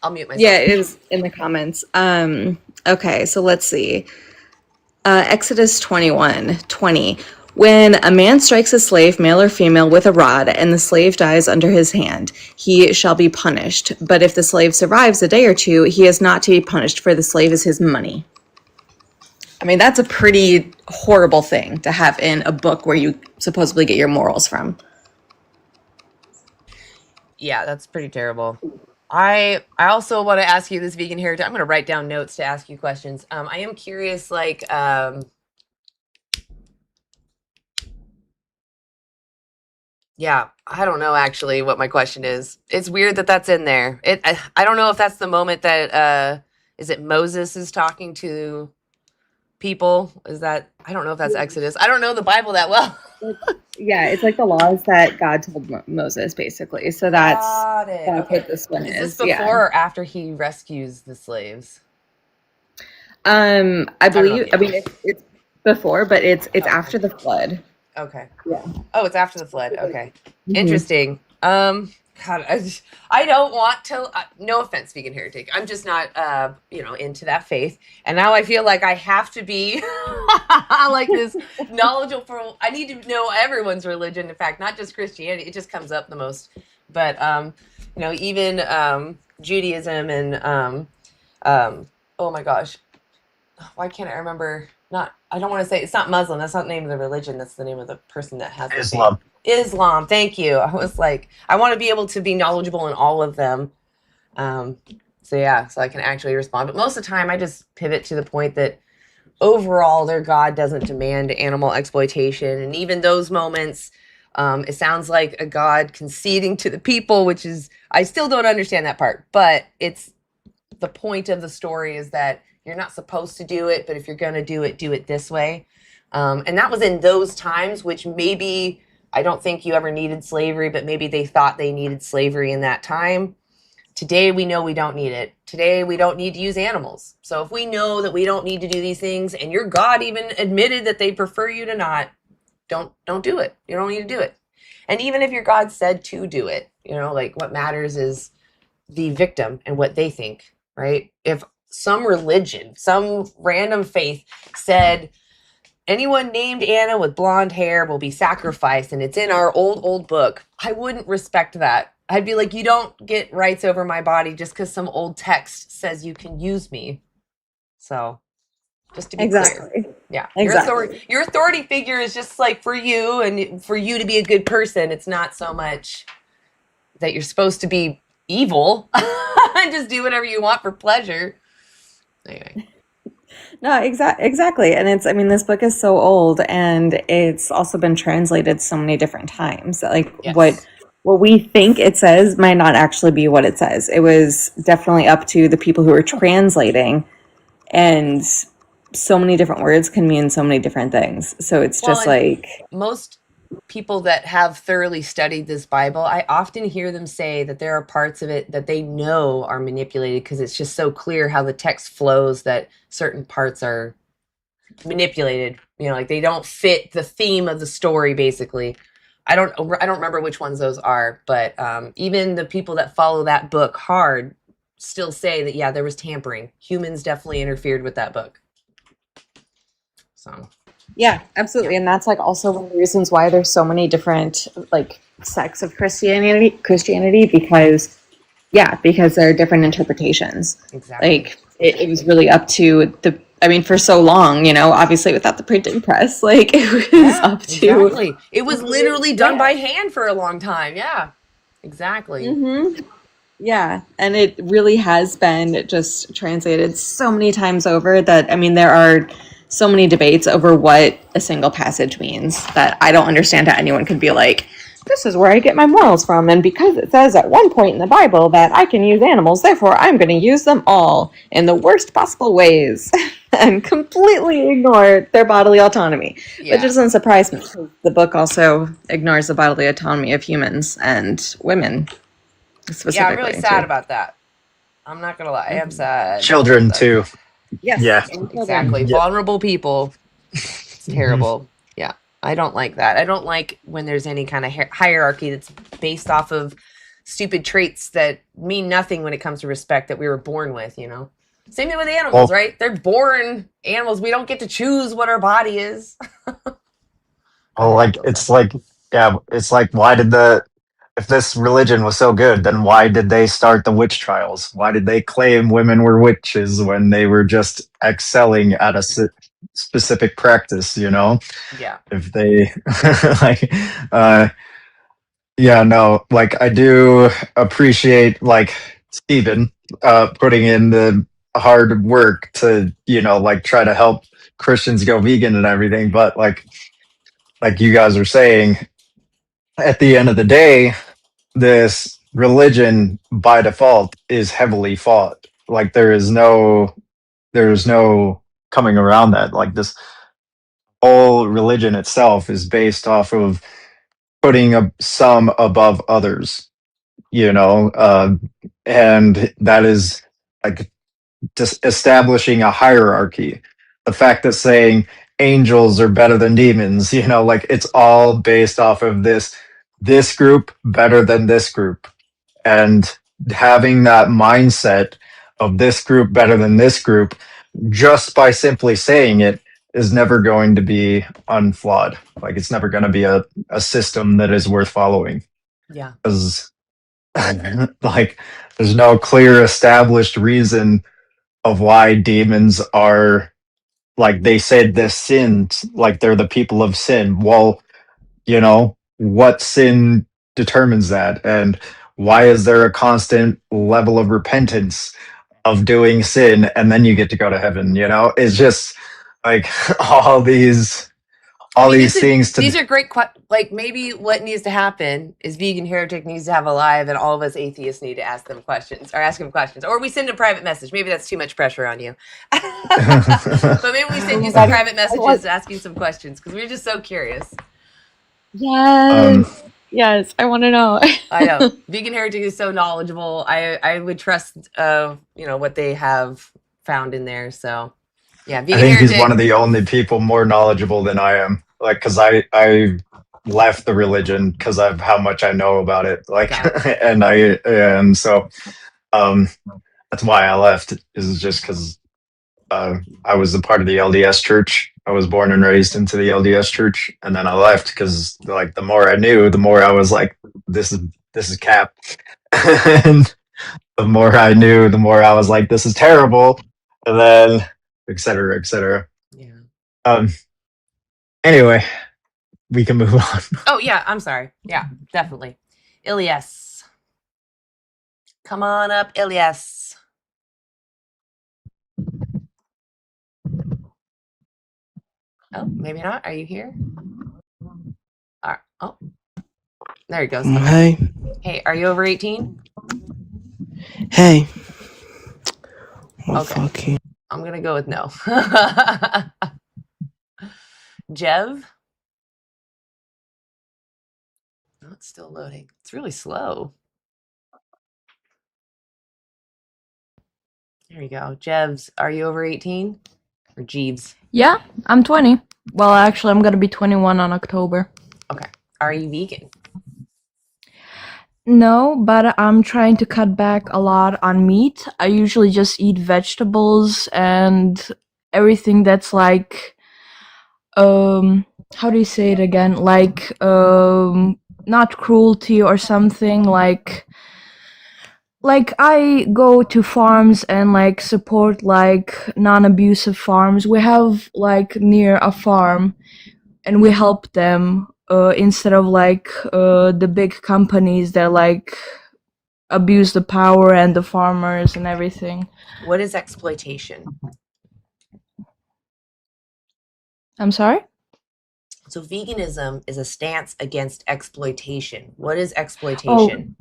I'll mute myself. Yeah, it was in the comments. Okay, so let's see. Exodus 21:20. When a man strikes a slave, male or female, with a rod, and the slave dies under his hand, he shall be punished. But if the slave survives a day or two, he is not to be punished, for the slave is his money. I mean, that's a pretty horrible thing to have in a book where you supposedly get your morals from. Yeah, that's pretty terrible. I also want to ask you this, vegan heritage. I'm going to write down notes to ask you questions. I am curious, like, yeah, I don't know actually what my question is. It's weird that that's in there. I don't know if that's the moment that is it Moses is talking to people? Is that, I don't know if that's Exodus. I don't know the Bible that well. Yeah, it's like the laws that God told Moses, basically. So that's Got it. Okay. what this one is. Is this before or after he rescues the slaves? I believe. I mean, it's before, but it's after the flood. Okay. Yeah. Oh, it's after the flood. Okay. Mhm. Interesting. God, I don't want to. No offense, vegan heretic. I'm just not, into that faith. And now I feel like I have to be like this knowledgeable. I need to know everyone's religion. In fact, not just Christianity. It just comes up the most. But even Judaism and oh my gosh, why can't I remember? I don't want to say, it's not Muslim. That's not the name of the religion. That's the name of the person that has Islam. Islam. Thank you. I was like, I want to be able to be knowledgeable in all of them. So I can actually respond. But most of the time, I just pivot to the point that overall, their God doesn't demand animal exploitation. And even those moments, it sounds like a God conceding to the people, which is, I still don't understand that part. But it's the point of the story is that you're not supposed to do it, but if you're going to do it this way. And that was in those times, which maybe, I don't think you ever needed slavery, but maybe they thought they needed slavery in that time. Today, we know we don't need it. Today, we don't need to use animals. So if we know that we don't need to do these things, and your God even admitted that they prefer you to not, don't do it. You don't need to do it. And even if your God said to do it, like what matters is the victim and what they think, right? If some religion, some random faith said anyone named Anna with blonde hair will be sacrificed and it's in our old book, I wouldn't respect that. I'd be like, you don't get rights over my body just because some old text says you can use me. So just to be clear. Yeah. Exactly. Your authority figure is just like for you and for you to be a good person. It's not so much that you're supposed to be evil and just do whatever you want for pleasure. Anyway. No, exactly. And I mean, this book is so old and it's also been translated so many different times. Like what we think it says might not actually be what it says. It was definitely up to the people who are translating, and so many different words can mean so many different things. So it's just like most people that have thoroughly studied this Bible, I often hear them say that there are parts of it that they know are manipulated because it's just so clear how the text flows that certain parts are manipulated. You know, like they don't fit the theme of the story. Basically, I don't remember which ones those are, but even the people that follow that book hard still say that there was tampering. Humans definitely interfered with that book. So. Yeah, absolutely. And that's like also one of the reasons why there's so many different like sects of Christianity because there are different interpretations. Exactly. Like it was really up to for so long, obviously without the printing press, like it was up to exactly. It was literally done by hand for a long time. Yeah. Exactly. Mm-hmm. Yeah, and it really has been just translated so many times over that there are so many debates over what a single passage means that I don't understand how anyone could be like, this is where I get my morals from, and because it says at one point in the Bible that I can use animals, therefore I'm going to use them all in the worst possible ways and completely ignore their bodily autonomy. Which doesn't surprise me, because the book also ignores the bodily autonomy of humans and women specifically. Yeah, I'm really sad about that. I'm not going to lie. I am sad. Children too. Yes. Yeah. Exactly. Yeah. Vulnerable people. It's terrible. Yeah. I don't like that. I don't like when there's any kind of hierarchy that's based off of stupid traits that mean nothing when it comes to respect that we were born with, Same thing with animals, right? They're born animals. We don't get to choose what our body is. It's like if this religion was so good, then why did they start the witch trials? Why did they claim women were witches when they were just excelling at a specific practice, Yeah. If they I do appreciate Stephen putting in the hard work to, try to help Christians go vegan and everything, but like you guys are saying, at the end of the day, this religion by default is heavily fought. Like there's no coming around that. Like this whole religion itself is based off of putting some above others, and that is like just establishing a hierarchy. The fact that saying angels are better than demons, it's all based off of this group better than this group. And having that mindset of this group better than this group, just by simply saying it, is never going to be unflawed. Like it's never going to be a system that is worth following. Yeah. Because there's no clear established reason of why demons are, like they said, this sin, like they're the people of sin. Well, what sin determines that, and why is there a constant level of repentance of doing sin, and then you get to go to heaven? It's just like all these things. These are great. Like maybe what needs to happen is Vegan Heretic needs to have a live, and all of us atheists need to ask him questions, or we send a private message. Maybe that's too much pressure on you. But maybe we send you some private messages asking some questions because we're just so curious. Yes. Yes, I want to know. I know. Vegan Heretic is so knowledgeable. I would trust what they have found in there. So yeah, Vegan I think Heretic. he's one of the only people more knowledgeable than I am. Like, because I left the religion because of how much I know about it. Like, and so that's why I left. Is just because I was a part of the LDS church. I was born and raised into the LDS church, and then I left because, like, the more I knew, the more I was like, this is cap. And the more I knew, the more I was like, this is terrible. And then, et cetera, et cetera. Yeah. Um. Anyway, we can move on. Oh yeah, I'm sorry. Yeah, definitely. Ilyas. Come on up, Ilyas. Oh, maybe not. Are you here? Oh, there he goes. Okay. Hey. Hey, are you over 18? Hey. Oh, Okay. fucking. I'm gonna go with no. Jev? Oh, it's still loading. It's really slow. There you go. Jevs, are you over 18? Or Jeeves? Yeah, I'm 20. Well, actually, I'm gonna be 21 on October. Okay. Are you vegan? No, but I'm trying to cut back a lot on meat. I usually just eat vegetables and everything that's like, how do you say it again? Like, not cruelty or something like I go to farms and like support like non-abusive farms. We have like near a farm and we help them instead of like the big companies that like abuse the power and the farmers and everything. What is exploitation? I'm sorry? So veganism is a stance against exploitation. What is exploitation?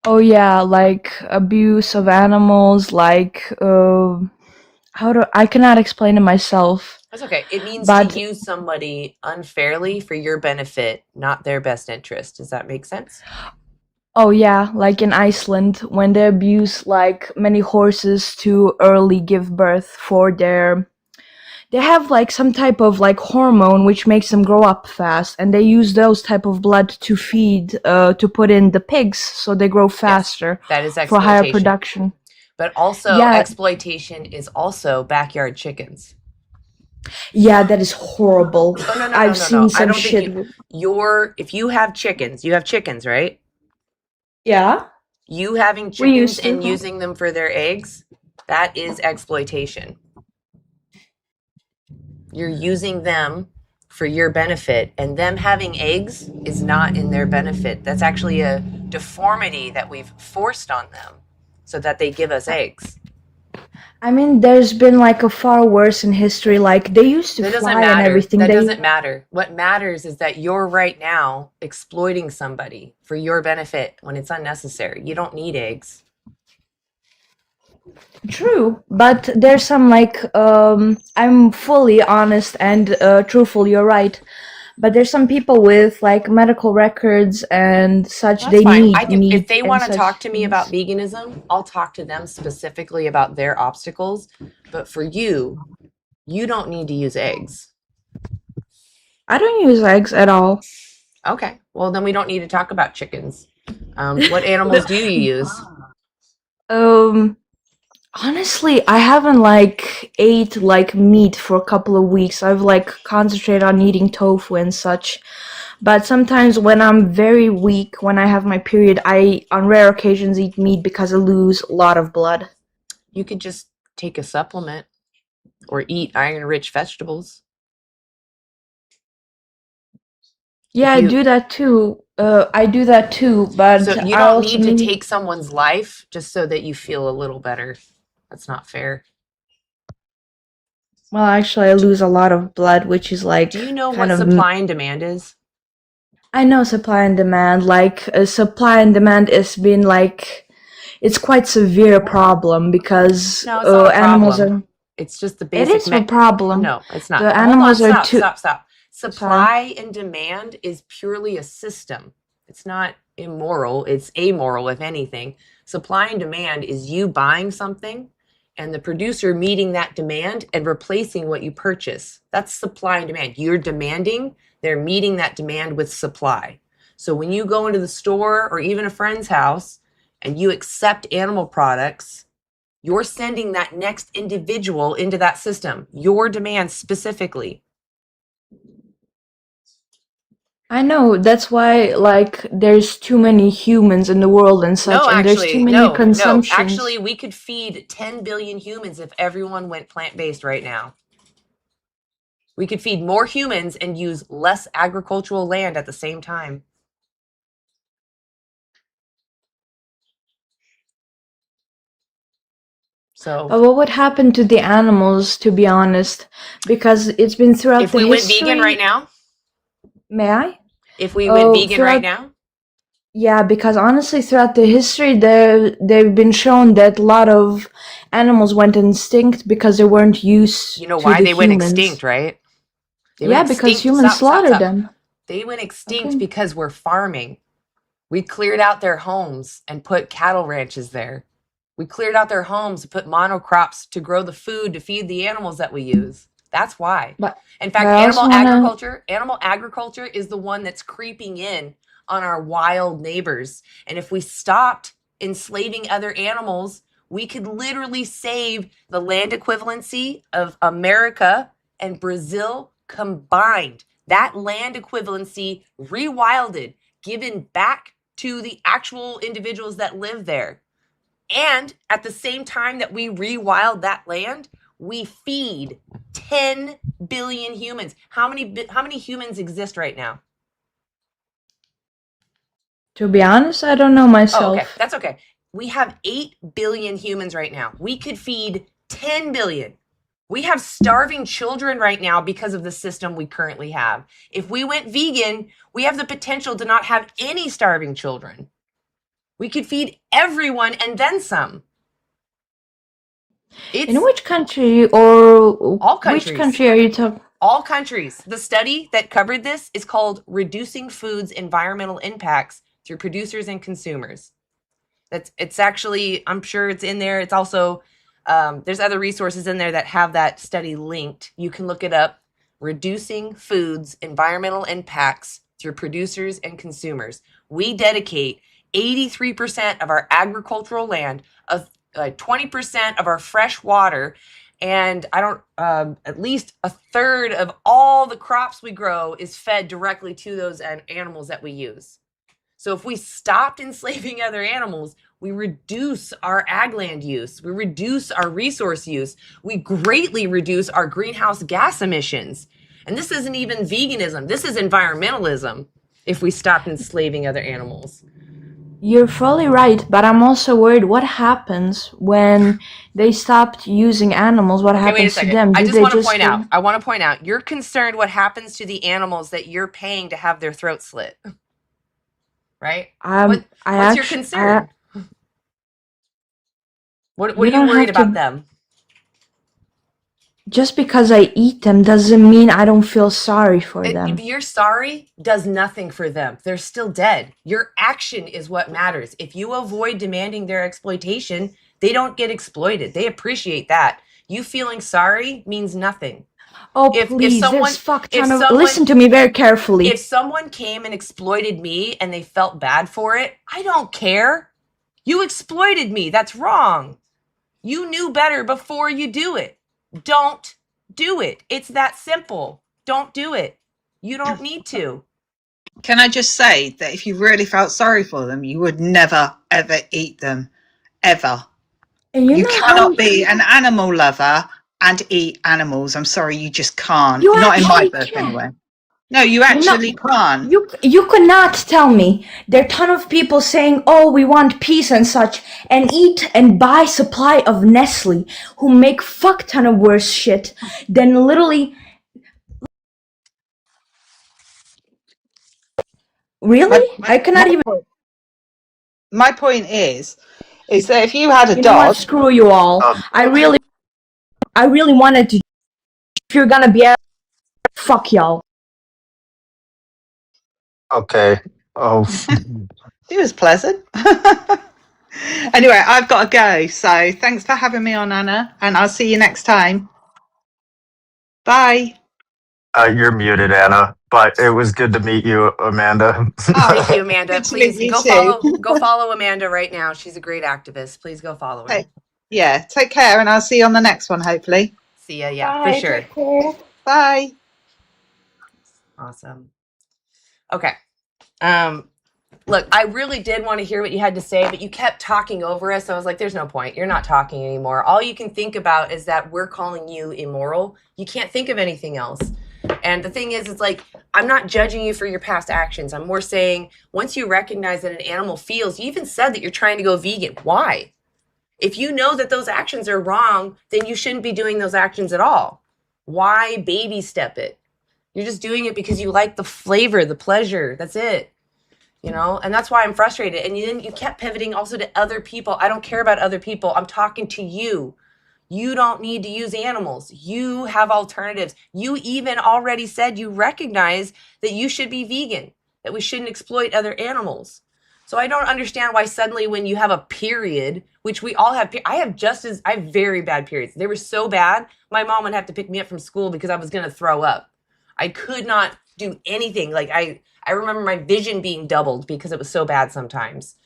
Oh yeah, like abuse of animals, like I cannot explain it myself. That's okay. It means But to use somebody unfairly for your benefit, not their best interest. Does that make sense? oh yeah, like in Iceland when they abuse like many horses to early give birth for they have like some type of like hormone which makes them grow up fast, and they use those type of blood to feed to put in the pigs so they grow faster. That is for higher exploitation. production. But also Yeah. exploitation is also backyard chickens. Yeah, that is horrible. Oh, no, I've seen I some don't shit. think if you have chickens, right? Yeah. You having We chickens used to. and using them for their eggs, that is exploitation. You're using them for your benefit, and them having eggs is not in their benefit. That's actually a deformity that we've forced on them so that they give us eggs. I mean, there's been like a far worse in history. Like they used to That doesn't fly and matter. everything. That They doesn't matter. What matters is that you're right now exploiting somebody for your benefit when it's unnecessary. You don't need eggs. True, but there's some like I'm fully honest and truthful. You're right, but there's some people with like medical records and such. That's They fine. need I can, meat. if they and want to such talk to me things. about veganism, I'll talk to them specifically about their obstacles. But for you, you don't need to use eggs. I don't use eggs at all. Okay. Well, then we don't need to talk about chickens. What animals do you use? Honestly, I haven't like ate like meat for a couple of weeks. I've like concentrated on eating tofu and such. But sometimes when I'm very weak, when I have my period, I on rare occasions eat meat because I lose a lot of blood. You could just take a supplement or eat iron-rich vegetables. Yeah, I do that too. But So you I don't also need to take someone's life just so that you feel a little better. That's not fair. Well, actually, I lose a lot of blood, which is like. Do you know kind what of supply and demand is? I know supply and demand. Like supply and demand has been like, it's quite severe problem because No, it's not a animals problem. are. It's just the It basic. is a problem. No, it's not. The Hold on, animals are stop, too. stop. Supply and demand is purely a system. It's not immoral. It's amoral, if anything. Supply and demand is you buying something and the producer meeting that demand and replacing what you purchase. That's supply and demand. You're demanding, they're meeting that demand with supply. So when you go into the store or even a friend's house and you accept animal products, you're sending that next individual into that system, your demand specifically. I know, that's why like there's too many humans in the world and such, No, and there's too actually, many consumptions. Actually, we could feed 10 billion humans if everyone went plant-based right now. We could feed more humans and use less agricultural land at the same time. So What would happen to the animals, to be honest? Because it's been throughout if the we history. went vegan right now, May I? if we went vegan throughout, right now, yeah, because honestly, throughout the history, they've been shown that a lot of animals went extinct because they weren't used you know to why the they went humans. extinct, right? They Yeah, went because extinct. humans slaughtered them. They went extinct Okay. because we're farming. We cleared out their homes and put cattle ranches there. We cleared out their homes and put monocrops to grow the food to feed the animals that we use. That's why. But In fact, I also wanna. animal agriculture is the one that's creeping in on our wild neighbors. And if we stopped enslaving other animals, we could literally save the land equivalency of America and Brazil combined. That land equivalency rewilded, given back to the actual individuals that live there. And at the same time that we rewild that land, we feed 10 billion humans. How many humans exist right now? To be honest, I don't know myself. Oh, okay. That's okay. We have 8 billion humans right now. We could feed 10 billion. We have starving children right now because of the system we currently have. If we went vegan, we have the potential to not have any starving children. We could feed everyone and then some. In which country or all countries. which country are you talking? All countries. The study that covered this is called Reducing Food's Environmental Impacts Through Producers and Consumers. It's actually, I'm sure it's in there. It's also, there's other resources in there that have that study linked. You can look it up. Reducing Food's Environmental Impacts Through Producers and Consumers. We dedicate 83% of our agricultural land, 20% of our fresh water, and at least a third of all the crops we grow is fed directly to those animals that we use. So if we stopped enslaving other animals, we reduce our ag land use, we reduce our resource use, we greatly reduce our greenhouse gas emissions. And this isn't even veganism, this is environmentalism if we stopped enslaving other animals. You're fully right, but I'm also worried what happens when they stopped using animals. What happens to them? I want to point out, you're concerned what happens to the animals that you're paying to have their throat slit. Right? What's your concern? What are you worried about them? Just because I eat them doesn't mean I don't feel sorry for them. Your sorry does nothing for them. They're still dead. Your action is what matters. If you avoid demanding their exploitation, they don't get exploited. They appreciate that. You feeling sorry means nothing. Oh, please, there's fuck ton of... Listen to me very carefully. If someone came and exploited me and they felt bad for it, I don't care. You exploited me. That's wrong. You knew better before you do it. Don't do it. It's that simple. Don't do it. You don't need to. Can I just say that if you really felt sorry for them, you would never, ever eat them. Ever. You cannot be an animal lover and eat animals. I'm sorry, you just can't. Not in my book, anyway. No, you actually can't. You could not tell me. There are a ton of people saying, oh, we want peace and such, and eat and buy supply of Nestle, who make fuck ton of worse shit than literally... Really? I cannot even... My point is that if you had a You dog... know what? Screw you all. I really wanted to... If you're gonna be... Fuck y'all. Okay. Oh. It was pleasant. Anyway, I've got to go. So thanks for having me on, Anna, and I'll see you next time. Bye. You're muted, Anna, but it was good to meet you, Amanda. Thank you, Amanda. Please go follow Amanda right now. She's a great activist. Please go follow her. Yeah, take care, and I'll see you on the next one, hopefully. See ya, yeah, for sure. Take care. Bye. Awesome. Okay. Look, I really did want to hear what you had to say, but you kept talking over us. So I was like, there's no point. You're not talking anymore. All you can think about is that we're calling you immoral. You can't think of anything else. And the thing is, it's like, I'm not judging you for your past actions. I'm more saying, once you recognize that an animal feels, you even said that you're trying to go vegan. Why? If you know that those actions are wrong, then you shouldn't be doing those actions at all. Why baby step it? You're just doing it because you like the flavor, the pleasure. That's it. You know, and that's why I'm frustrated. And then you kept pivoting also to other people. I don't care about other people. I'm talking to you. You don't need to use animals. You have alternatives. You even already said you recognize that you should be vegan, that we shouldn't exploit other animals. So I don't understand why suddenly when you have a period, which we all have, I have very bad periods. They were so bad, my mom would have to pick me up from school because I was going to throw up. I could not do anything. Like I remember my vision being doubled because it was so bad sometimes.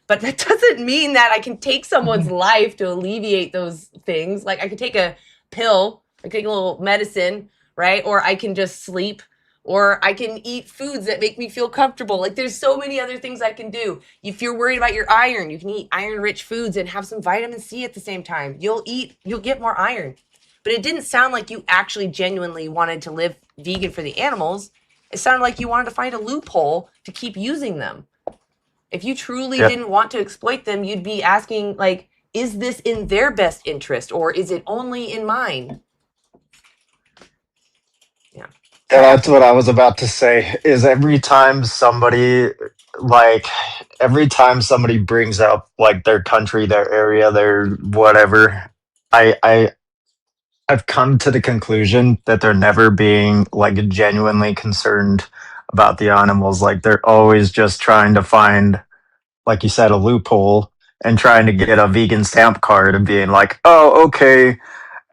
But that doesn't mean that I can take someone's life to alleviate those things. Like I could take a pill, I could take a little medicine, right? Or I can just sleep, or I can eat foods that make me feel comfortable. Like there's so many other things I can do. If you're worried about your iron, you can eat iron-rich foods and have some vitamin C at the same time. You'll get more iron. But it didn't sound like you actually genuinely wanted to live vegan for the animals. It sounded like you wanted to find a loophole to keep using them. If you truly didn't want to exploit them, you'd be asking, like, is this in their best interest or is it only in mine? Yeah, that's what I was about to say. Is every time somebody brings up like their country, their area, their whatever, I've come to the conclusion that they're never being like genuinely concerned about the animals. Like they're always just trying to find, like you said, a loophole and trying to get a vegan stamp card and being like, oh, okay.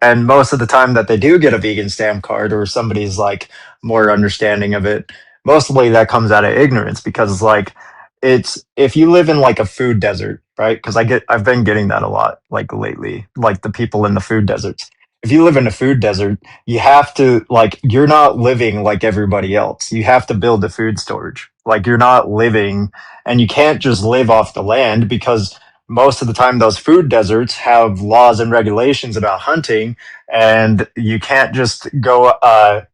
And most of the time that they do get a vegan stamp card or somebody's like more understanding of it, mostly that comes out of ignorance because like it's if you live in like a food desert, right? Because I've been getting that a lot like lately, like the people in the food deserts. If you live in a food desert, you have to like you're not living like everybody else. You have to build a food storage. Like you're not living and you can't just live off the land because most of the time those food deserts have laws and regulations about hunting and you can't just go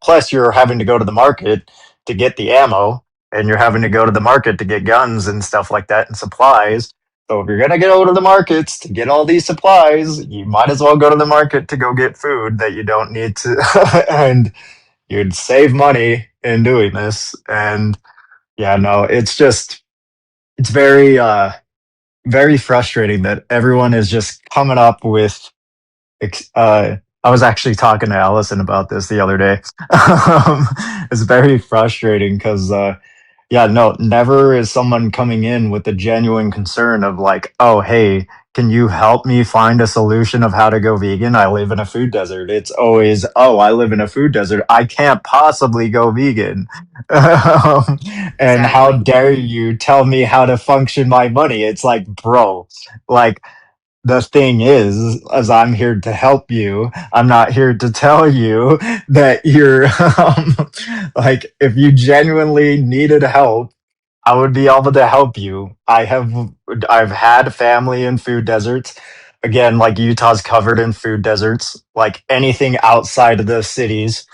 plus you're having to go to the market to get the ammo and you're having to go to the market to get guns and stuff like that and supplies. So if you're going to go to the markets to get all these supplies, you might as well go to the market to go get food that you don't need to and you'd save money in doing this. And yeah, no, it's very very frustrating that everyone is just coming up with I was actually talking to Allison about this the other day. It's very frustrating because yeah, no, never is someone coming in with a genuine concern of like, oh, hey, can you help me find a solution of how to go vegan? I live in a food desert. It's always, oh, I live in a food desert. I can't possibly go vegan. And how dare you tell me how to function my money? It's like, bro, like the thing is I'm here to help you. I'm not here to tell you that you're like if you genuinely needed help, I would be able to help you. I've had family in food deserts. Again, like Utah's covered in food deserts. Like anything outside of the cities,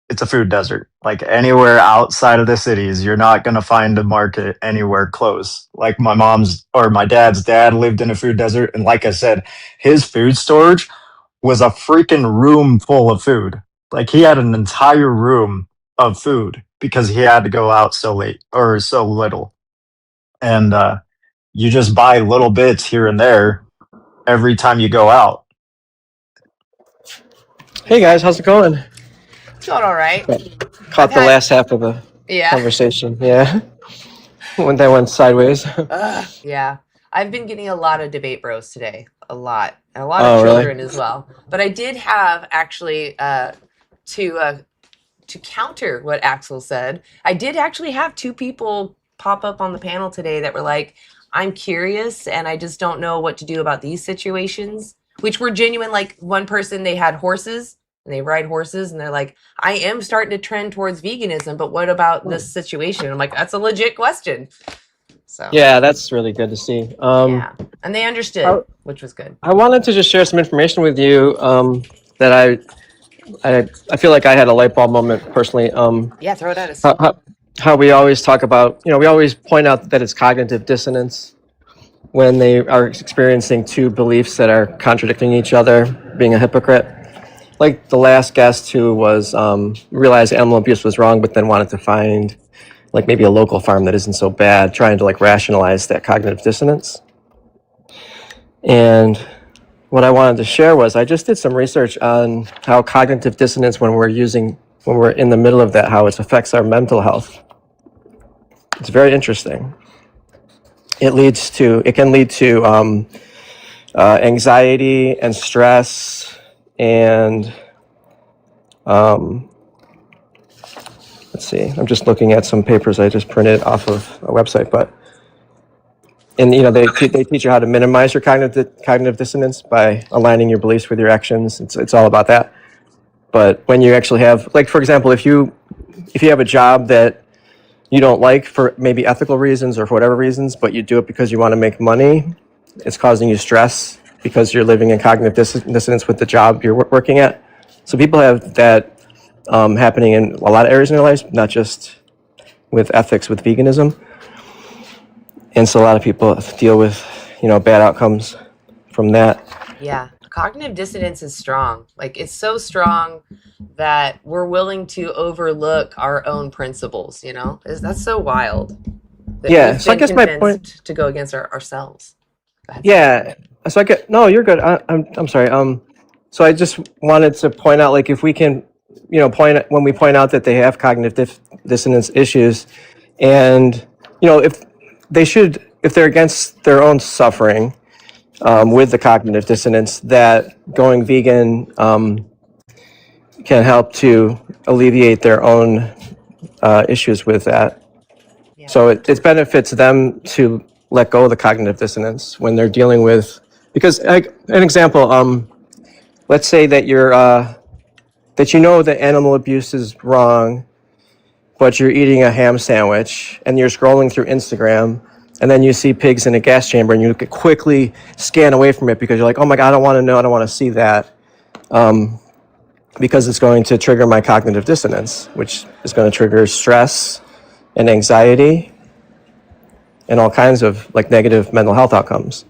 it's a food desert. Like anywhere outside of the cities, you're not going to find a market anywhere close. Like my mom's or my dad's dad lived in a food desert. And like I said, his food storage was a freaking room full of food. Like he had an entire room of food because he had to go out so late or so little. And you just buy little bits here and there every time you go out. Hey guys, how's it going? Doing all right. Caught the last half of the conversation. Yeah. When that went sideways. Yeah. I've been getting a lot of debate bros today. A lot. And a lot Oh, of really? children as well. But I did have actually to counter what Axel said, I did actually have two people pop up on the panel today that were like, I'm curious and I just don't know what to do about these situations, which were genuine. Like one person, they had horses and they ride horses and they're like, I am starting to trend towards veganism, but what about this situation? I'm like, that's a legit question. So Yeah, that's really good to see. yeah, and they understood, which was good. I wanted to just share some information with you that I feel like I had a light bulb moment personally. Yeah, throw it at us. How we always talk about, we always point out that it's cognitive dissonance when they are experiencing two beliefs that are contradicting each other, being a hypocrite. Like the last guest who was realized animal abuse was wrong, but then wanted to find like maybe a local farm that isn't so bad, trying to like rationalize that cognitive dissonance. And what I wanted to share was I just did some research on how cognitive dissonance, when we're in the middle of that, how it affects our mental health. It's very interesting. It can lead to anxiety and stress and let's see, I'm just looking at some papers I just printed off of a website, they teach you how to minimize your cognitive dissonance by aligning your beliefs with your actions. It's all about that. But when you actually have, like, for example, if you have a job that you don't like for maybe ethical reasons or for whatever reasons, but you do it because you want to make money, it's causing you stress because you're living in cognitive dissonance with the job you're working at. So people have that happening in a lot of areas in their lives, not just with ethics, with veganism. And so a lot of people deal with, bad outcomes from that. Yeah, cognitive dissonance is strong. Like, it's so strong that we're willing to overlook our own principles, That's so wild. That we've So I been guess my convinced point, to go against ourselves. yeah. So no, you're good. I'm sorry. So I just wanted to point out, like, if we can, when we point out that they have cognitive dissonance issues, and if they're against their own suffering with the cognitive dissonance, that going vegan can help to alleviate their own issues with that. Yeah. So it benefits them to let go of the cognitive dissonance when they're dealing with, because an example, let's say that that that animal abuse is wrong, but you're eating a ham sandwich and you're scrolling through Instagram, and then you see pigs in a gas chamber and you quickly scan away from it because you're like, oh my God, I don't want to know, I don't want to see that, because it's going to trigger my cognitive dissonance, which is going to trigger stress and anxiety and all kinds of like negative mental health outcomes.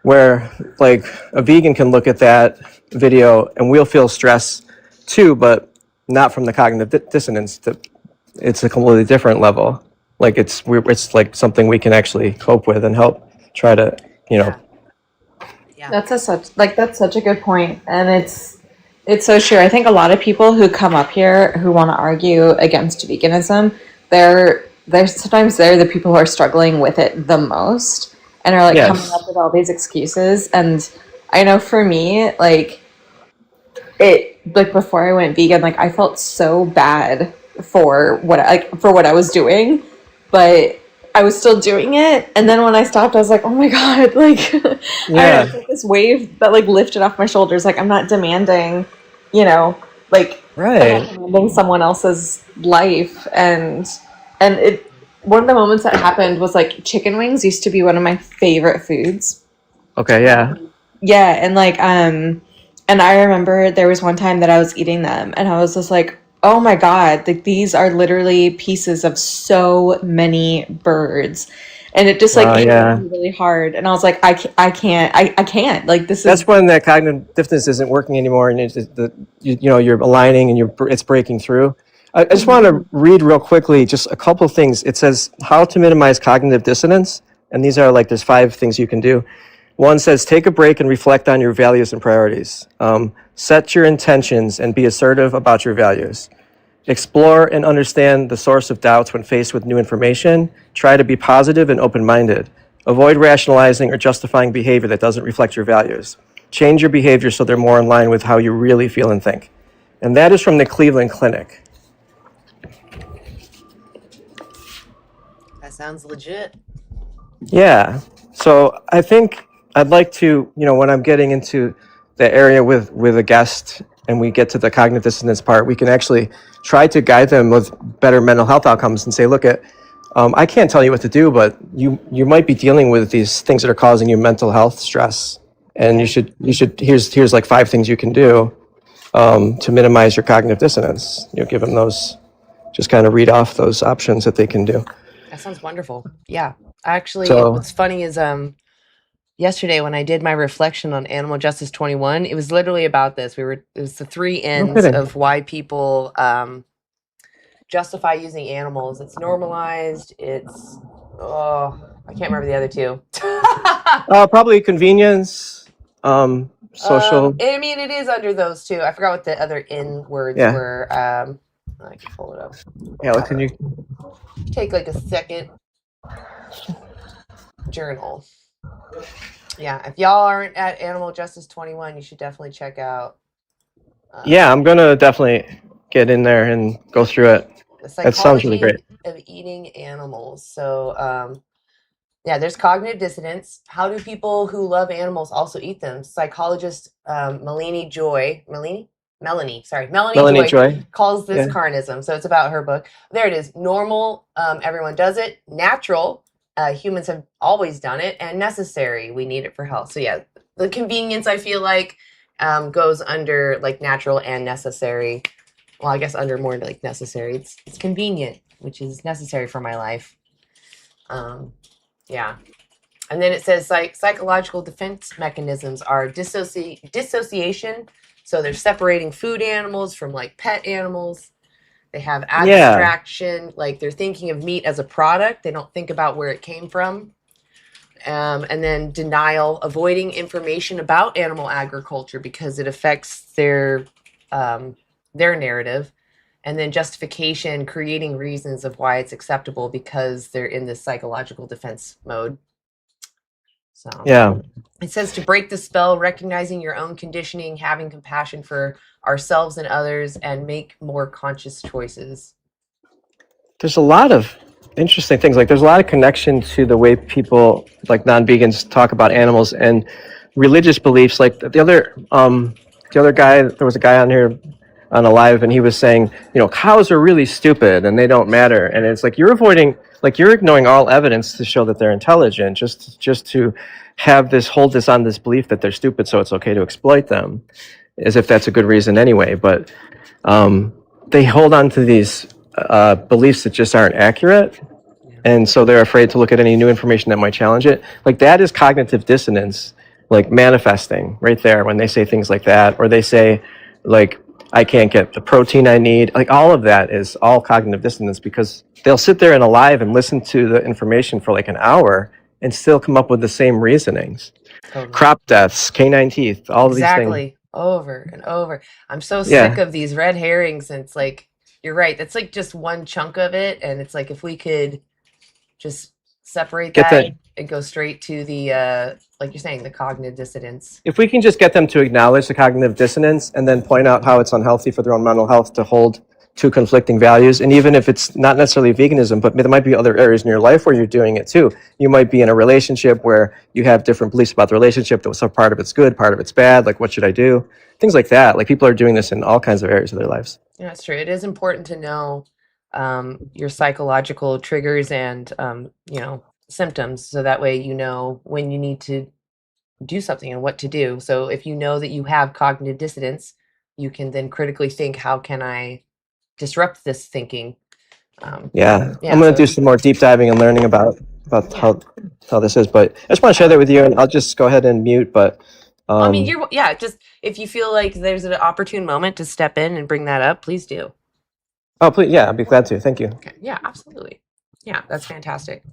Where like a vegan can look at that video and we'll feel stress too, but not from the cognitive dissonance. It's a completely different level. Like it's like something we can actually cope with and help try to, Yeah. That's such a good point, and it's so true. I think a lot of people who come up here who want to argue against veganism, they're sometimes they're the people who are struggling with it the most and are like coming up with all these excuses. And I know for me, before I went vegan, I felt so bad for what I was doing, but I was still doing it. And then when I stopped, I was like, oh my God, I don't know, it's like this wave that lifted off my shoulders. I'm not demanding, I'm not demanding someone else's life. And one of the moments that happened was chicken wings used to be one of my favorite foods. Okay, yeah. Yeah, and I remember there was one time that I was eating them and I was just like, oh my God, these are literally pieces of so many birds. And it just hit me really hard. And I was like, I can't. That's when that cognitive dissonance isn't working anymore, and you're aligning and it's breaking through. I just want to read real quickly just a couple of things. It says how to minimize cognitive dissonance, and these are there's 5 things you can do. One says take a break and reflect on your values and priorities. Set your intentions and be assertive about your values. Explore and understand the source of doubts when faced with new information. Try to be positive and open-minded. Avoid rationalizing or justifying behavior that doesn't reflect your values. Change your behavior so they're more in line with how you really feel and think. And that is from the Cleveland Clinic. That sounds legit. Yeah. So I think I'd like to, when I'm getting into the area with a guest and we get to the cognitive dissonance part, we can actually try to guide them with better mental health outcomes and say, look, I can't tell you what to do, but you might be dealing with these things that are causing you mental health stress. And you should here's 5 things you can do. to minimize your cognitive dissonance. You know, give them those, just kind of read off those options that they can do. That sounds wonderful. Yeah. Actually, So- what's funny is yesterday when I did my reflection on Animal Justice 21, it was literally about this. It was the three ends kidding. of why people justify using animals. It's normalized. It's I can't remember the other two. Probably convenience, social. I mean, it is under those two. I forgot what the other N words Yeah. were. I can pull it up. Yeah, can you? Take like a second. Journal. Yeah, if y'all aren't at Animal Justice 21, you should definitely check out. Yeah, I'm gonna definitely get in there and go through it. The That sounds really great. of eating animals. So, yeah, there's cognitive dissonance. How do people who love animals also eat them? Psychologist Melanie Joy Joy. calls this Yeah. carnism. So it's about her book. There it is. Normal, everyone does it. Natural, humans have always done it. And necessary, we need it for health. So yeah, the convenience, I feel like, goes under like natural and necessary. Well, I guess under more like necessary. It's convenient, which is necessary for my life. Yeah. And then it says psychological defense mechanisms are dissociation. So they're separating food animals from like pet animals. They have abstraction, like they're thinking of meat as a product. They don't think about where it came from. And then denial, avoiding information about animal agriculture because it affects their narrative. And then justification, creating reasons of why it's acceptable because they're in this psychological defense mode. So Yeah. it says to break the spell, recognizing your own conditioning, having compassion for ourselves and others, and make more conscious choices. There's a lot of interesting things. Like there's a lot of connection to the way people, like non-vegans, talk about animals and religious beliefs. Like the other guy, there was a guy on here on a live, and he was saying, you know, cows are really stupid and they don't matter. And it's like you're ignoring all evidence to show that they're intelligent, just to hold this on this belief that they're stupid, so it's okay to exploit them, as if that's a good reason anyway. But they hold on to these beliefs that just aren't accurate, and so they're afraid to look at any new information that might challenge it. Like that is cognitive dissonance, like manifesting right there when they say things like that, or they say like, I can't get the protein I need. Like all of that is all cognitive dissonance because they'll sit there in a live and listen to the information for like an hour and still come up with the same reasonings. Totally. Crop deaths, canine teeth, all of these things. Exactly. Over and over. I'm so sick of these red herrings. And it's like, you're right. That's like just one chunk of it. And it's like, if we could just separate that and go straight to the, like you're saying, the cognitive dissonance. If we can just get them to acknowledge the cognitive dissonance and then point out how it's unhealthy for their own mental health to hold two conflicting values, and even if it's not necessarily veganism, but there might be other areas in your life where you're doing it too. You might be in a relationship where you have different beliefs about the relationship, that some part of it's good, part of it's bad, like what should I do? Things like that. Like people are doing this in all kinds of areas of their lives. Yeah, that's true. It is important to know your psychological triggers and, symptoms. So that way, you know, when you need to do something and what to do. So if you know that you have cognitive dissonance, you can then critically think, how can I disrupt this thinking? I'm going to do some more deep diving and learning about how this is, but I just want to share that with you, and I'll just go ahead and mute. But I mean, just if you feel like there's an opportune moment to step in and bring that up, please do. Oh, please, yeah, I'd be glad to. Thank you. Okay. Yeah, absolutely. Yeah, that's fantastic.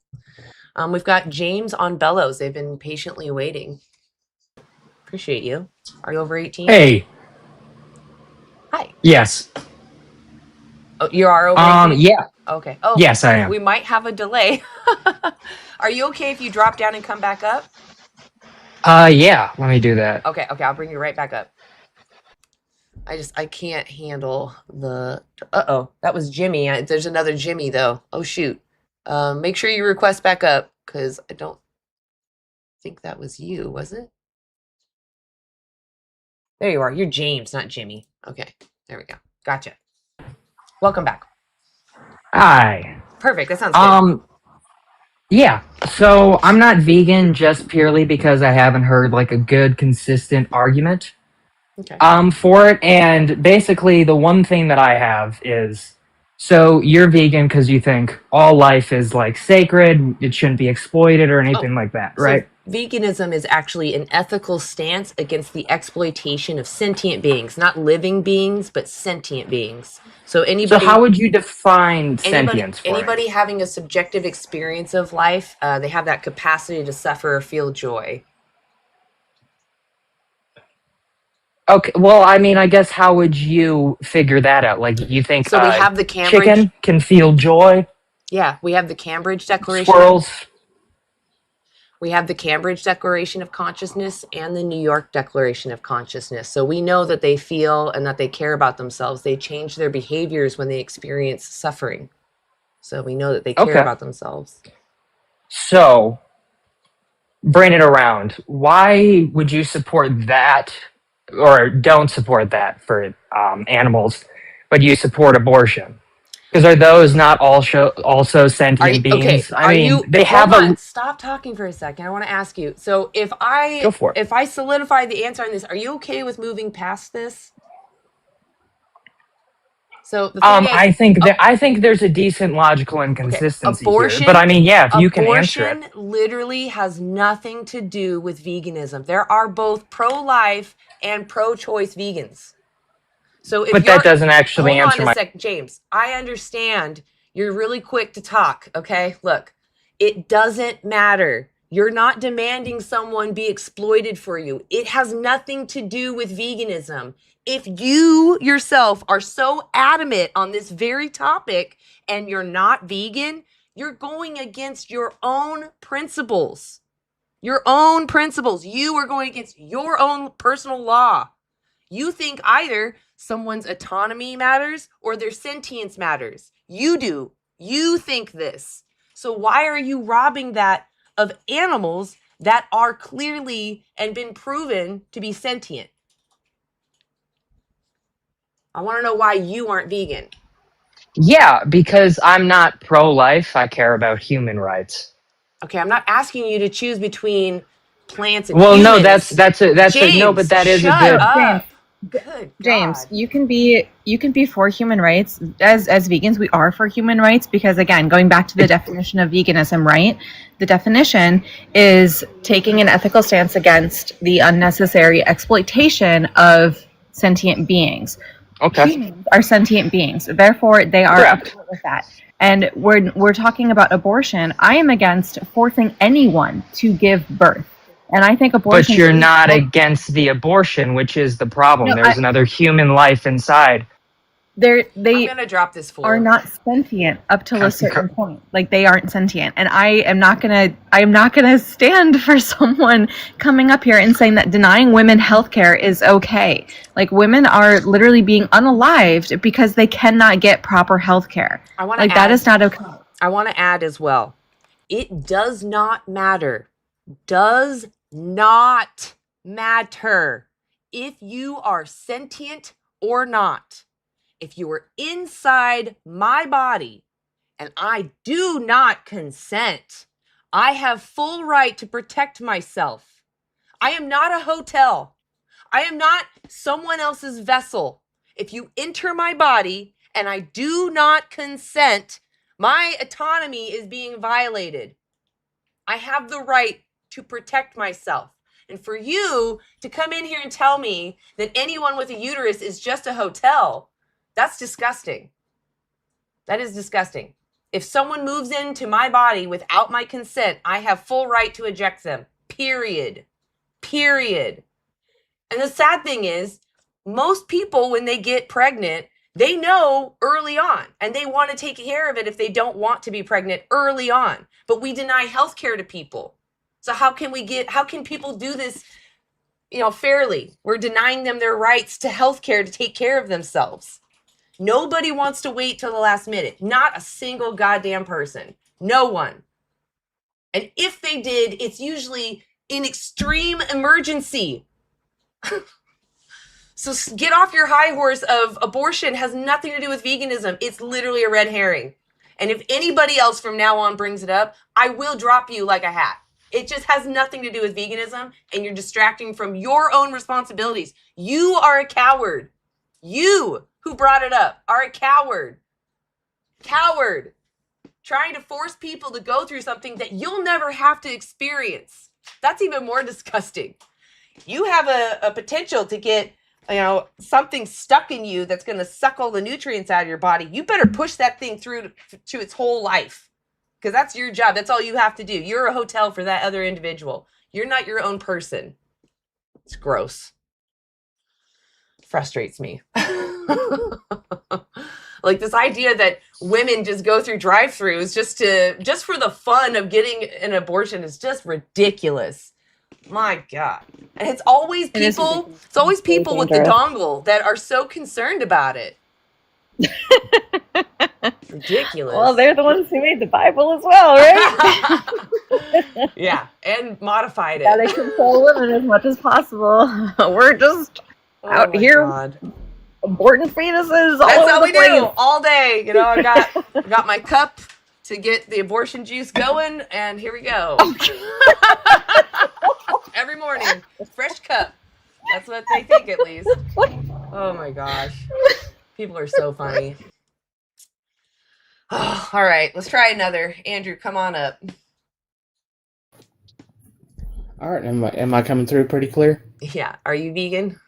We've got James on Bellows. They've been patiently waiting. Appreciate you. Are you over 18? Hey. Hi. Yes. Oh, you are over 18? Yeah. Okay. Oh, yes, I am. We might have a delay. Are you okay if you drop down and come back up? Yeah. Let me do that. Okay. I'll bring you right back up. I can't handle the. That was Jimmy. There's another Jimmy though. Oh shoot. Make sure you request back up because I don't think that was you, was it? There you are. You're James, not Jimmy. Okay. There we go. Gotcha. Welcome back. Hi. Perfect. That sounds good. Yeah. So I'm not vegan just purely because I haven't heard like a good consistent argument. Okay. For it, and basically the one thing that I have is, so you're vegan because you think all life is like sacred, it shouldn't be exploited or anything like that, So right? veganism is actually an ethical stance against the exploitation of sentient beings, not living beings, but sentient beings. So So anybody how would you define anybody sentience for me? anybody having a subjective experience of life, they have that capacity to suffer or feel joy. Okay, well, I mean, I guess how would you figure that out? Like, you think So we have the Cambridge, chicken can feel joy? yeah, we have the Cambridge Declaration. Squirrels? We have the Cambridge Declaration of Consciousness and the New York Declaration of Consciousness. So we know that they feel and that they care about themselves. They change their behaviors when they experience suffering. So we know that they care Okay. about themselves. So, bring it around. Why would you support that or don't support that for animals, but you support abortion? Because are those not also sentient beings? They have hold on, stop talking for a second. I want to ask you. So if Go for it. if I solidify the answer on this, are you okay with moving past this? So the thing is, I think there's a decent logical inconsistency here. abortion, But I mean, yeah, if you can answer it. abortion literally has nothing to do with veganism. There are both pro-life and pro-choice vegans. So if But that doesn't actually hold answer on my a sec, James. I understand you're really quick to talk, okay? Look, it doesn't matter. You're not demanding someone be exploited for you. It has nothing to do with veganism. If you yourself are so adamant on this very topic and you're not vegan, you're going against your own principles. Your own principles. You are going against your own personal law. You think either someone's autonomy matters or their sentience matters. You do. You think this. So why are you robbing that of animals that are clearly and been proven to be sentient? I want to know why you aren't vegan. Yeah, because I'm not pro-life. I care about human rights. Okay, I'm not asking you to choose between plants and Well, humans. no, that's James, no, but that is a shut good. up. Good James, God. you can be for human rights. As vegans, we are for human rights because, again, going back to the definition of veganism, right? The definition is taking an ethical stance against the unnecessary exploitation of sentient beings. Okay. Humans are sentient beings, therefore they are upset with that. And we're talking about abortion. I am against forcing anyone to give birth. And I think abortion. But you're not against the abortion, which is the problem. No, There's another human life inside. I'm gonna drop this fool. Are not sentient up to a certain point. Like, they aren't sentient, and I am not gonna stand for someone coming up here and saying that denying women healthcare is okay. Like, women are literally being unalived because they cannot get proper healthcare. Like, that is not okay. I want to add as well. It does not matter. Does not matter if you are sentient or not. If you are inside my body and I do not consent, I have full right to protect myself. I am not a hotel. I am not someone else's vessel. If you enter my body and I do not consent, my autonomy is being violated. I have the right to protect myself. And for you to come in here and tell me that anyone with a uterus is just a hotel, that's disgusting. That is disgusting. If someone moves into my body without my consent, I have full right to eject them. Period. Period. And the sad thing is, most people, when they get pregnant, they know early on, and they want to take care of it if they don't want to be pregnant early on. But we deny healthcare to people. So how can people do this, fairly? We're denying them their rights to healthcare to take care of themselves. Nobody wants to wait till the last minute. Not a single goddamn person. No one. And if they did, it's usually in extreme emergency. So get off your high horse of abortion has nothing to do with veganism. It's literally a red herring. And if anybody else from now on brings it up, I will drop you like a hat. It just has nothing to do with veganism, and you're distracting from your own responsibilities. You are a coward. You, who brought it up, are a coward. Coward. Trying to force people to go through something that you'll never have to experience. That's even more disgusting. You have a potential to get, something stuck in you that's going to suck all the nutrients out of your body. You better push that thing through to its whole life, because that's your job. That's all you have to do. You're a hotel for that other individual. You're not your own person. It's gross. Frustrates me. Like this idea that women just go through drive-thrus just for the fun of getting an abortion is just ridiculous. My God. And it's always people with the dongle that are so concerned about it. Ridiculous. Well, they're the ones who made the Bible as well, right? Yeah, and modified it. Gotta control women as much as possible. We're just out here aborting fetuses all That's over how the we place. do all day. I got my cup to get the abortion juice going, and here we go. Every morning, fresh cup. That's what they think, at least. Oh my gosh. People are so funny. Oh, all right, let's try another. Andrew, come on up. All right, am I coming through pretty clear? Yeah. Are you vegan?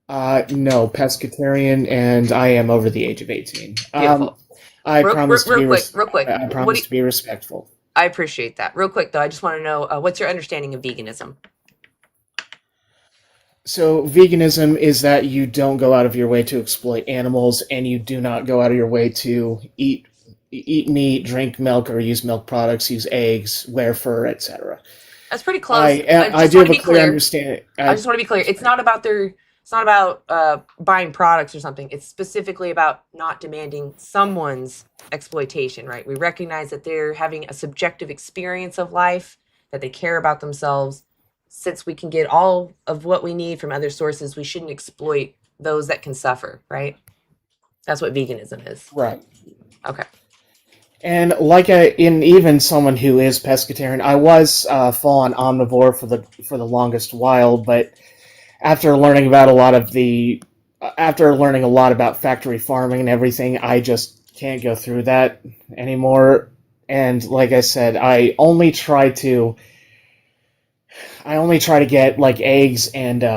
No, pescatarian, and I am over the age of 18. Beautiful. I Real promise to be quick. I promise to be respectful. I appreciate that. Real quick, though, I just want to know, what's your understanding of veganism? So, veganism is that you don't go out of your way to exploit animals, and you do not go out of your way to eat meat, drink milk, or use milk products, use eggs, wear fur, etc. That's pretty close. I do have a clear understanding. I just want to be clear. It's not about buying products or something. It's specifically about not demanding someone's exploitation, right? We recognize that they're having a subjective experience of life, that they care about themselves. Since we can get all of what we need from other sources, we shouldn't exploit those that can suffer, right? That's what veganism is. Right. Okay. And in even someone who is pescatarian, I was full-on omnivore for the longest while, but after learning about a lot about factory farming and everything, I just can't go through that anymore. And like I said, I only try to get like eggs and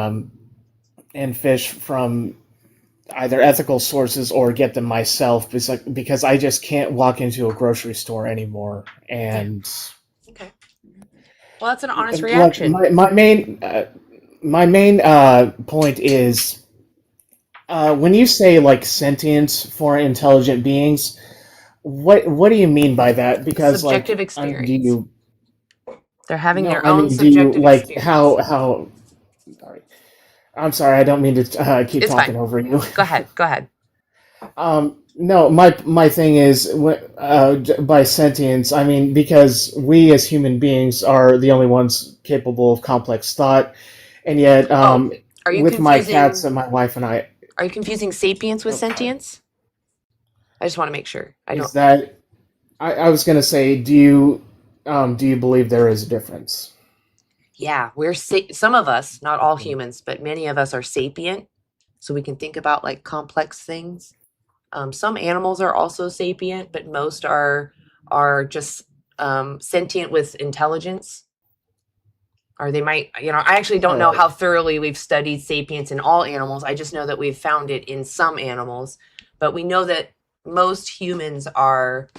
fish from either ethical sources or get them myself, because I just can't walk into a grocery store anymore. And okay, well, that's an honest reaction. My main point is when you say like sentience for intelligent beings, what do you mean by that? Because subjective experience. They're having their I own mean, subjective experience. How? Sorry, I'm sorry. I don't mean to keep It's talking fine. over you. Go ahead. No, my thing is by sentience, I mean because we as human beings are the only ones capable of complex thought, and yet with my cats and my wife and I. Are you confusing sapience with sentience? I just want to make sure. I was going to say, do you believe there is a difference? Yeah, some of us, not all humans, but many of us are sapient, so we can think about like complex things. Some animals are also sapient, but most are just sentient with intelligence. Or they might, I actually don't know how thoroughly we've studied sapience in all animals. I just know that we've found it in some animals. But we know that most humans are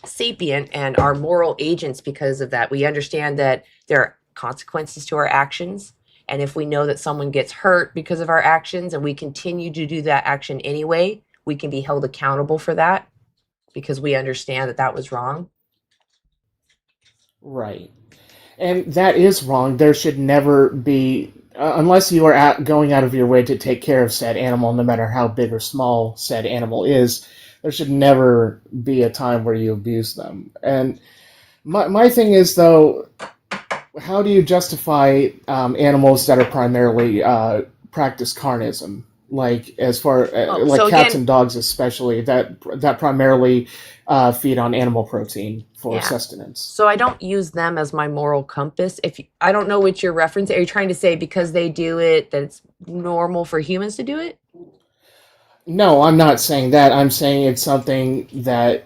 sapient and are moral agents because of that. We understand that there are consequences to our actions. And if we know that someone gets hurt because of our actions and we continue to do that action anyway, we can be held accountable for that because we understand that that was wrong. Right. And that is wrong. There should never be, unless you are going out of your way to take care of said animal, no matter how big or small said animal is, there should never be a time where you abuse them. And my thing is, though, how do you justify animals that are primarily practice carnism? like as far Oh, like so cats again, and dogs especially that primarily feed on animal protein for yeah. sustenance. So I don't use them as my moral compass. I don't know what you're referencing. Are you trying to say because they do it that it's normal for humans to do it? No, I'm not saying that. I'm saying it's something that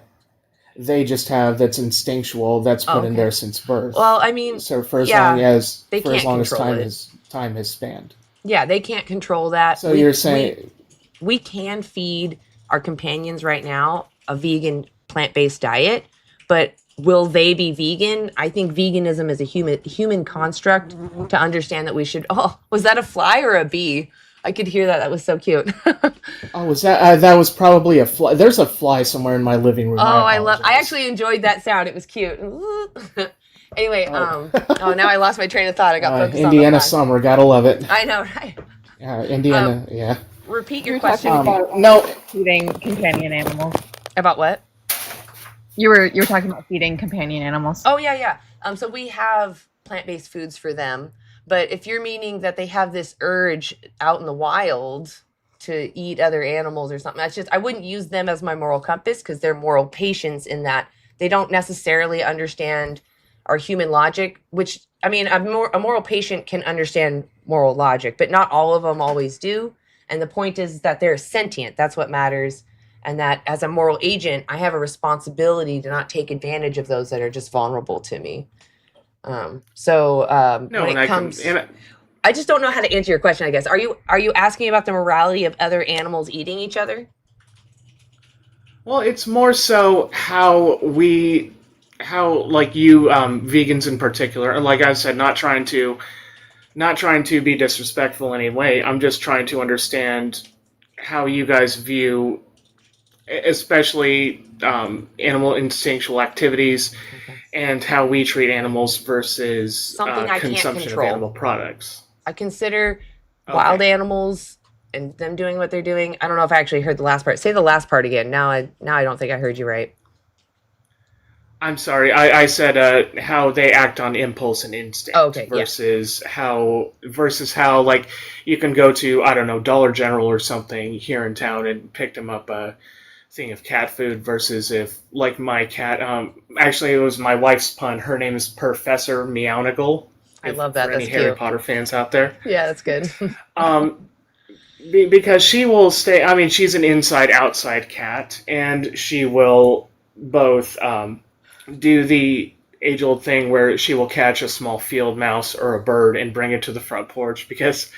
they just have that's instinctual that's Oh, put in okay. there since birth. Well, I mean, So for as long yeah, as they can't control it. time has spanned. Yeah, they can't control that. So you're saying We can feed our companions right now a vegan plant-based diet, but will they be vegan? I think veganism is a human construct to understand that we should. Oh, was that a fly or a bee? I could hear that. That was so cute. oh, was that was probably a fly. There's a fly somewhere in my living room. Oh, I I actually enjoyed that sound. It was cute. Anyway, oh, now I lost my train of thought. I got focused on the Indiana fly. summer, gotta love it. I know, right? Indiana, yeah. Repeat You your were talking question. about No. feeding companion animals. About what? You were talking about feeding companion animals. Oh yeah. So we have plant-based foods for them, but if you're meaning that they have this urge out in the wild to eat other animals or something, that's just I wouldn't use them as my moral compass because they're moral patients in that they don't necessarily understand our human logic. Which I mean, a moral patient can understand moral logic, but not all of them always do. And the point is that they're sentient. That's what matters. And that as a moral agent, I have a responsibility to not take advantage of those that are just vulnerable to me. No, When it comes, I just don't know how to answer your question. I guess are you asking about the morality of other animals eating each other? Well, it's more so how like you vegans in particular, like I said, not trying to be disrespectful in any way. I'm just trying to understand how you guys view especially animal instinctual activities and how we treat animals versus Something I can't consumption control. of animal products. I consider wild animals and them doing what they're doing. I don't know if I actually heard the last part. Say the last part again. Now I don't think I heard you right. I'm sorry. I said how they act on impulse and instinct versus how like you can go to, I don't know, Dollar General or something here in town and pick them up a thing of cat food versus if like my cat actually it was my wife's pun. Her name is Professor Meownigal. I love that. For any That's Harry cute. Potter fans out there. Yeah, that's good. Because she will stay. I mean, she's an inside-outside cat, and she will both do the age-old thing where she will catch a small field mouse or a bird and bring it to the front porch because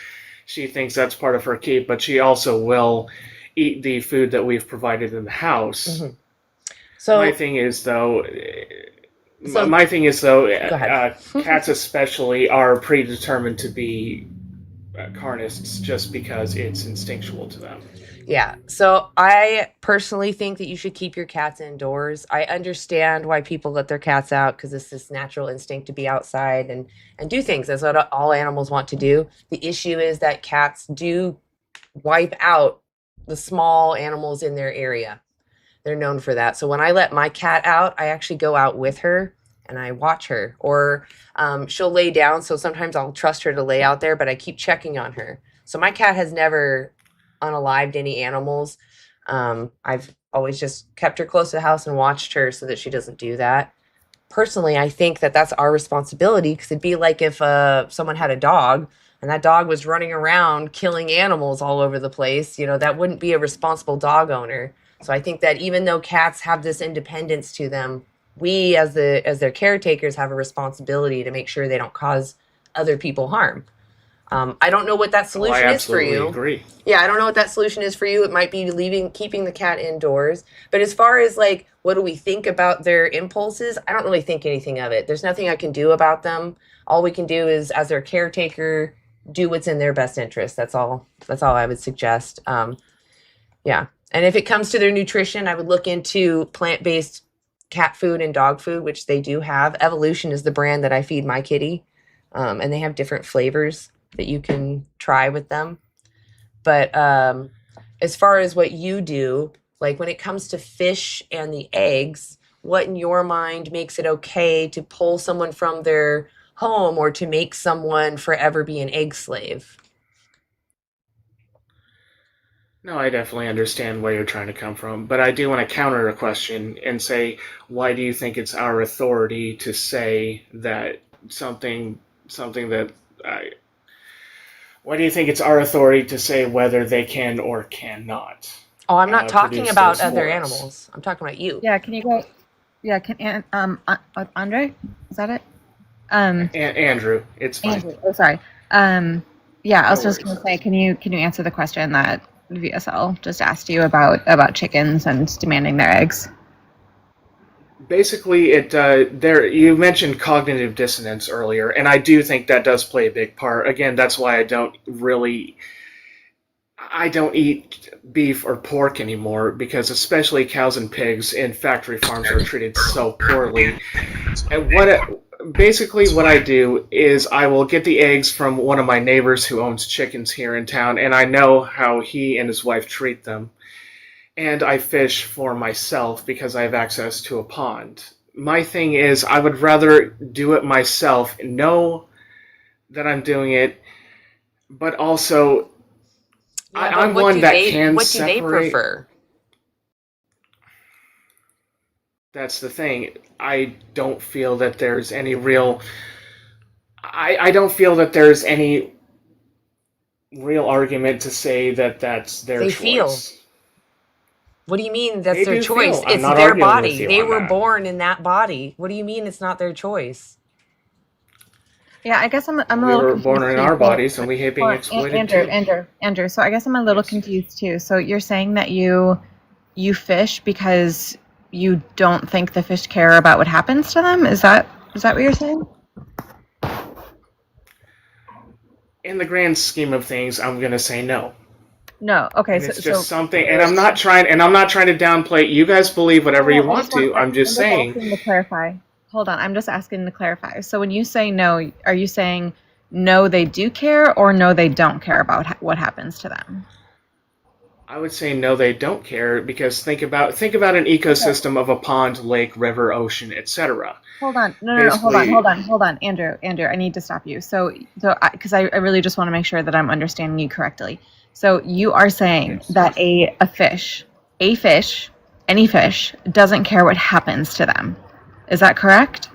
she thinks that's part of her keep. But she also will eat the food that we've provided in the house. Mm-hmm. So my thing is though. Go ahead. Cats especially are predetermined to be carnists just because it's instinctual to them. Yeah. So I personally think that you should keep your cats indoors. I understand why people let their cats out because it's this natural instinct to be outside and do things. That's what all animals want to do. The issue is that cats do wipe out the small animals in their area. They're known for that. So when I let my cat out, I actually go out with her and I watch her. Or she'll lay down. So sometimes I'll trust her to lay out there, but I keep checking on her. So my cat has never unalived any animals. I've always just kept her close to the house and watched her so that she doesn't do that. Personally, I think that that's our responsibility because it'd be like if someone had a dog and that dog was running around killing animals all over the place, that wouldn't be a responsible dog owner. So I think that even though cats have this independence to them, we as their caretakers have a responsibility to make sure they don't cause other people harm. I don't know what that solution is for you. I agree. Yeah, I don't know what that solution is for you. It might be keeping the cat indoors. But as far as like, what do we think about their impulses? I don't really think anything of it. There's nothing I can do about them. All we can do is, as their caretaker, do what's in their best interest. That's all I would suggest. Yeah. And if it comes to their nutrition, I would look into plant-based cat food and dog food, which they do have. Evolution is the brand that I feed my kitty. And they have different flavors that you can try with them. But as far as what you do, like when it comes to fish and the eggs, what in your mind makes it okay to pull someone from their home or to make someone forever be an egg slave? No, I definitely understand where you're trying to come from, but I do want to counter a question and say, why do you think it's our authority to say that something that I, why do you think it's our authority to say whether they can or cannot Oh, I'm not talking produce about those other for us? animals. I'm talking about you. Yeah, can you go? Yeah, Andre, is that it? Andrew, it's fine. Andrew. Oh, sorry. Yeah, I No was just worries. going to say, can you answer the question that VSL just asked you about chickens and demanding their eggs? Basically, there you mentioned cognitive dissonance earlier, and I do think that does play a big part. Again, that's why I don't eat beef or pork anymore, because especially cows and pigs in factory farms are treated so poorly. And basically what I do is I will get the eggs from one of my neighbors who owns chickens here in town, and I know how he and his wife treat them. And I fish for myself because I have access to a pond. My thing is, I would rather do it myself, know that I'm doing it, but also Yeah, but I'm one that can what do they separate. prefer? That's the thing. I don't feel that there's any real. I don't feel that there's any real argument to say that that's their They choice. feel. What do you mean that's They their do choice? feel. I'm It's not their arguing with body. you They on were that. born in that body. What do you mean it's not their choice? Yeah, I guess I'm a We little were born confused in too. our bodies, and we hate being Well, exploited Andrew, too. Andrew. So I guess I'm a little confused too. So you're saying that you fish because you don't think the fish care about what happens to them? Is that what you're saying? In the grand scheme of things, I'm gonna say no. No. Okay. And So it's just something, and I'm not trying to downplay. You guys believe whatever you I want just want. to. I'm just I'm just saying. asking to clarify. Hold on. I'm just asking to clarify. So when you say no, are you saying no, they do care, or no, they don't care about what happens to them? I would say no, they don't care, because think about an ecosystem of a pond, lake, river, ocean, etc. Hold on. No. Basically, Hold on. Andrew, I need to stop you. Because I really just want to make sure that I'm understanding you correctly. So you are saying that a fish, any fish, doesn't care what happens to them. Is that correct?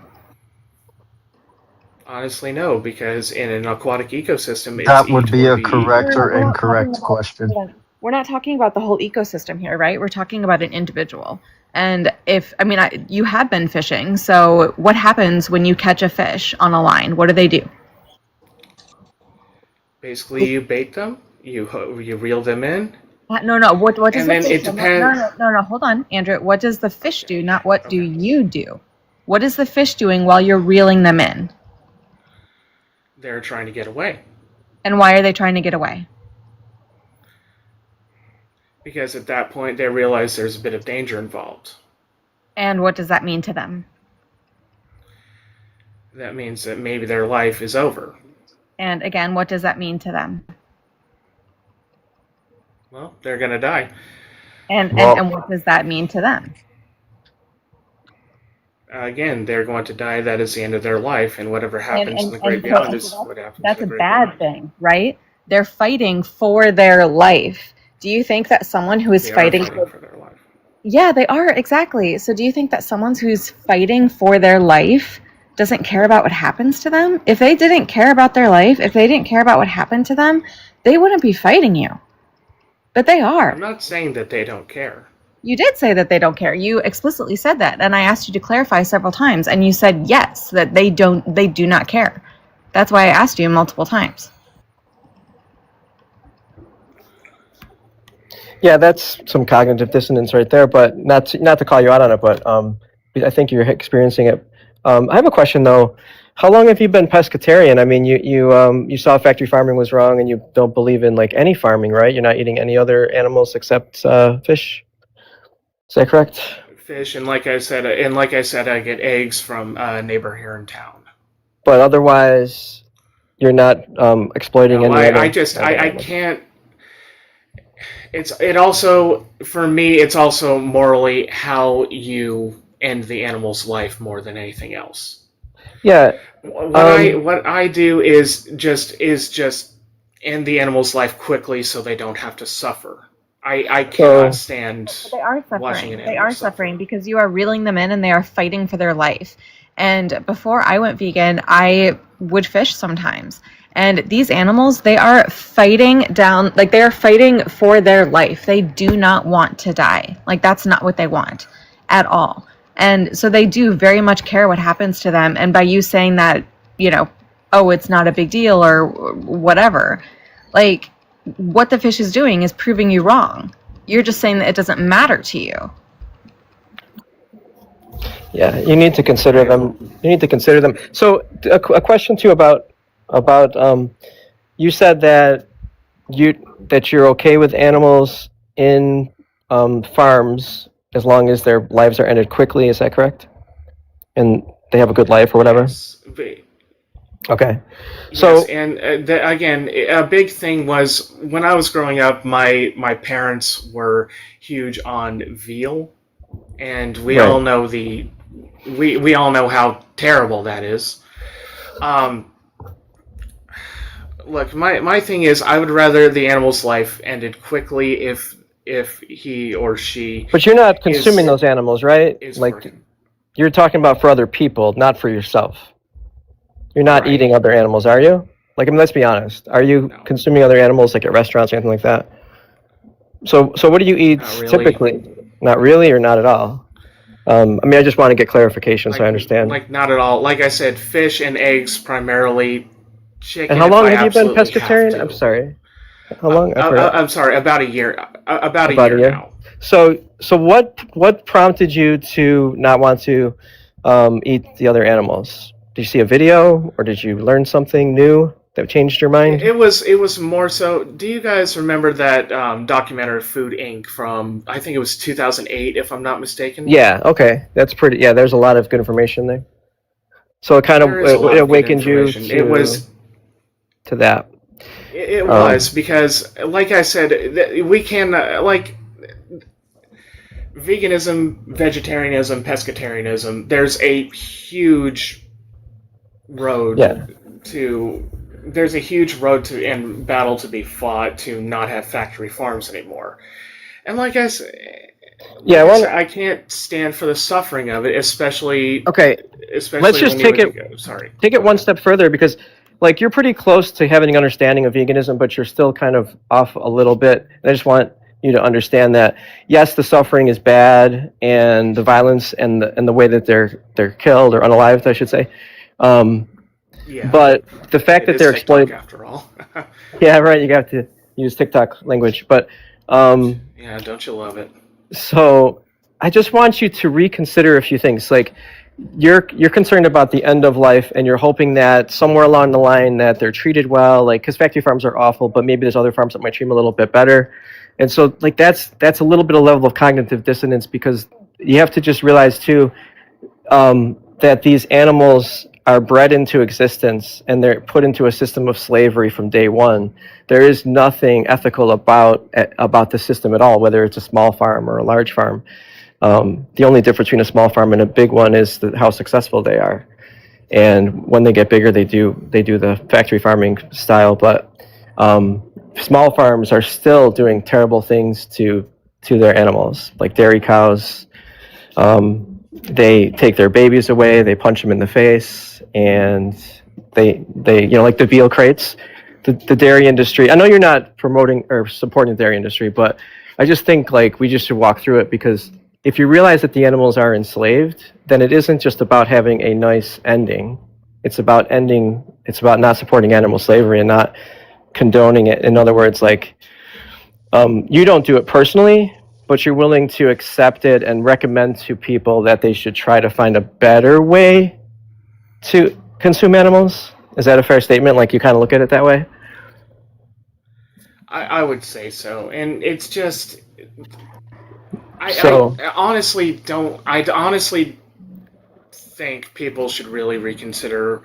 honestly, no, because in an aquatic ecosystem, it's That would eat be or a be eaten. correct or We're not talking incorrect about. question. Hold on. We're not talking about the whole ecosystem here, right? We're talking about an individual. And if I mean, you have been fishing, so what happens when you catch a fish on a line? What do they do? Basically, you bait them, you reel them in, No. What does and the then fish it do? depends. No. Hold on, Andrew. What does the fish do? Not what do you do? What is the fish doing while you're reeling them in? They're trying to get away, And why are they trying to get away? because at that point they realize there's a bit of danger involved. And what does that mean to them? That means that maybe their life is over. And again, what does that mean to them? Well, they're gonna die. And Well, what does that mean to them? Again, they're going to die. That is the end of their life, and whatever happens in the great So beyond is what happens in that's the a great bad beyond. thing, right? They're fighting for their life. Do you think that someone who is They are fighting fighting for their life. Yeah, they are, exactly. So do you think that someone who's fighting for their life doesn't care about what happens to them? If they didn't care about their life, if they didn't care about what happened to them, they wouldn't be fighting you. But they are. I'm not saying that they don't care. You did say that they don't care. You explicitly said that, and I asked you to clarify several times, and you said yes, that they do not care. That's why I asked you multiple times. Yeah, that's some cognitive dissonance right there. But not to call you out on it, but I think you're experiencing it. I have a question though. How long have you been pescatarian? I mean, you saw factory farming was wrong, and you don't believe in like any farming, right? You're not eating any other animals except fish. Is that correct? Fish, and like I said, I get eggs from a neighbor here in town. But otherwise, you're not exploiting No, any other. I can't. It also, for me, it's also morally how you end the animal's life more than anything else. Yeah. What I do is just end the animal's life quickly so they don't have to suffer. I cannot So stand They are watching suffering. an They animal are suffer. suffering because you are reeling them in and they are fighting for their life. And before I went vegan, I would fish sometimes. And these animals, they are fighting down, like they are fighting for their life. They do not want to die. Like that's not what they want at all. And so they do very much care what happens to them. And by you saying that, you know, oh, it's not a big deal or whatever, like what the fish is doing is proving you wrong. You're just saying that it doesn't matter to you. yeah, you need to consider them. You need to consider them. So a question too about you said that you're okay with animals in farms as long as their lives are ended quickly. Is that correct? And they have a good life or whatever. Yes. Okay. Yes, So and again, a big thing was when I was growing up, my parents were huge on veal, and we all right. know we all know how terrible that is. Um, Look, my thing is, I would rather the animal's life ended quickly if he or she But you're not consuming is those animals, right? is Like working. you're talking about for other people, not for yourself. You're not Right. eating other animals, are you? Like, I mean, let's be honest. Are you consuming other animals, like at restaurants or anything like that? So what do you eat Not really. typically? Not really, or not at all? I mean, I just want to get clarification so I understand. Like not at all. Like I said, fish and eggs primarily. Chicken And how if long I have you been absolutely have pescatarian? I'm to. sorry. How long? I forgot. I'm sorry, about a year. About a About a year year. now. So what prompted you to not want to eat the other animals? Did you see a video, or did you learn something new that changed your mind? It was more so. Do you guys remember that documentary Food Inc. from I think it was 2008, if I'm not mistaken? Yeah. Okay. That's pretty. Yeah. There's a lot of good information there. So it kind of There is a lot it of good awakened you information. It was to that. it was because, like I said, we can like veganism, vegetarianism, pescatarianism. There's a huge road Yeah. there's a huge road to and battle to be fought to not have factory farms anymore. And like I said, Yeah. I can't stand for the suffering of it, especially Okay. especially Let's just when take you it. would go. Sorry. Take it one step further, because like you're pretty close to having an understanding of veganism, but you're still kind of off a little bit. And I just want you to understand that yes, the suffering is bad, and the violence and the way that they're killed or unalived, I should say. Yeah. But the fact It that is they're TikTok exploited. after all. Yeah, right. You have to use TikTok language, but Yeah, don't you love it? so I just want you to reconsider a few things. Like you're concerned about the end of life, and you're hoping that somewhere along the line that they're treated well, like because factory farms are awful, but maybe there's other farms that might treat them a little bit better. And so like that's a little bit of level of cognitive dissonance, because you have to just realize too that these animals are bred into existence and they're put into a system of slavery from day one. There is nothing ethical about the system at all, whether it's a small farm or a large farm. The only difference between a small farm and a big one is how successful they are. And when they get bigger, they do the factory farming style. But small farms are still doing terrible things to their animals, like dairy cows. They take their babies away, they punch them in the face, and they like the veal crates. The dairy industry. I know you're not promoting or supporting the dairy industry, but I just think like we just should walk through it, because if you realize that the animals are enslaved, then it isn't just about having a nice ending. It's about not supporting animal slavery and not condoning it. In other words, like you don't do it personally, but you're willing to accept it and recommend to people that they should try to find a better way to consume animals. Is that a fair statement? Like you kind of look at it that way? I would say so, and it's just I honestly don't. I honestly think people should really reconsider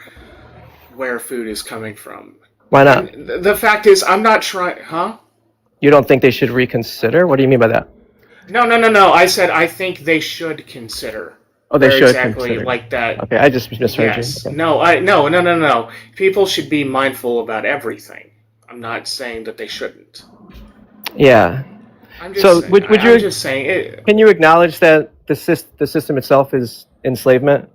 where food is coming from. Why not? And the fact is, I'm not trying. Huh? You don't think they should reconsider? What do you mean by that? No. I said I think they should consider. Oh, they where should exactly consider. like that. Okay, I just misheard Yes. you. Okay. No. People should be mindful about everything. I'm not saying that they shouldn't. Yeah. So would I'm you? just saying it. Can you acknowledge that the system itself is enslavement?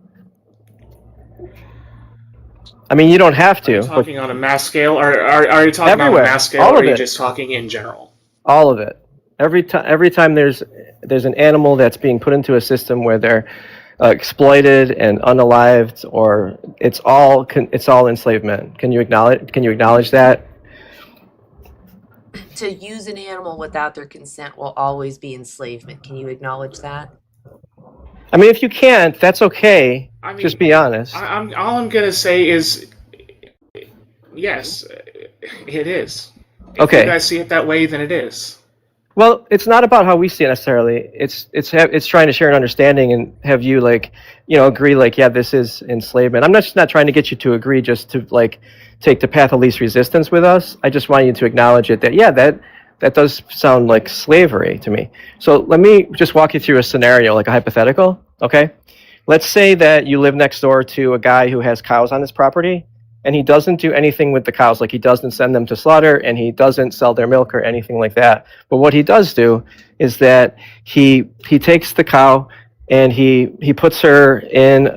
I mean, you don't have Are you to, but talking on a mass scale, or are you talking on a everywhere, mass scale, all or are of you it, just talking in general? all of it. Every time there's an animal that's being put into a system where they're exploited and unalived, or it's all enslavement. Can you acknowledge that? To use an animal without their consent will always be enslavement. Can you acknowledge that? I mean, if you can't, that's okay. I mean, Just be honest. all I'm gonna say is yes, it is. If Okay. you guys see it that way, then it is. Well, it's not about how we see it necessarily. It's trying to share an understanding and have you agree yeah, this is enslavement. I'm not trying to get you to agree just to take the path of least resistance with us. I just want you to acknowledge it that yeah, that does sound like slavery to me. So let me just walk you through a scenario, like a hypothetical, okay? Let's say that you live next door to a guy who has cows on his property, and he doesn't do anything with the cows, like he doesn't send them to slaughter, and he doesn't sell their milk or anything like that. But what he does do is that he takes the cow and he puts her in,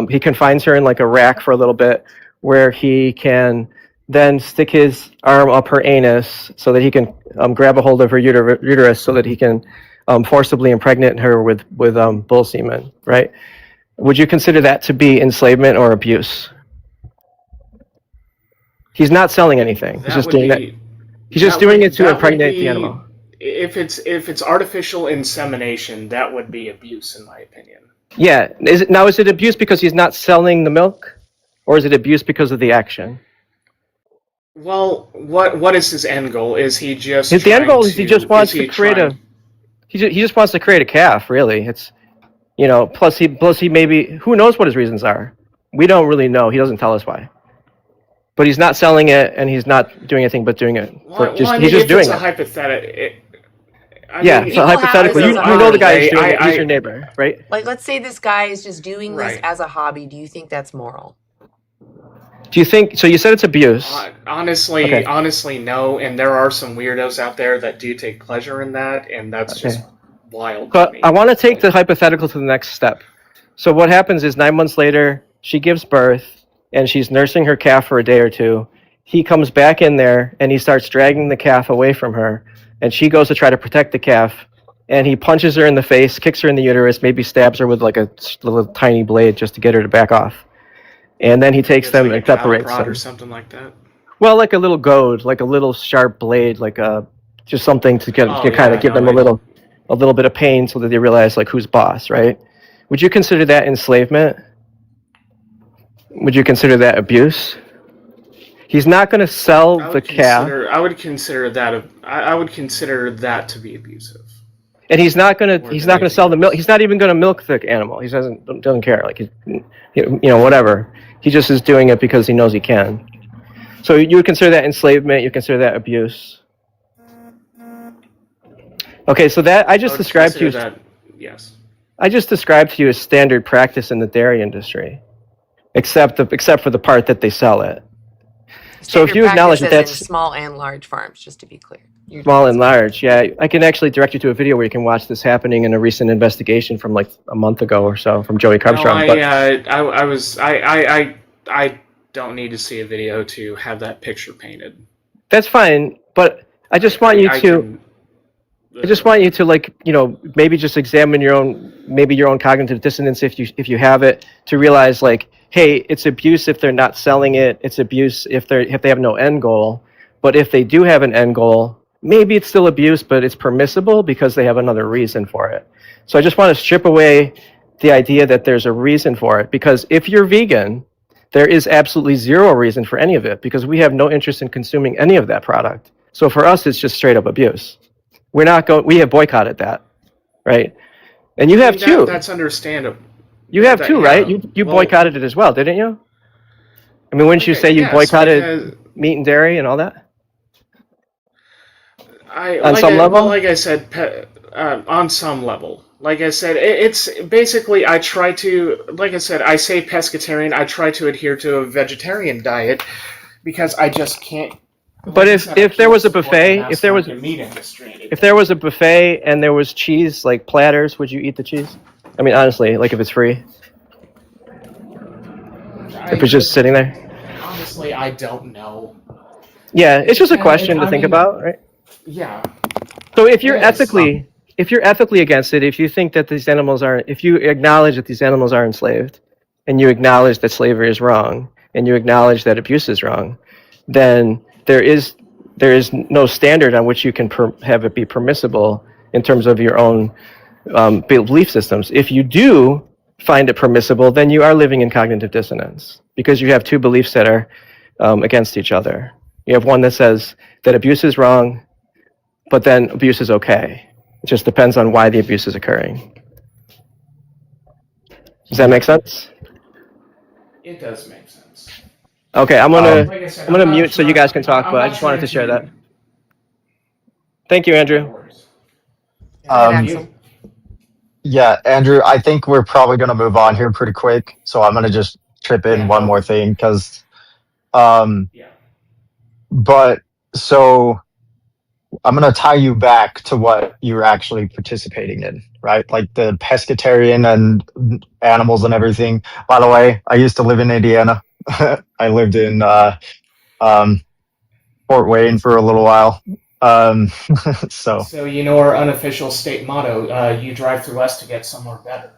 he confines her in like a rack for a little bit, where he can then stick his arm up her anus so that he can grab a hold of her uterus so that he can forcibly impregnate her with bull semen, right? Would you consider that to be enslavement or abuse? He's not selling anything. He's just doing that. He's just doing it to impregnate the animal. If it's artificial insemination, that would be abuse, in my opinion. Yeah. Is it abuse because he's not selling the milk, or is it abuse because of the action? Well, what is his end goal? Is he just the end goal is he just wants to create he just wants to create a calf, really. It's plus he maybe, who knows what his reasons are. We don't really know. He doesn't tell us why. But he's not selling it, and he's not doing anything but doing it. He's just doing it. Hypothetical. So hypothetically, you know the guy is doing it. He's your neighbor, right? Like, let's say this guy is just doing this as a hobby. Do you think that's moral? Do you think so? You said it's abuse. Honestly, no. And there are some weirdos out there that do take pleasure in that, and that's just wild. But I want to take the hypothetical to the next step. So what happens is 9 months later, she gives birth, and she's nursing her calf for a day or two. He comes back in there, and he starts dragging the calf away from her, and she goes to try to protect the calf, and he punches her in the face, kicks her in the uterus, maybe stabs her with like a little tiny blade just to get her to back off. And then he takes them and separates them. Or something like that. Well, like a little goad, like a little sharp blade, like just something to give them a little bit of pain so that they realize like who's boss, right? Would you consider that enslavement? Would you consider that abuse? He's not going to sell the calf. I would consider that to be abusive. And he's not going to sell the milk. He's not even going to milk the animal. He doesn't care. Like whatever. He just is doing it because he knows he can. So you would consider that enslavement. You consider that abuse. Okay, so that I just described to you. Yes. I just described to you as standard practice in the dairy industry, except for the part that they sell it. So if you acknowledge that that's small and large farms, just to be clear. Small and large, yeah. I can actually direct you to a video where you can watch this happening in a recent investigation from like a month ago or so from Joey Cubstrom. I don't need to see a video to have that picture painted. That's fine, but I just want you to maybe just examine your own cognitive dissonance if you have it, to realize like, hey, it's abuse if they're not selling it. It's abuse if they have no end goal. But if they do have an end goal, maybe it's still abuse, but it's permissible because they have another reason for it. So I just want to strip away the idea that there's a reason for it, because if you're vegan, there is absolutely zero reason for any of it, because we have no interest in consuming any of that product. So for us, it's just straight up abuse. We have boycotted that, right? And you have too. That's understandable. You have too, right? You boycotted it as well, didn't you? I mean, wouldn't you say you boycotted meat and dairy and all that? On some level? Like I said, on some level. Like I said, it's basically, I say pescatarian, I try to adhere to a vegetarian diet because I just can't But if there was a buffet, if there was a buffet and there was cheese, like platters, would you eat the cheese? I mean, honestly, like if it's free, if it's just sitting there. Honestly, I don't know. Yeah, it's just a question to I think mean, about, right? Yeah. So if you're It is. ethically against it, if you think that these animals are, if you acknowledge that these animals are enslaved, and you acknowledge that slavery is wrong, and you acknowledge that abuse is wrong, then there is no standard on which you can have it be permissible in terms of your own belief systems. If you do find it permissible, then you are living in cognitive dissonance because you have two beliefs that are against each other. You have one that says that abuse is wrong, but then abuse is okay. It just depends on why the abuse is occurring. Does that make sense? It does make sense. Okay, I'm Like I said, gonna I'm not mute so you trying- guys can talk, I'm but I not just wanted trying to share to- that. Thank you, Andrew. Yeah, Andrew, I think we're probably going to move on here pretty quick. So I'm going to just chip in one more thing because, but so I'm going to tie you back to what you're actually participating in, right? Like the pescatarian and animals and everything. By the way, I used to live in Indiana. I lived in Fort Wayne for a little while. So So you know our unofficial state motto: "You drive through us to get somewhere better."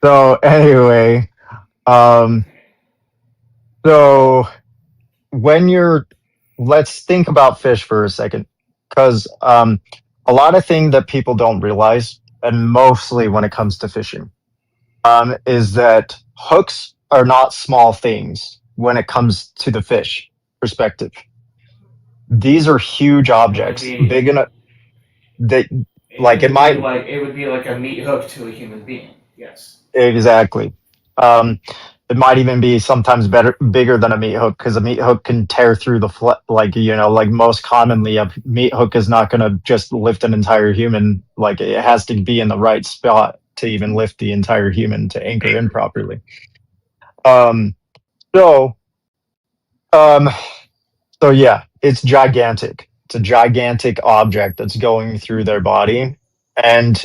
So anyway, so when let's think about fish for a second, because a lot of things that people don't realize, and mostly when it comes to fishing, is that hooks are not small things when it comes to the fish perspective. These are huge objects, big enough. It would be like a meat hook to a human being. Yes. Exactly. It might even be sometimes bigger than a meat hook because a meat hook can tear through the like most commonly a meat hook is not going to just lift an entire human. Like it has to be in the right spot to even lift the entire human to anchor in properly. So yeah, it's gigantic. It's a gigantic object that's going through their body, and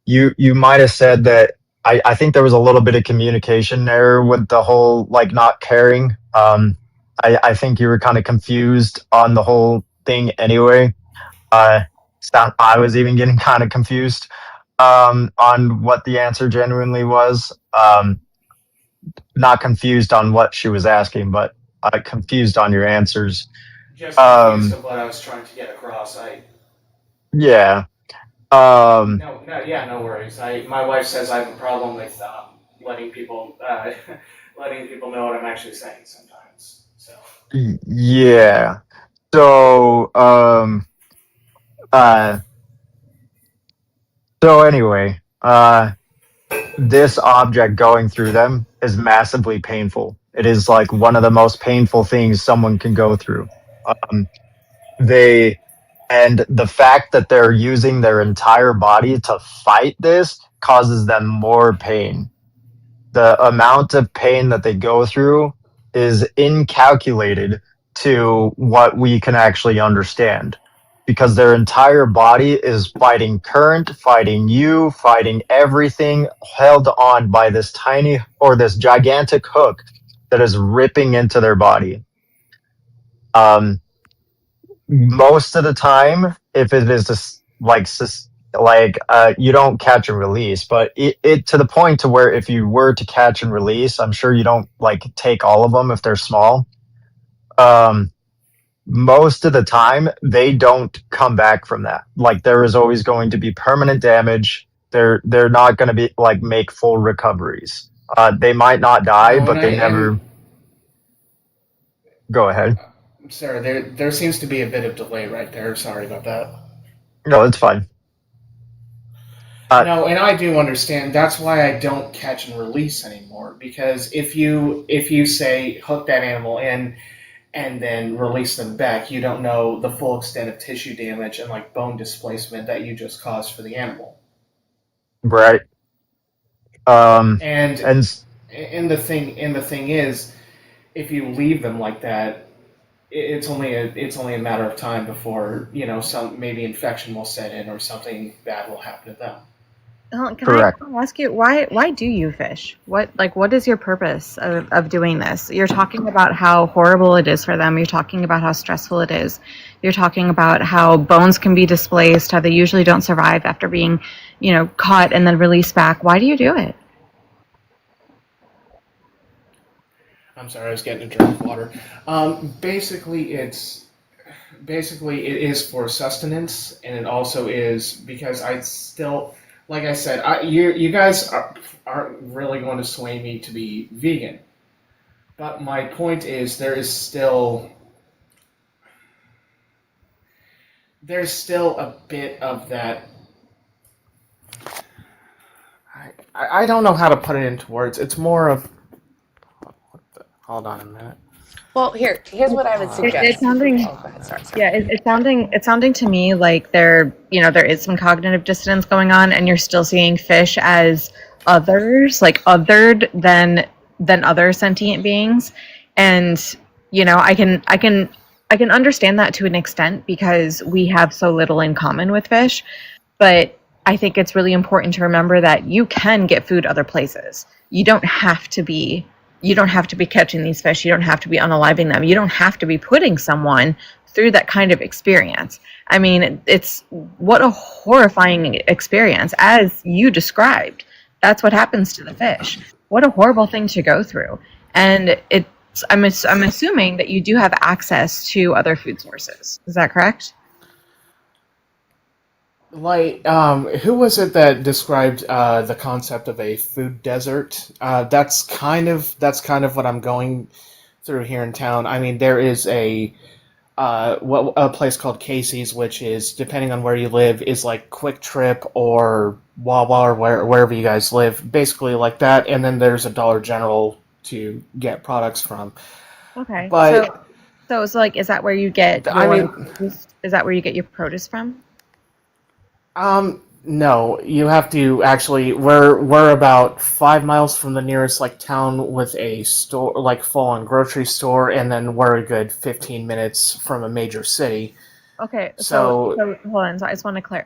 you might have said that I think there was a little bit of communication error with the whole like not caring. I think you were kind of confused on the whole thing anyway. I was even getting kind of confused on what the answer genuinely was. Not confused on what she was asking, but confused on your answers. Just confused of what I was trying to get across. Yeah. No worries. My wife says I have a problem with letting people know what I'm actually saying sometimes. So Yeah. So anyway, this object going through them is massively painful. It is like one of the most painful things someone can go through. And the fact that they're using their entire body to fight this causes them more pain. The amount of pain that they go through is incalculated to what we can actually understand because their entire body is fighting current, fighting you, fighting everything held on by this tiny or this gigantic hook that is ripping into their body. Most of the time, if it is just you don't catch and release, but it to the point to where if you were to catch and release, I'm sure you don't like take all of them if they're small. Most of the time they don't come back from that. Like there is always going to be permanent damage. They're not going to be like make full recoveries. They might not die, but they never. Go ahead. Sarah, there seems to be a bit of delay right there. Sorry about that. No, it's fine. No, and I do understand. That's why I don't catch and release anymore. Because if you say hook that animal in and then release them back, you don't know the full extent of tissue damage and like bone displacement that you just caused for the animal. Right. And the thing is, if you leave them like that, it's only a matter of time before some maybe infection will set in or something bad will happen to them. Can I ask you why do you fish? What is your purpose of doing this? You're talking about how horrible it is for them. You're talking about how stressful it is. You're talking about how bones can be displaced, how they usually don't survive after being, caught and then released back. Why do you do it? I'm sorry, I was getting a drink of water. Basically, it is for sustenance, and it also is because I still, like I said, you guys aren't really going to sway me to be vegan. But my point is, there's still a bit of that. I don't know how to put it into words. It's more of. Hold on a minute. Well, here's what I would suggest. It's sounding. Oh, go ahead. Sorry. Yeah, it's sounding to me like there is some cognitive dissonance going on, and you're still seeing fish as others, like othered than other sentient beings, and I can understand that to an extent because we have so little in common with fish, but I think it's really important to remember that you can get food other places. You don't have to be catching these fish. You don't have to be unaliving them. You don't have to be putting someone through that kind of experience. I mean, what a horrifying experience, as you described. That's what happens to the fish. What a horrible thing to go through. And I'm assuming that you do have access to other food sources. Is that correct? Like, who was it that described the concept of a food desert? That's kind of what I'm going through here in town. I mean, there is a place called Casey's, which is, depending on where you live, is like Quick Trip or Wawa or wherever you guys live, basically like that. And then there's a Dollar General to get products from. Okay, But so like, is that where you get is that where you get your produce from? No, you have to actually. We're about 5 miles from the nearest town with a store, full-on grocery store, and then we're a good 15 minutes from a major city. Okay, so hold on. So I just want to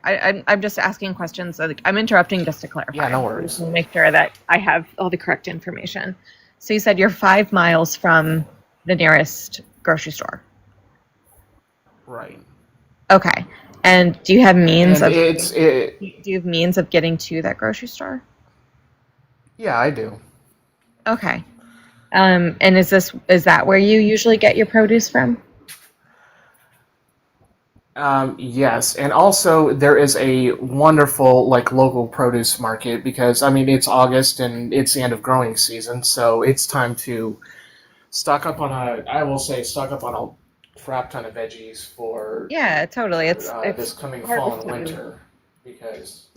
I'm just asking questions. I'm interrupting just to clarify. Yeah, no worries. To make sure that I have all the correct information. So you said you're 5 miles from the nearest grocery store. Right. Okay. And do you have means And do you have means of getting to that grocery store? Yeah, I do. Okay. And is that where you usually get your produce from? Yes, and also there is a wonderful local produce market because I mean it's August and it's the end of growing season, so it's time to stock up on a crap ton of veggies for Yeah, totally. It's this coming fall and winter because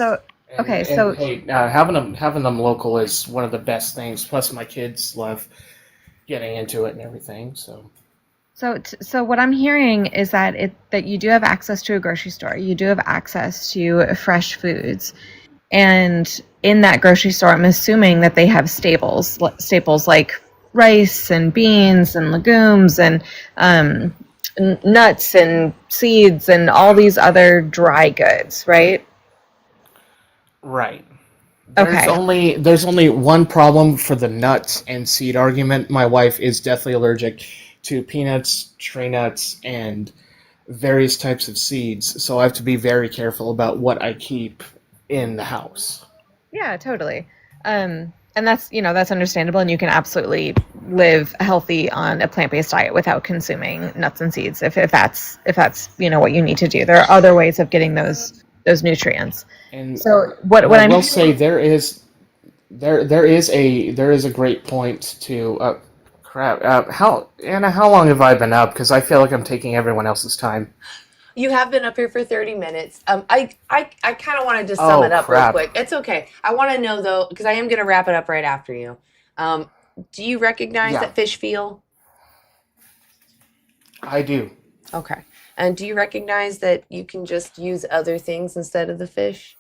hey, having them local is one of the best things. Plus, my kids love getting into it and everything. So what I'm hearing is that you do have access to a grocery store. You do have access to fresh foods, and in that grocery store, I'm assuming that they have staples like rice and beans and legumes and nuts and seeds and all these other dry goods, right? Right. Okay. There's only one problem for the nuts and seed argument. My wife is deathly allergic to peanuts, tree nuts, and various types of seeds, so I have to be very careful about what I keep in the house. Yeah, totally. And that's understandable, and you can absolutely live healthy on a plant-based diet without consuming nuts and seeds if that's what you need to do. There are other ways of getting those nutrients. And so what I I'm will say there is a great point to how long have I been up? Because I feel like I'm taking everyone else's time. You have been up here for 30 minutes. I kind of wanted to sum it up real quick. It's okay. I want to know, though, because I am going to wrap it up right after you. Do you recognize that fish feel? I do. Okay. And do you recognize that you can just use other things instead of the fish?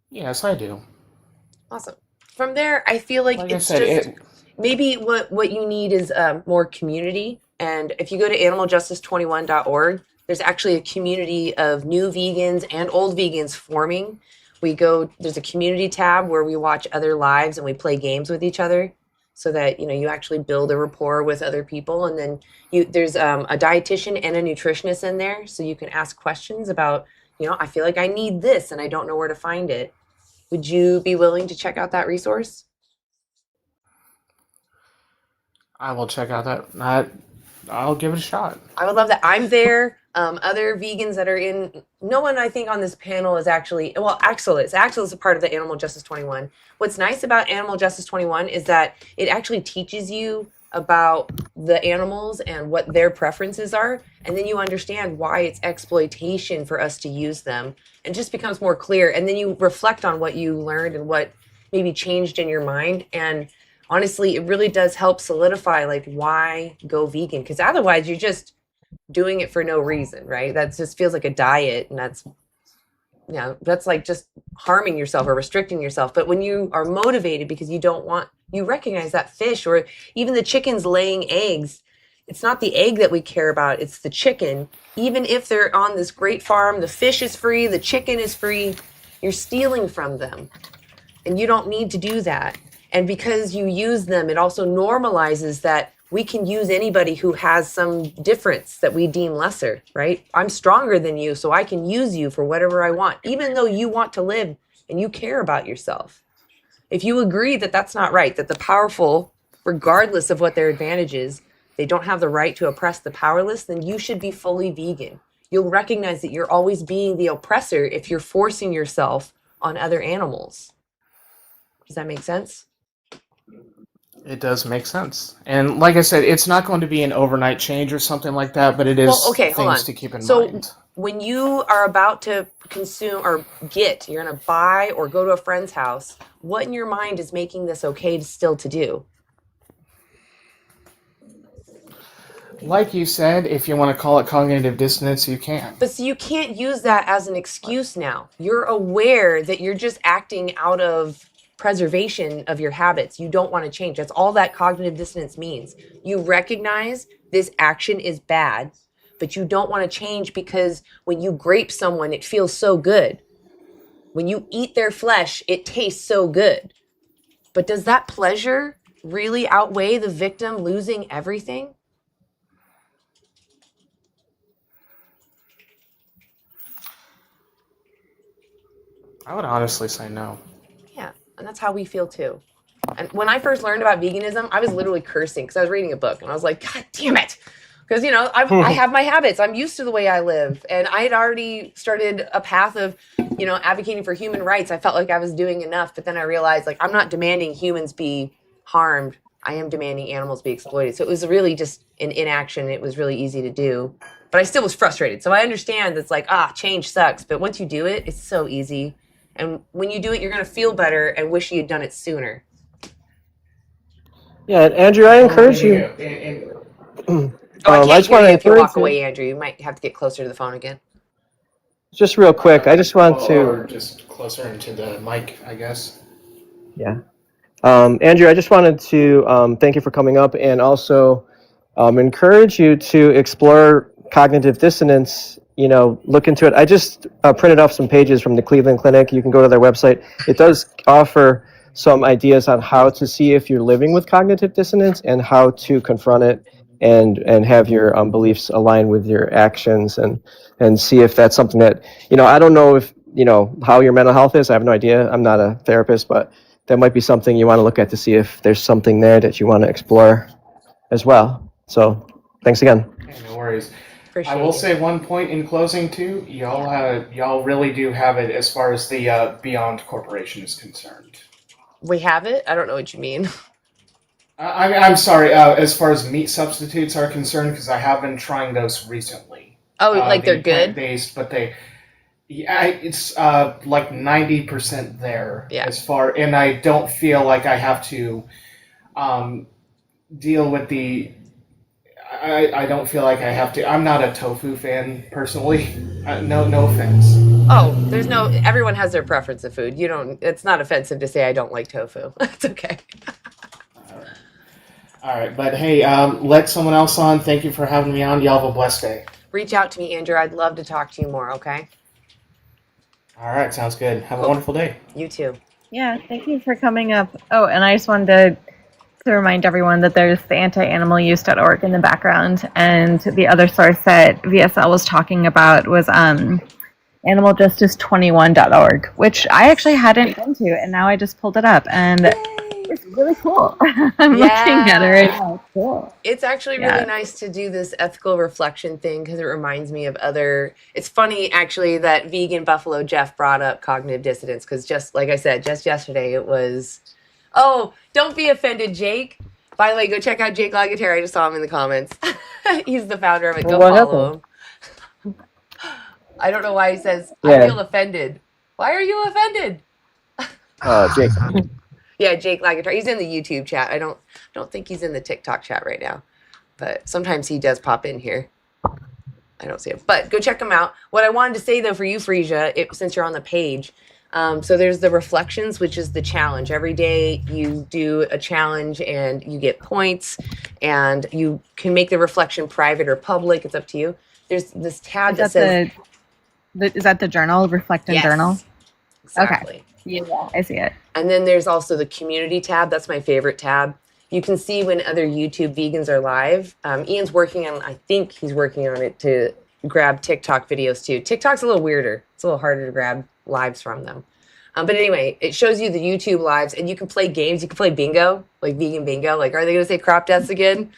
Yes, I do. Awesome. from there, I feel like Like I it's said, just maybe what you need is more community. And if you go to animaljustice21.org, there's actually a community of new vegans and old vegans forming. There's a community tab where we watch other lives and we play games with each other so that, you actually build a rapport with other people. And then there's a dietitian and a nutritionist in there. So you can ask questions about, I feel like I need this and I don't know where to find it. Would you be willing to check out that resource? I will check out that. I'll give it a shot. I would love that. I'm there. Other vegans that are no one I think on this panel is actually, well, Axel is. Axel is a part of the Animal Justice 21. What's nice about Animal Justice 21 is that it actually teaches you about the animals and what their preferences are. And then you understand why it's exploitation for us to use them, and just becomes more clear. And then you reflect on what you learned and what maybe changed in your mind. And honestly, it really does help solidify like why go vegan, because otherwise you're just doing it for no reason, right? That just feels like a diet, and that's like just harming yourself or restricting yourself. But when you are motivated because you recognize that fish or even the chickens laying eggs, it's not the egg that we care about, it's the chicken. Even if they're on this great farm, the fish is free, the chicken is free, you're stealing from them. And you don't need to do that. And because you use them, it also normalizes that we can use anybody who has some difference that we deem lesser, right? I'm stronger than you, so I can use you for whatever I want, even though you want to live and you care about yourself. If you agree that that's not right, that the powerful, regardless of what their advantage is, they don't have the right to oppress the powerless, then you should be fully vegan. You'll recognize that you're always being the oppressor if you're forcing yourself on other animals. Does that make sense? It does make sense. And like I said, it's not going to be an overnight change or something like that, but it is things to keep in mind. When you are about to consume or you're going to buy or go to a friend's house, what in your mind is making this okay to do? Like you said, if you want to call it cognitive dissonance, you can. But so you can't use that as an excuse now. You're aware that you're just acting out of preservation of your habits. You don't want to change. That's all that cognitive dissonance means. You recognize this action is bad, but you don't want to change because when you grape someone, it feels so good. When you eat their flesh, it tastes so good. But does that pleasure really outweigh the victim losing everything? I would honestly say no. Yeah, and that's how we feel too. And when I first learned about veganism, I was literally cursing because I was reading a book and I was like, God damn it. Because, I have my habits. I'm used to the way I live. And I had already started a path of, advocating for human rights. I felt like I was doing enough. But then I realized, I'm not demanding humans be harmed. I am demanding animals be exploited. So it was really just an inaction. It was really easy to do. But I still was frustrated. So I understand it's like, change sucks. But once you do it, it's so easy. And when you do it, you're going to feel better and wish you'd done it sooner. Yeah, Andrew, I encourage you. I can't hear you if you walk away, Andrew. You might have to get closer to the phone again. Just real quick, I just want to. Or just closer into the mic, I guess. Yeah. Andrew, I just wanted to thank you for coming up and also encourage you to explore cognitive dissonance. Look into it. I just printed off some pages from the Cleveland Clinic. You can go to their website. It does offer some ideas on how to see if you're living with cognitive dissonance and how to confront it and have your beliefs align with your actions and see if that's something that, I don't know if, how your mental health is. I have no idea. I'm not a therapist, but that might be something you want to look at to see if there's something there that you want to explore as well. So thanks again. Okay, no worries. Appreciate I will you. say one point in closing too. Y'all really do have it as far as the Beyond Corporation is concerned. We have it? I don't know what you mean. I'm sorry. As far as meat substitutes are concerned, because I have been trying those recently. Oh, they're good? Plant-based, but it's like 90% there. Yeah. And I don't feel like I have to deal with I don't feel like I have to. I'm not a tofu fan personally. No offense. Oh, there's no. Everyone has their preference of food. You don't. It's not offensive to say I don't like tofu. It's okay. All right, but hey, let someone else on. Thank you for having me on. Y'all have a blessed day. Reach out to me, Andrew. I'd love to talk to you more. Okay. All right, sounds good. Have Cool. a wonderful day. You too. Yeah, thank you for coming up. Oh, and I just wanted to remind everyone that there's the antianimaluse.org in the background, and the other source that VSL was talking about was animaljustice21.org, which I actually hadn't been to, and now I just pulled it up, and it's really cool. I'm looking at it right now. It's cool. It's actually really nice to do this ethical reflection thing because it reminds me of other. It's funny actually that vegan Buffalo Jeff brought up cognitive dissonance because just like I said, just yesterday it was. Oh, don't be offended, Jake. By the way, go check out Jake Lagater. I just saw him in the comments. He's the founder of it. Go follow him. I don't know why he says, I feel offended. Why are you offended? Jake. Yeah, Jake Lagater. He's in the YouTube chat. I don't think he's in the TikTok chat right now. But sometimes he does pop in here. I don't see him. But go check him out. What I wanted to say, though, for you, Frisia, since you're on the page, so there's the reflections, which is the challenge. Every day you do a challenge and you get points. And you can make the reflection private or public. It's up to you. There's this tab that says... Is that the journal, Reflect and Journal? Exactly. Okay. Yeah, I see it. And then there's also the community tab. That's my favorite tab. You can see when other YouTube vegans are live. Ian's working on, I think he's working on it to grab TikTok videos too. TikTok's a little weirder. It's a little harder to grab lives from them. But anyway, it shows you the YouTube lives and you can play games. You can play bingo, like vegan bingo. Like, are they going to say crop deaths again?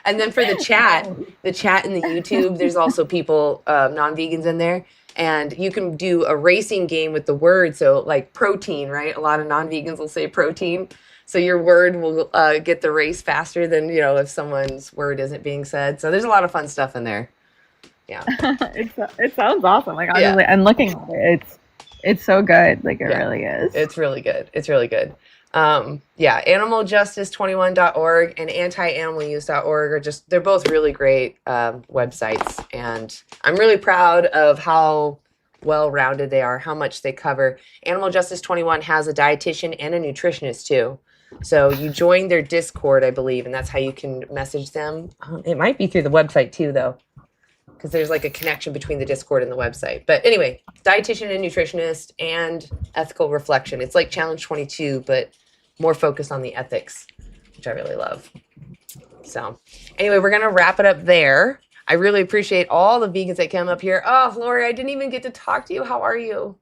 And then for the chat in the YouTube, there's also people, non-vegans in there. And you can do a racing game with the word. So like protein, right? A lot of non-vegans will say protein. So your word will get the race faster than, if someone's word isn't being said. So there's a lot of fun stuff in there. Yeah. It sounds awesome. Like, honestly, I'm looking at it. It's so good. Like, it really is. It's really good. It's really good. Animaljustice21.org and antianimaluse.org they're both really great websites. And I'm really proud of how well-rounded they are, how much they cover. Animal Justice 21 has a dietitian and a nutritionist too. So you join their Discord, I believe, and that's how you can message them. It might be through the website too, though, because there's like a connection between the Discord and the website. But anyway, dietitian and nutritionist and ethical reflection. It's like Challenge 22, but more focused on the ethics, which I really love. So anyway, we're going to wrap it up there. I really appreciate all the vegans that came up here. Oh, Lori, I didn't even get to talk to you. How are you?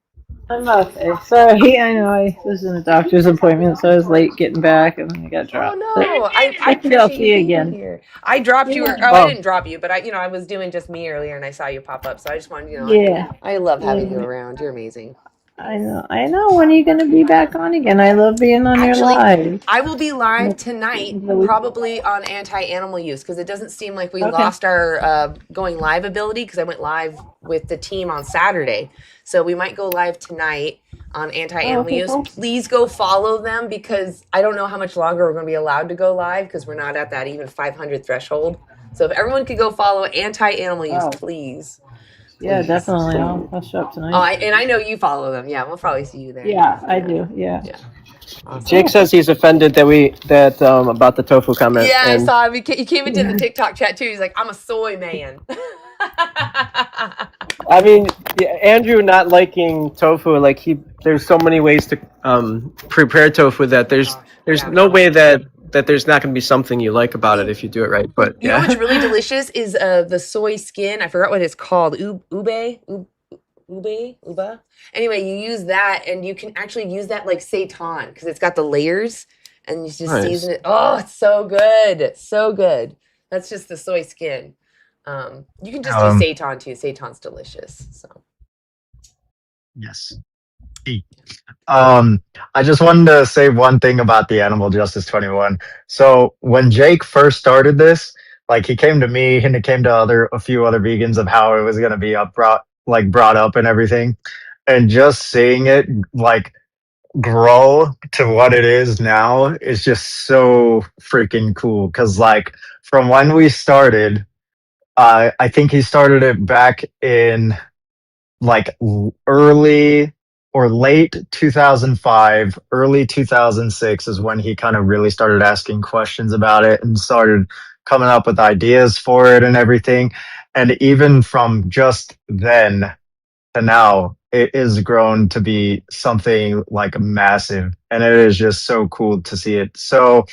I'm okay. Sorry, I know I was in a doctor's appointment, so I was late getting back, and then I got dropped. Oh no, I appreciate I'll see you being again. here. I dropped you. Yeah. I didn't drop you, but I was doing just me earlier, and I saw you pop up, so I just wanted you to know. Yeah. I love having you around. You're amazing. I know. When are you going to be back on again? I love being on your live. I will be live tonight, probably on anti-animal use, because it doesn't seem like we Okay. lost our going live ability, because I went live with the team on Saturday. So we might go live tonight on anti-animal use. cool. Please go follow them, because I don't know how much longer we're going to be allowed to go live, because we're not at that even 500 threshold. So if everyone could go follow anti-animal use, please. Yeah, Please. definitely. I'll show up tonight. Oh, and I know you follow them. Yeah, we'll probably see you there. Yeah, I do. Yeah. Awesome. Jake says he's offended that about the tofu comment. Yeah, and I saw him. He came into the TikTok chat too. He's like, I'm a soy man. I mean, Andrew not liking tofu, like there's so many ways to prepare tofu that there's no way that there's not going to be something you like about it if you do it right. But You know what's really delicious is the soy skin. I forgot what it's called. Uba. Anyway, you use that, and you can actually use that like seitan because it's got the layers, and you just Nice. season it. Oh, it's so good, so good. That's just the soy skin. You can just do seitan too. Seitan's delicious. So Yes. I just wanted to say one thing about the Animal Justice 21. So when Jake first started this, like he came to me and it came to a few other vegans of how it was going to be brought up and everything. And just seeing it, like grow to what it is now is just so freaking cool. Cause like from when we started, I think he started it back in like early or late 2005, early 2006 is when he kind of really started asking questions about it and started coming up with ideas for it and everything. And even from just then to now, it is grown to be something like massive. And it is just so cool to see it. So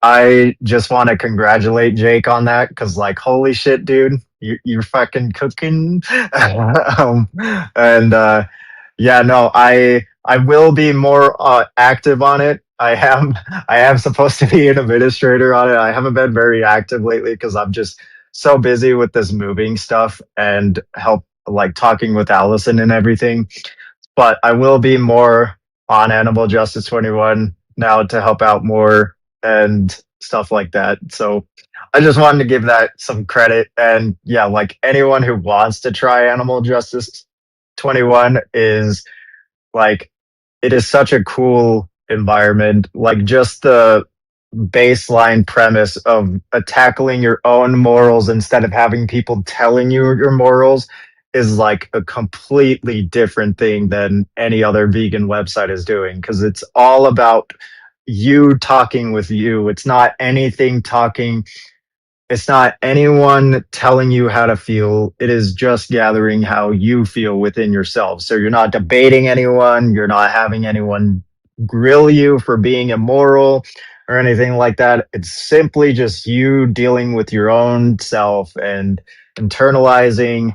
I just want to congratulate Jake on that because, like, holy shit, dude, you're fucking cooking. And yeah, no, I will be more active on it. I am supposed to be an administrator on it. I haven't been very active lately because I'm just so busy with this moving stuff and help like talking with Allison and everything. But I will be more on Animal Justice 21 now to help out more and stuff like that. So I just wanted to give that some credit. And yeah, like anyone who wants to try Animal Justice 21 is like, it is such a cool environment. Like just the baseline premise of tackling your own morals instead of having people telling you your morals is like a completely different thing than any other vegan website is doing because it's all about you talking with you. It's not anyone telling you how to feel. It is just gathering how you feel within yourself. So you're not debating anyone. You're not having anyone grill you for being immoral or anything like that. It's simply just you dealing with your own self and internalizing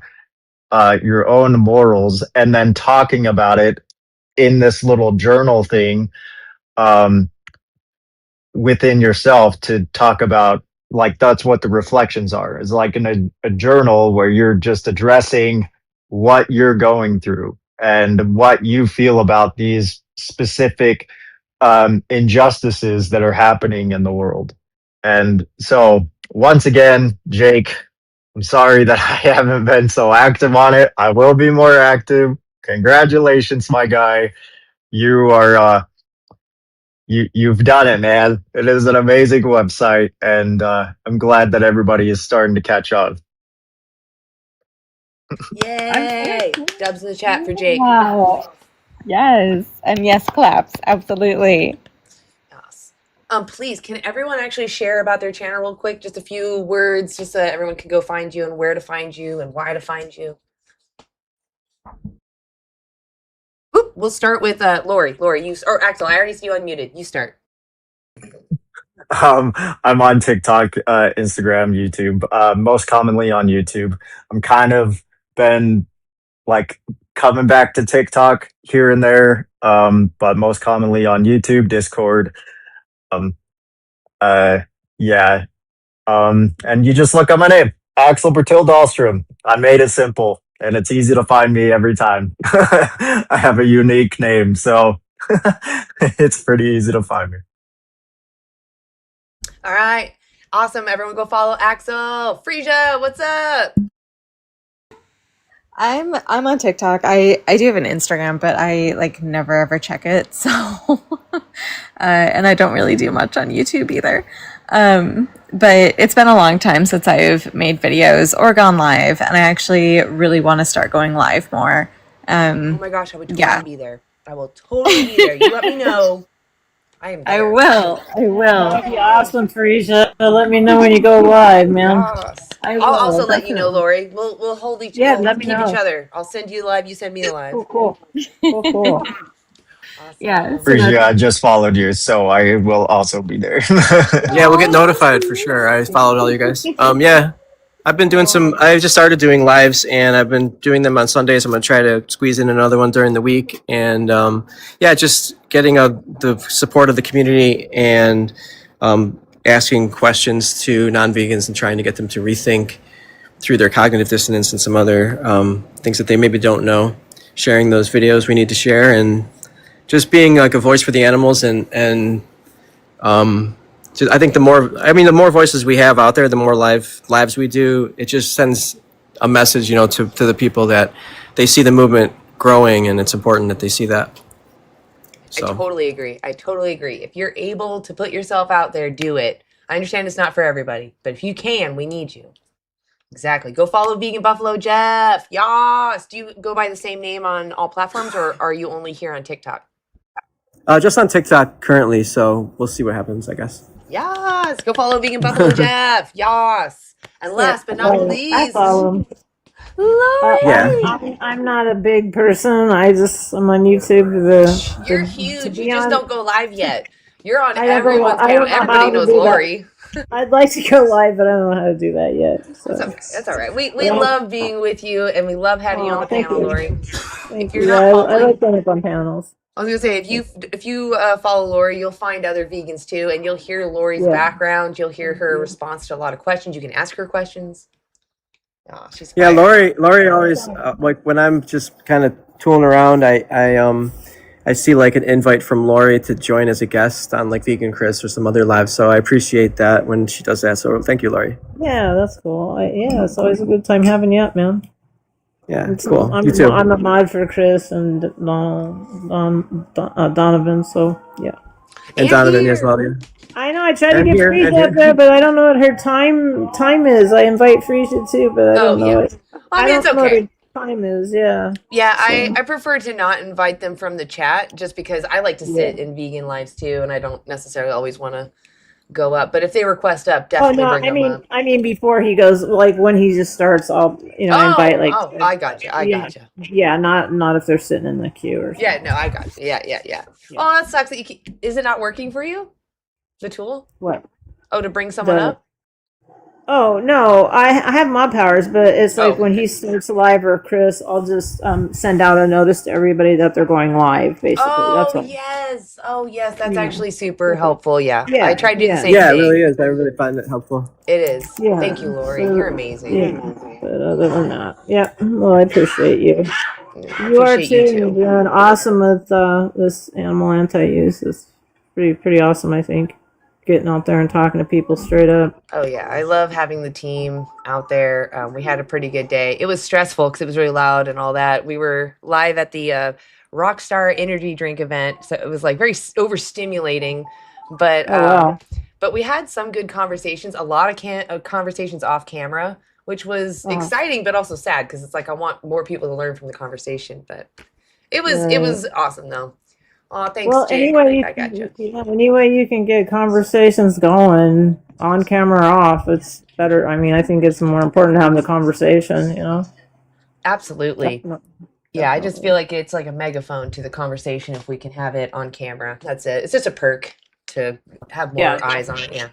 your own morals and then talking about it in this little journal thing. Within yourself to talk about like that's what the reflections are is like in a journal where you're just addressing what you're going through and what you feel about these specific injustices that are happening in the world. And so once again, Jake, I'm sorry that I haven't been so active on it. I will be more active. Congratulations, my guy. You are you've done it, man. It is an amazing website, and I'm glad that everybody is starting to catch on. Yay! Dubs in the chat for Jake. Wow. Yes. And yes, claps. Absolutely. Yes. Please, can everyone actually share about their channel real quick? Just a few words, just so that everyone can go find you and where to find you and why to find you. Oop, we'll start with Lori. Lori, you or Axel. I already see you unmuted. You start. I'm on TikTok, Instagram, YouTube, most commonly on YouTube. I'm kind of been like coming back to TikTok here and there, but most commonly on YouTube, Discord. Um, yeah. And you just look up my name, Axel Bertil Dahlstrom. I made it simple and it's easy to find me every time. I have a unique name, so it's pretty easy to find me. All right. Awesome. Everyone go follow Axel. Frisia, what's up? I'm on TikTok. I do have an Instagram, but I like never ever check it. So and I don't really do much on YouTube either. But it's been a long time since I've made videos or gone live, and I actually really want to start going live more. Oh my gosh, I would totally be there. I will totally be there. You let me know. I am there. I will. That'd be awesome, Teresa. Let me know when you go live, man. Yes. I'll also let you know, Lori. We'll hold each other. let me keep know. each other. I'll send you live. You send me live. Cool. Awesome. Yeah. Frisia, I just followed you, so I will also be there. Yeah, we'll get notified for sure. I followed all you guys. Yeah, I've been doing I just started doing lives, and I've been doing them on Sundays. I'm gonna try to squeeze in another one during the week, and yeah, just getting the support of the community and asking questions to non-vegans and trying to get them to rethink through their cognitive dissonance and some other things that they maybe don't know. Sharing those videos we need to share, and just being like a voice for the animals, and I think the more voices we have out there, the more lives we do. It just sends a message, to the people that they see the movement growing, and it's important that they see that. So I totally agree. If you're able to put yourself out there, do it. I understand it's not for everybody, but if you can, we need you. Exactly. Go follow Vegan Buffalo Jeff. Yas. Do you go by the same name on all platforms, or are you only here on TikTok? just on TikTok currently, so we'll see what happens, I guess. Yas. Go follow Vegan Buffalo Jeff. Yas. And last but not I least, follow him. Yeah. I'm not a big person. I'm on YouTube. you're To huge. be You just on, don't go live yet. You're on I don't go. everyone's I panel. don't know Everybody how to knows do Lori. that. I'd like to go live, but I don't know how to do that yet. So. That's okay. That's all right. We love being with you, and we love having you on the Thank panel, you. Lori. Thank If you're you. not I following, like going up on panels. I was gonna say if you follow Lori, you'll find other vegans too, and you'll hear Lori's Yeah. background. You'll hear her response to a lot of questions. You can ask her questions. Oh, she's Yeah, fire. Lori always like when I'm just kind of tooling around, I see like an invite from Lori to join as a guest on like Vegan Chris or some other live. So I appreciate that when she does that. So thank you, Lori. Yeah, that's cool. Yeah, it's always a good time having you up, man. Yeah, cool. You too. I'm a mod for Chris and Donovan, so yeah. And Donovan as well. Yeah. I know I tried to And get here, and Frisia here. up there, but I don't know what her time is. I invite Frisia too, but I don't know it. I mean, it's don't know okay. what her time is. Yeah. Yeah, So. I prefer to not invite them from the chat just because I like to sit in vegan lives too, and I don't necessarily always want to go up. But if they request up, definitely bring them up. I mean before he goes, like when he just starts, I'll invite like. Oh, I got you. I got you. Yeah, not if they're sitting in the queue or something. Yeah, no, I got you. Yeah. Oh, that sucks. That you is it not working for you? The tool? What? Oh, to bring someone up? Oh no, I have mod powers, but it's like when he starts live or Chris, I'll just send out a notice to everybody that they're going live. Basically, that's all. Yes. Oh, yes. That's actually super helpful. Yeah. Yeah, I tried to do the same Yeah, thing. it really is. I really find it helpful. It is. Yeah. Thank you, Lori. So, You're amazing. Yeah, but other than that, yeah. Well, I appreciate you. You are appreciate too. you too. You're doing awesome with this animal anti-use. It's pretty awesome. I think getting out there and talking to people straight up. Oh, yeah. I love having the team out there. We had a pretty good day. It was stressful because it was really loud and all that. We were live at the Rockstar energy drink event, so it was like very overstimulating. But wow. But we had some good conversations. A lot of conversations off camera, which was exciting, but also sad because it's like I want more people to learn from the conversation. But it was awesome though. Oh, thanks, Well, Jake. I got you. Any way you can get conversations going on camera or off, it's better. I mean, I think it's more important to have the conversation, Absolutely. Definitely. Yeah, I just feel like it's like a megaphone to the conversation if we can have it on camera. That's it. It's just a perk to have more eyes on it. Yeah.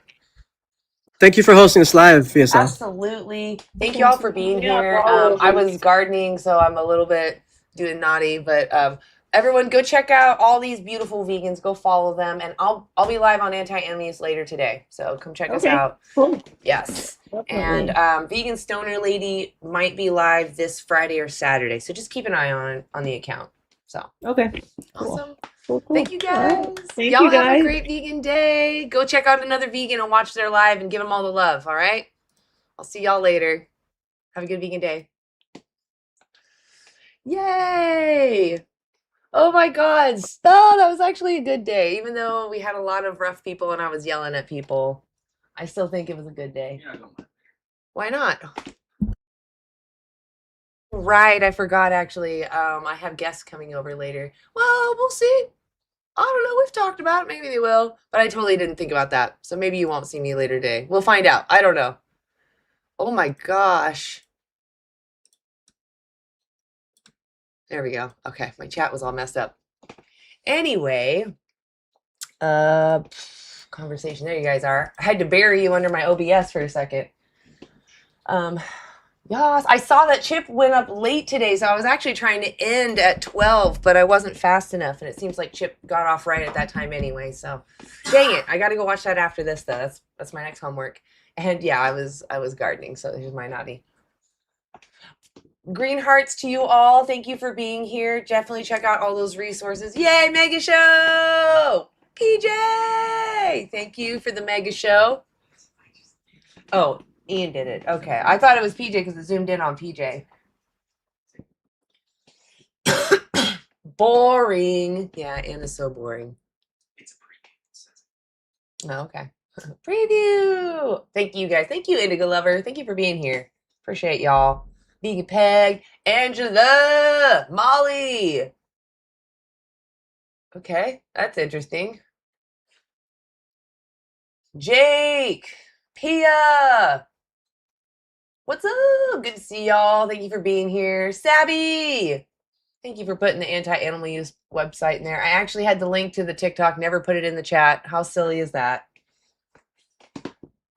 Thank you for hosting this live, VSL. Absolutely. Thank you all for being here. I was gardening, so I'm a little bit doing naughty, but everyone go check out all these beautiful vegans. Go follow them, and I'll be live on Anti-Amius later today. So come check us out. Cool. Yes. Definitely. And Vegan Stoner Lady might be live this Friday or Saturday. So just keep an eye on the account. So okay. Awesome. Cool. Thank you guys. Thank Y'all you have a guys. great vegan day. Go check out another vegan and watch their live and give them all the love. All right. I'll see y'all later. Have a good vegan day. Yay. Oh my God. Oh, that was actually a good day. Even though we had a lot of rough people and I was yelling at people, I still think it was a good day. Why not? Right, I forgot actually. I have guests coming over later. Well, we'll see. I don't know. We've talked about it. Maybe they will. But I totally didn't think about that. So maybe you won't see me later today. We'll find out. I don't know. Oh my gosh. There we go. Okay, my chat was all messed up. Anyway, conversation. There you guys are. I had to bury you under my OBS for a second. Yes, I saw that Chip went up late today, so I was actually trying to end at 12, but I wasn't fast enough, and it seems like Chip got off right at that time anyway, so dang it. I got to go watch that after this, though. That's my next homework. And yeah, I was gardening, so here's my naughty. Green hearts to you all. Thank you for being here. Definitely check out all those resources. Yay, Mega Show! PJ! Thank you for the Mega Show. Oh, Ian did it. Okay. I thought it was PJ because it zoomed in on PJ. Boring. Yeah, Anna's so boring. Oh, okay. Preview. Thank you guys. Thank you, Indigo Lover. Thank you for being here. Appreciate y'all. Vegan Peg, Angela, Molly. Okay, that's interesting. Jake, Pia. What's up? Good to see y'all. Thank you for being here. Sabby. Thank you for putting the anti-animal use website in there. I actually had the link to the TikTok, never put it in the chat. How silly is that?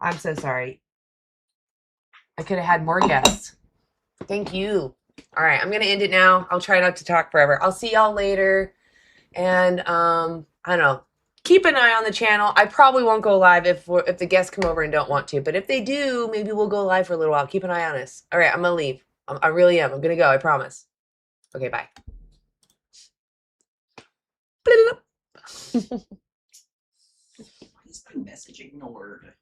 I'm so sorry. I could have had more guests. Thank you. All right, I'm going to end it now. I'll try not to talk forever. I'll see y'all later. And I don't know. Keep an eye on the channel. I probably won't go live if the guests come over and don't want to. But if they do, maybe we'll go live for a little while. Keep an eye on us. All right, I'm going to leave. I really am. I'm going to go. I promise. Okay, bye. Why is my message ignored?